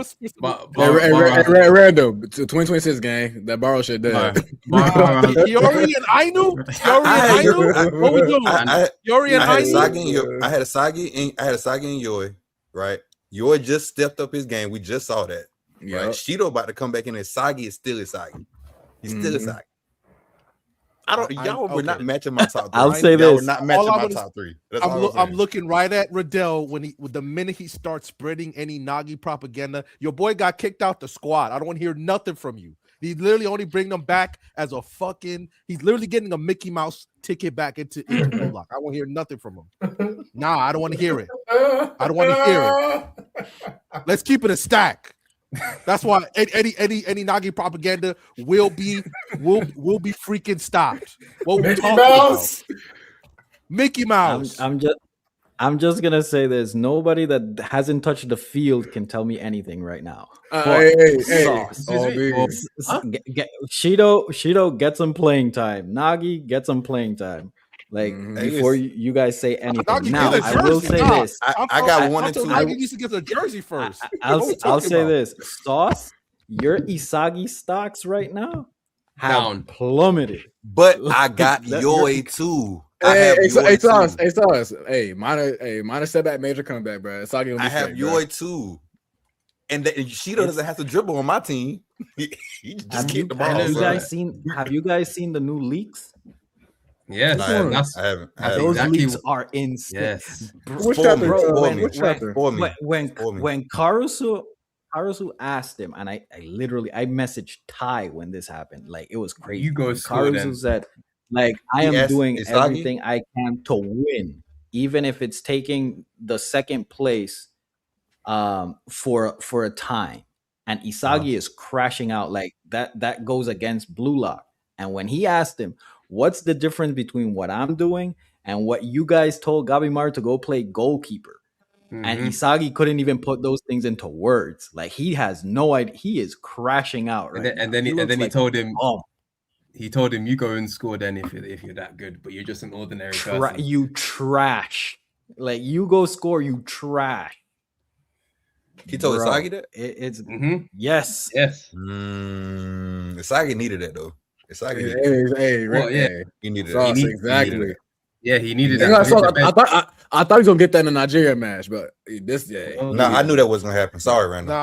random 2026 gang. That borrow shit there. Hiyori and Ainu. What we doing? Hiyori and Ainu. I had Asagi and Yoy. Right. Yoy just stepped up his game. We just saw that. Yep. Right. Shido about to come back in. Isagi is still Isagi. He's still Isagi. Y'all were not matching my top 3. I'll say this. We're not matching my top 3. I'm looking right at Riddell with the minute he starts spreading any Nagy propaganda. Your boy got kicked out the squad. I don't want to hear nothing from you. He literally only bring them back as a fucking. He's literally getting a Mickey Mouse ticket back into Bullock. I won't hear nothing from him. Nah, I don't want to hear it. I don't want to hear it. Let's keep it a stack. That's why any Nagy propaganda will be freaking stopped. What we talking about? Mickey Mouse. I'm just gonna say this. Nobody that hasn't touched the field can tell me anything right now. Shido gets some playing time. Nagy gets some playing time. Like before you guys say anything. Now Get a I will jersey. say Nah, this. I got one I and told two. Nike needs to get a jersey first. I'll What we I'll talking say about? this. Sauce, your Isagi stocks right now have Down. plummeted. But I got That- Yoi too. I Hey, have Yoi Sauce, too. hey, Sauce. Hey, minor setback, major comeback, bro. It's all gonna be I have straight, Yoi bro. too. And Shido doesn't have to dribble on my team. He just Have kick you, the ball. have you son. guys seen? Have you guys seen the new leaks? Yes, I haven't. that's I haven't. I that's haven't. Those exactly leaks are insane. yes. Which Spoil chapter? me. Bro, Spoil when me. Which chapter? Spoil me. Spoil me. when Karusu asked him, and I literally I messaged Ty when this happened. Like it was crazy. You go When score then. Karusu said, like, I He am asked doing Isagi? everything I can to win, even if it's taking the second place for a time. And Isagi is crashing out like that goes against Blue Lock. And when he asked him, what's the difference between what I'm doing and what you guys told Gabimar to go play goalkeeper? And Isagi couldn't even put those things into words. Like he has no idea. He is crashing out right now. And then he looks told him oh, he told him you go and score then if you're that good, but you're just an ordinary person. you trash. Like you go score, you trash. He told Bro, Isagi that? It's Yes. Isagi needed that though. Isagi needed that. Hey, Well, yeah. He needed Sauce, that. exactly. Yeah, he needed And that. I thought he was gonna get that in the Nigeria match, but this Nah, I knew that wasn't gonna happen. Sorry, Randall.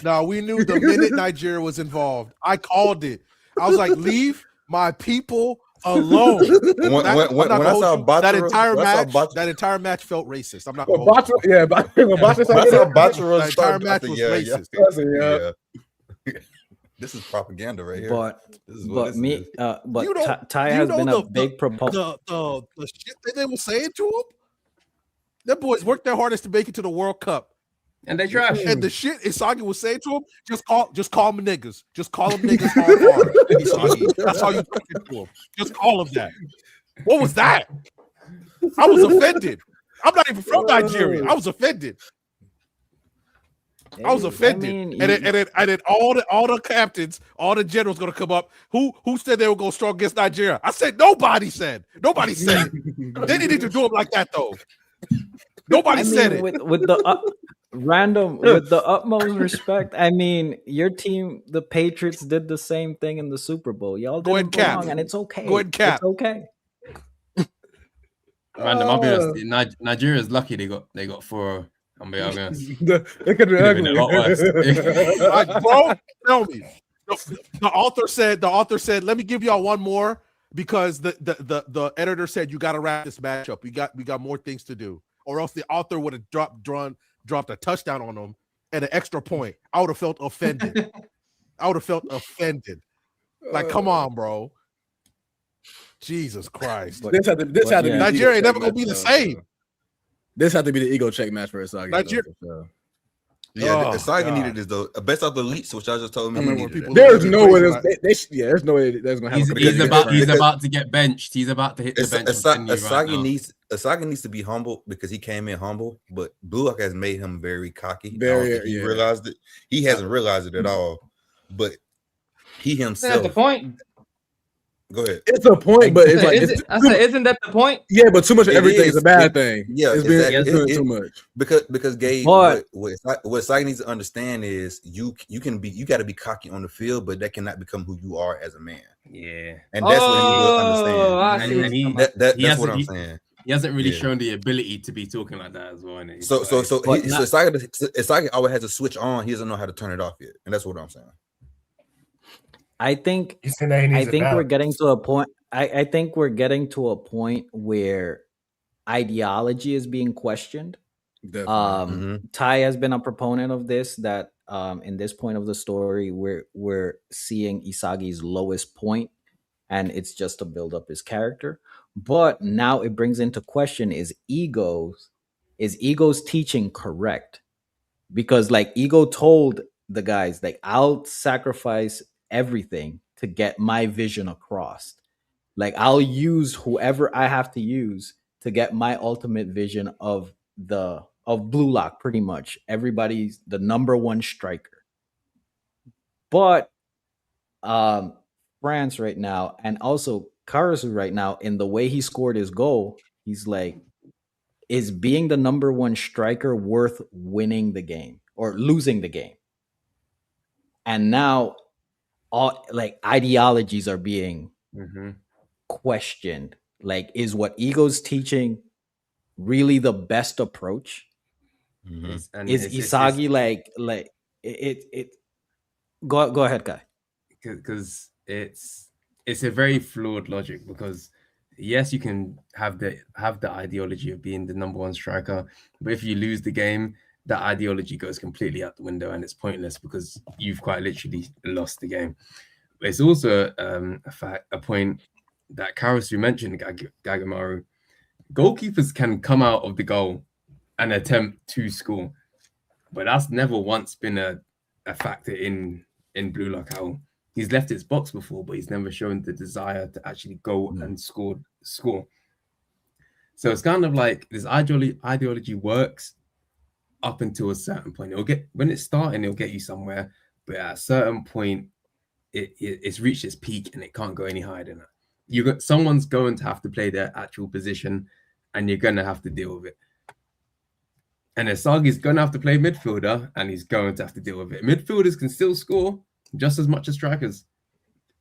Nah. We knew the minute Nigeria was involved. I called it. I was like, leave my people alone. When I saw Bachara, that entire match felt racist. I'm not Well, gonna hold you. Bachara, yeah, but when Bachara When I started saw it, Bachara The entire start, match I was said, racist. yeah. This is propaganda right here. But This is what but this me is. but You know- Ty you has know been a the- big proponent. The shit that they were saying to him. Them boys worked their hardest to make it to the World Cup. And they trash. And the shit Isagi was saying to him, just call them niggas. Just call them niggas hard. Isagi. That's how you talk to him. Just call them that. What was that? I was offended. I'm not even from Nigeria. I was offended. I was offended. mean, and then all the captains, all the generals gonna come up. Who said they were gonna strong against Nigeria? I said nobody said. Nobody said it. They didn't need to do them like that though. Nobody said it. With the with the utmost respect. I mean, your team, the Patriots, did the same thing in the Super Bowl. Y'all Go ahead didn't and cap. belong, and it's okay. Go ahead and cap. It's okay. Random, I'll be honest. Nigeria's lucky they got 4. I'll be honest. It could be Could've been a lot worse. Like, bro, tell me. The author said, let me give y'all one more because the editor said you got to wrap this matchup. We got more things to do, or else the author would have dropped a touchdown on them and an extra point. I would have felt offended. Like, come on, bro. Jesus Christ. This had to be Nigeria ain't never gonna be the same. This had to be the ego check match for Isagi. Nigeria. Yeah, Isagi needed this though. Best of the elites, which I just told me. There's no way there's no way that's gonna happen. He's about to get benched. He's about to hit the bench. Asagi needs to be humble because he came in humble, but Blue Lock has made him very cocky. He realized it. He hasn't realized it at all. But he himself. That's the point. Go ahead. It's a point, but it's like isn't that the point? Yeah, but too much of everything is a bad thing. Yeah, it's exactly. too much. Because Gabe, what Isagi needs to understand is you got to be cocky on the field, but that cannot become who you are as a man. Yeah, and that's what he will understand. That's what I'm saying. He hasn't really shown the ability to be talking like that as well. Innit? So Isagi always has to switch on. He doesn't know how to turn it off yet, and that's what I'm saying. I think we're getting to a point. I think we're getting to a point where ideology is being questioned. Ty has been a proponent of this. That in this point of the story, we're seeing Isagi's lowest point, and it's just to build up his character. But now it brings into question: is Ego's teaching correct? Because like Ego told the guys, like, I'll sacrifice everything to get my vision across. Like, I'll use whoever I have to use to get my ultimate vision of Blue Lock. Pretty much everybody's the number one striker. But France right now, and also Karasu right now, in the way he scored his goal, he's like, is being the number one striker worth winning the game or losing the game? And now all like ideologies are being questioned. Like, is what Ego's teaching really the best approach? Is Isagi like it go ahead, Kai. Because it's a very flawed logic, because yes, you can have the ideology of being the number one striker, but if you lose the game, that ideology goes completely out the window and it's pointless because you've quite literally lost the game. But it's also a point that Karasu mentioned, Gagamaru. Goalkeepers can come out of the goal and attempt to score, but that's never once been a factor in Blue Lock Owl. He's left his box before, but he's never shown the desire to actually go and score. So it's kind of like this ideology works up until a certain point. When it's starting, it'll get you somewhere, but at a certain point, it's reached its peak and it can't go any higher than that. Someone's going to have to play their actual position, and you're going to have to deal with it. And Isagi's going to have to play midfielder, and he's going to have to deal with it. Midfielders can still score just as much as strikers.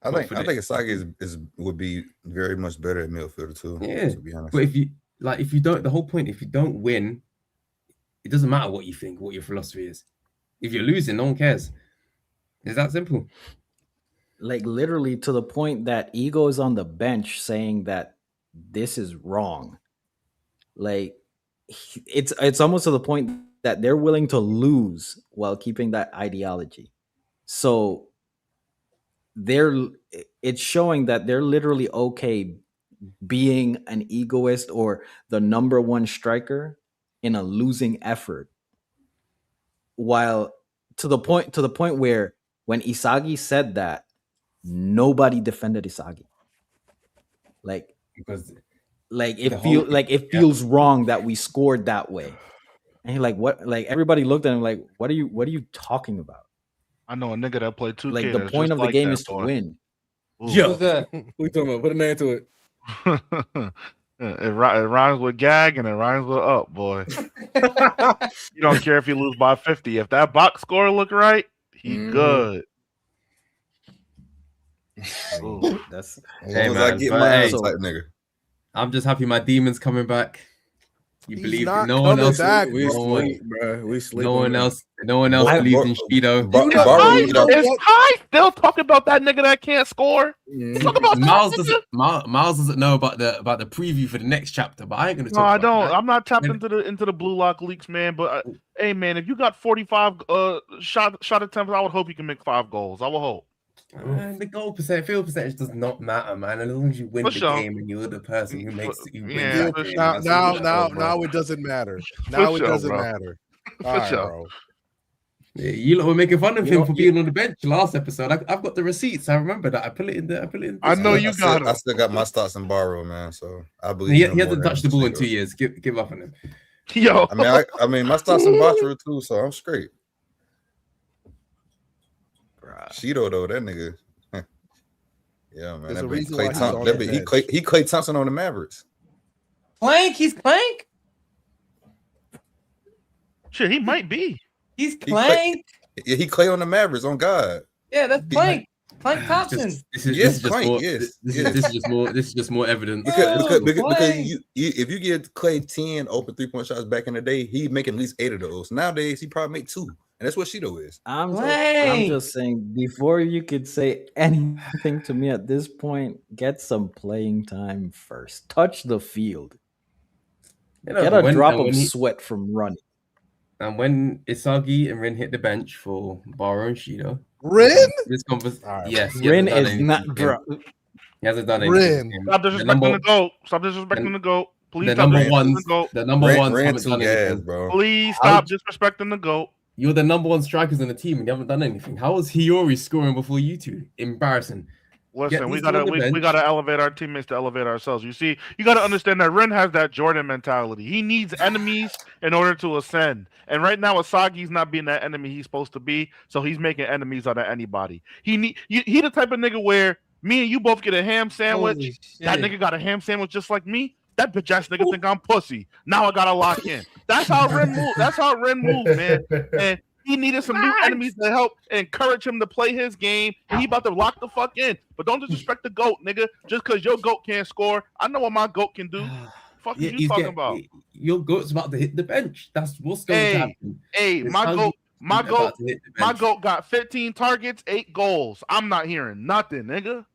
I think Isagi would be very much better at midfielder too. Yeah, to be honest. But if you don't, the whole point, if you don't win, it doesn't matter what you think, what your philosophy is. If you're losing, no one cares. It's that simple. Like literally to the point that Ego is on the bench saying that this is wrong. Like it's almost to the point that they're willing to lose while keeping that ideology. So it's showing that they're literally okay being an egoist or the number one striker in a losing effort. While to the point where when Isagi said that, nobody defended Isagi. Because it feels wrong that we scored that way. And he like, what? Like everybody looked at him like, what are you talking about? I know a nigga that played 2K. Like the point of the game is to win. Yo, we talking about? Put a name to it. It rhymes with gag and it rhymes with up, boy. You don't care if you lose by 50. If that box score look right, he good. Ooh, that's hey, man, nigga. I'm just happy my demon's coming back. You believe no one else? We sleep, bro. We sleep. No one else believes in Shido. Is Kai still talking about that nigga that can't score? Talk about Miles doesn't know about the preview for the next chapter, but I ain't gonna talk. No, I don't. That. I'm not tapped into the Blue Lock leaks, man. But hey, man, if you got 45 shot attempts, I would hope you can make 5 goals. I will hope. The goal field percentage does not matter, man. As long as you win the game and you're the person who makes it. Now it doesn't matter. Now it doesn't matter. All right, bro. Yeah, you lot were making fun of him for being on the bench last episode. I've got the receipts. I remember that. I put it in there. I know you got it. I still got my stats in borrow, man. So I believe he hasn't touched the ball in 2 years. Give up on him. Yo, I mean, my stats in Batra too, so I'm straight. Shido though, that nigga. Yeah, man. That he Klay Thompson on the Mavericks. Clank, he's Clank. Shit, he might be. He's Clank. He Klay on the Mavericks on God. Yeah, that's Clank. Clank Thompson. This is just more evidence. Because if you give Klay 10 open 3-point shots back in the day, he'd make at least 8 of those. Nowadays, he probably make 2. And that's what Shido is. I'm just saying, before you could say anything to me at this point, get some playing time first. Touch the field. Get a drop of sweat from running. And when Isagi and Rin hit the bench for Baro and Shido, Rin? Yes, Rin is not, bro. He hasn't done anything. Stop disrespecting the GOAT. Stop disrespecting the GOAT. Please stop disrespecting the GOAT. The number ones haven't done anything, bro. Please stop disrespecting the GOAT. You're the number one strikers in the team and you haven't done anything. How was Hiyori scoring before you two? Embarrassing. Listen, we gotta elevate our teammates to elevate ourselves. You see, you gotta understand that Ren has that Jordan mentality. He needs enemies in order to ascend. And right now, Asagi's not being that enemy he's supposed to be, so he's making enemies out of anybody. He the type of nigga where Me and you both get a ham sandwich. Holy That shit. nigga got a ham sandwich just like me. That bitch ass nigga think I'm pussy. Now I gotta lock in. That's how Ren move. That's how Ren moves, man. And he needed some new enemies to help encourage him to play his game. And he about to lock the fuck in. But don't disrespect the GOAT, nigga. Just because your GOAT can't score, I know what my GOAT can do. Fuck Yeah, you talking about? Your GOAT's about to hit the bench. That's what's going to happen. Hey, It's my how GOAT, you my about GOAT, to hit the my bench. GOAT got 15 targets, 8 goals. I'm not hearing nothing, nigga.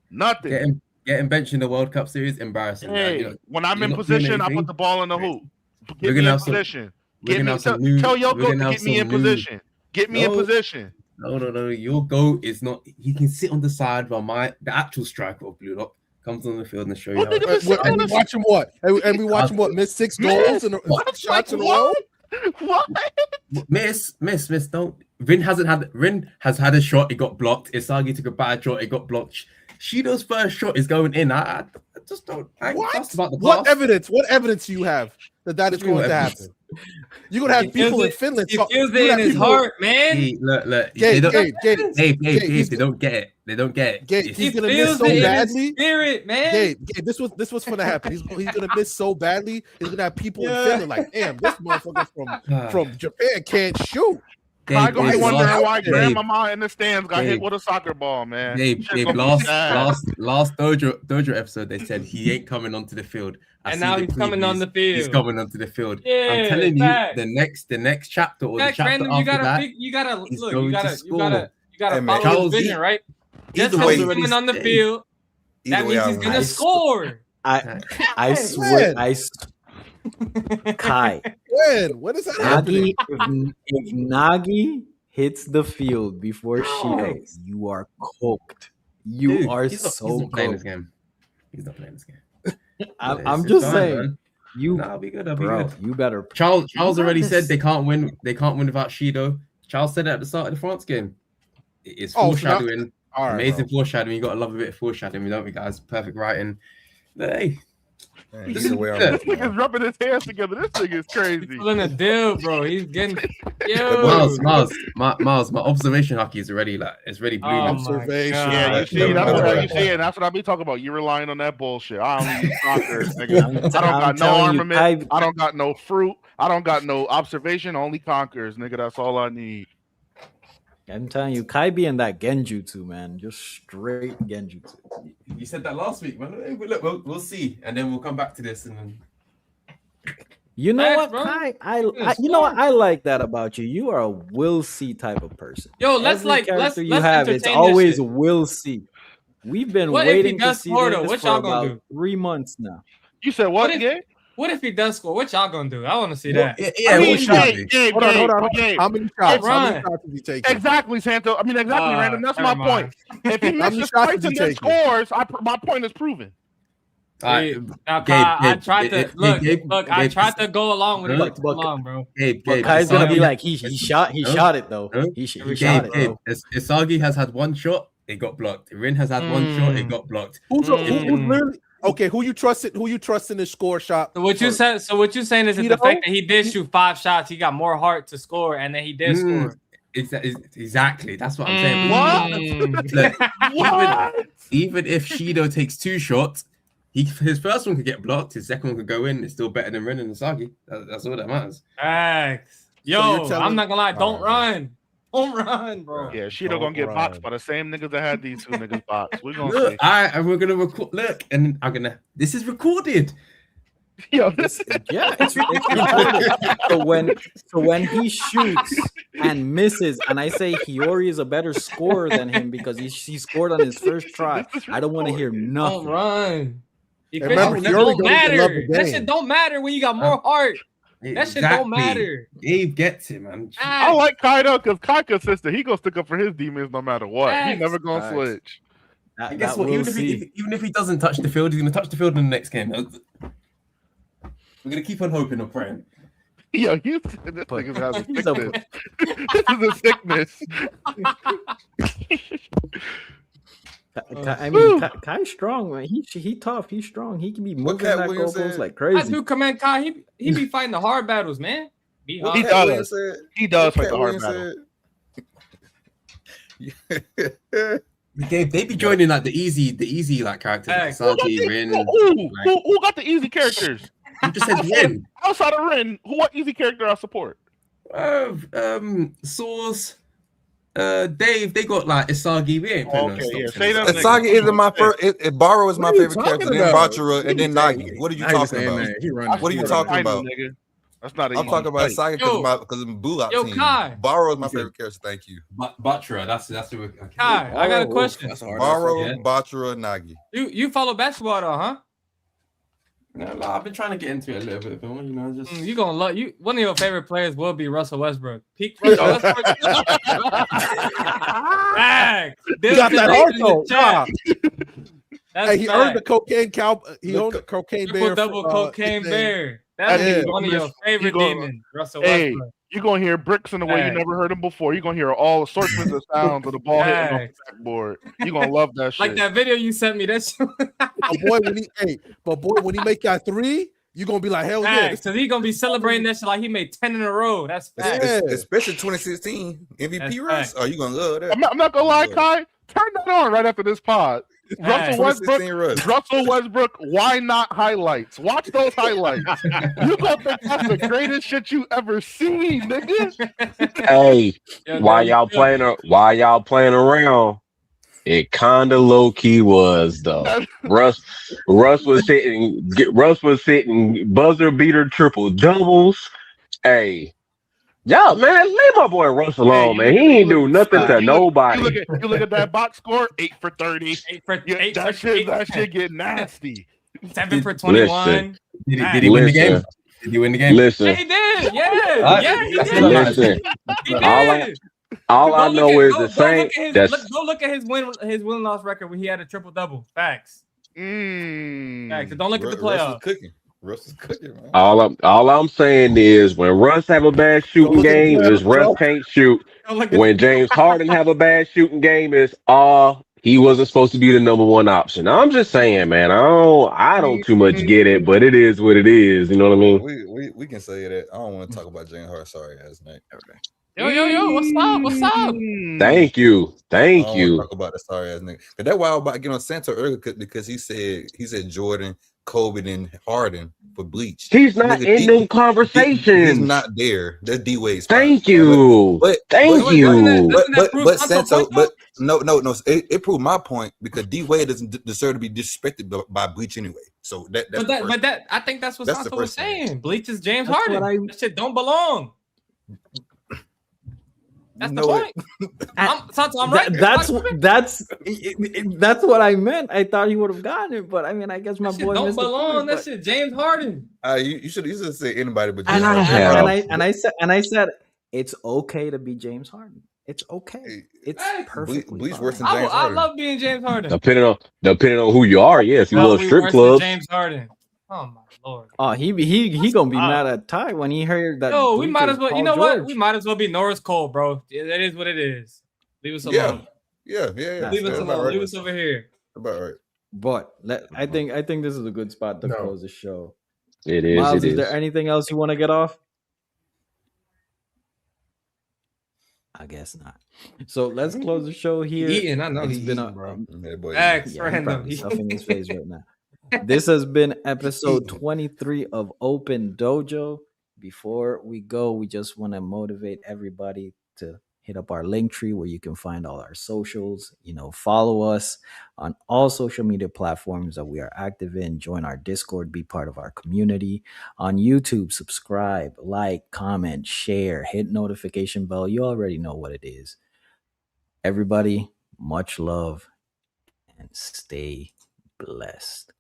Nothing. Getting benched in the World Cup series, embarrassing. Hey, when I'm you're in not doing position, I anything. put the ball in the hoop. We're Get me gonna in have some- position. we're Get gonna me. have some new- Tell your we're GOAT gonna to have get me some in new- position. Get me in No. position. No. Your GOAT is not. He can sit on the side while the actual striker of Blue Lock comes on the field and show you how. And we watch him what? And we watch him what? Miss 6 goals and 6 shots in a row. What? Miss, don't. Rin has had a shot, it got blocked. Isagi took a bad shot, it got blocked. Shido's first shot is going in. I just don't. I ain't fussed about the What pass. evidence? What evidence do you have that is going to happen? You're gonna have people in Finland. He feels it in his heart, man. Look. Gabe, They don't get it. They don't get it. Gabe, he's gonna miss so badly. Spirit, man. Gabe, this was gonna happen. He's gonna miss so badly. He's gonna have people in Finland like, damn, this motherfucker from Japan can't shoot. I go wondering why Gabe. Grandmama in the stands got hit Gabe. with a soccer ball, man. Gabe, Shit gonna be sad. last Dojo episode, they said he ain't coming onto the field. And see now the he's coming on the previews. He's field. coming onto the field. Yeah, I'm telling fact. you, the next chapter or Fact, the chapter Brandon, after you gotta he's look. going You to gotta score. follow man. his Charles, vision, right? Just either because way, he's coming on the field, that means he's gonna score. I swear, Kai. When is that happening? If Nagi hits the field before Shido, you are cooked. You Dude, are he's so not playing this cooked. game. He's not playing this game. I'm just saying. Man. I'll be good. I'll be Bro, good. you better. Charles you already better- said they can't win. They can't win without Shido. Charles said it at the start of the France game. It's Oh, so foreshadowing. all right, Amazing bro. foreshadowing. You got to love a bit of foreshadowing, don't we, guys? Perfect writing. But hey, Either way, This nigga's rubbing his hands together. This nigga is crazy. He's pulling a deal, bro. He's getting yo. Miles, my observation hockey is already blooming. Observation. Yeah, you see, and that's what I be talking about. You relying on that bullshit. I don't use conquers, nigga. I don't got no armament. I don't got no fruit. I don't got no observation. Only conquers, nigga. That's all I need. I'm telling you, Kai be in that genjutsu, man. Just straight genjutsu. You said that last week, man. Hey, look, we'll see, and then we'll come back to this, and then. You know Facts, what, bro. Kai? You know what? I like that about you. You are a will see type of person. Yo, let's Every character let's you have, it's entertain this always shit. will see. We've been What if he waiting to does see score, this though? What for y'all gonna about do? 3 months now. You said what? What if he does score? What y'all gonna do? I want to see that. Yeah, I mean, what shots? Gabe, Hold on. Gabe. How many shots? How many Run. shots is he taking? Exactly, Santo. I mean, exactly, Random. That's my never point. If he How many misses shots twice is he and then taking? scores, my point is proven. Now, Gabe, Kai, I Gabe, tried to look. Gabe, I Gabe, tried to go along with it. Look, Too long, bro. Gabe, But Kai's gonna be like, he shot it though. Huh? He shot Gabe, it. Gabe. Isagi has had one shot, it got blocked. Rin has had one shot, it got blocked. Who's literally okay? Who you trusted? Who you trust in this score shot? So what you said? So what you saying is that the fact that he did shoot 5 shots, he got more heart to score, and then he did score. Exactly. That's what I'm saying. Look, even if Shido takes 2 shots, his first one could get blocked, his second one could go in. It's still better than Rin and Isagi. That's all that matters. Facts. Yo, I'm not gonna lie. Don't run. Don't run, bro. Yeah, Shido gonna get boxed by the same niggas that had these 2 niggas boxed. We're gonna Look, see. and we're gonna record. Look, and I'm gonna. This is recorded. Yo, Yeah, it's recorded. So when he shoots and misses, and I say Hiyori is a better scorer than him because he scored on his first try, I don't want to hear nothing. Don't run. Remember, That Hiyori don't don't even love matter. the That game. shit don't matter when you got more heart. That shit don't matter. Gabe gets it, man. I like Kai though, because Kai consistent. He gonna stick up for his demons no matter what. He never gonna Facts. switch. And guess what? Even if he doesn't touch the field, he's gonna touch the field in the next game. We're gonna keep on hoping and praying. Yo, this nigga's having sickness. This is a sickness. I mean, Kai's strong, man. He tough. He's strong. He can be moving Cat that Williams goalpost said? like I crazy. do commend Kai. He be fighting the hard battles, man. Be hard. He Williams does. said- He does fight Cat the hard Williams battle. said- They be joining like the easy like characters like Sagi, Rin. Who got the easy characters? You just said Rin. Outside of Rin, what easy character I support? Source, Dave, they got like Isagi. We ain't playing no stops. Isagi isn't my first. Baro is my favorite character. Then about? Bachara and then Nagi. What are you talking about? What are you talking about? That's not. I'm talking about Isagi because of my Bullock team. Kai. Baro is my favorite character. Thank you. Bachara, that's the. Okay. Kai, I got a question. Baro, Bachara, Nagi. You follow basketball though, huh? No, I've been trying to get into it a little bit, you know. Just you gonna love you. One of your favorite players will be Russell Westbrook. Peak Russell Westbrook. You got that heart though. Hey, he earned the cocaine cow. He owned the cocaine bear. Double cocaine bear. That's one of your favorite demons, Russell Westbrook. You're gonna hear bricks in the way you never heard them before. You're gonna hear all sorts of sounds of the ball hitting on the backboard. You're gonna love that shit. Like that video you sent me. That's when he make that three, you're gonna be like, hell yeah. So he's gonna be celebrating that shit like he made 10 in a row. That's facts. Especially 2016 MVP race. Oh, you gonna love that. I'm not gonna lie, Kai. Turn that on right after this pod. Russell Westbrook, why not highlights? Watch those highlights. You gonna think that's the greatest shit you ever seen, nigga. Hey, while y'all playing around, it kinda low key was though. Russ was hitting buzzer beater triple doubles. Hey. Y'all, man, leave my boy Russ alone, man. He ain't do nothing to nobody. You look at that box score, 8 for 30. That shit get nasty. 7 for 21. Did he win the game? Did he win the game? Listen. Yeah, he did. Yeah, he did. Listen. He did. All I know is the same. Go look at his win-loss record when he had a triple-double. Facts. Facts. So don't look at the playoffs. Russ is cooking, man. All I'm saying is when Russ have a bad shooting game, is Russ can't shoot. When James Harden have a bad shooting game, is he wasn't supposed to be the number one option. I'm just saying, man. I don't too much get it, but it is what it is. You know what I mean? We can say that. I don't want to talk about James Harden. Sorry, ass night. Okay. Yo, what's up? Thank you. I don't want to talk about the sorry ass nigga. But that's why I was about to get on Santo earlier because he said Jordan, Kobe, and Harden for Bleach. He's not in them conversations. He's not there. That's D Wade's. Thank you. But Santo. But no. It proved my point because D Wade doesn't deserve to be disrespected by Bleach anyway. So I think that's what Santo was saying. Bleach is James Harden. That shit don't belong. That's the point. I'm right. That's what I meant. I thought he would have gotten it, but I mean, I guess my boy don't belong. That shit, James Harden. You should say anybody but James Harden. And I said it's okay to be James Harden. It's okay. It's perfectly Bleach fine. worse than James Harden. I love being James Harden. Depending on who you are, yes, you love strip clubs. James Harden. Oh my lord. Oh, he gonna be mad at Ty when he heard that. No, we might as well. You know what? We might as well be Norris Cole, bro. That is what it is. Leave us alone. Yeah. Leave us alone. Leave us over here. About right. But I think this is a good spot to close the show. It is. Miles, is there anything else you want to get off? I guess not. So let's close the show here. Eating, I know it's he's been eating, bro. He's stuffing his face right now. This has been episode 23 of Open Dojo. Before we go, we just want to motivate everybody to hit up our link tree where you can find all our socials. Follow us on all social media platforms that we are active in. Join our Discord, be part of our community. On YouTube, subscribe, like, comment, share, hit notification bell. You already know what it is. Everybody, much love and stay blessed.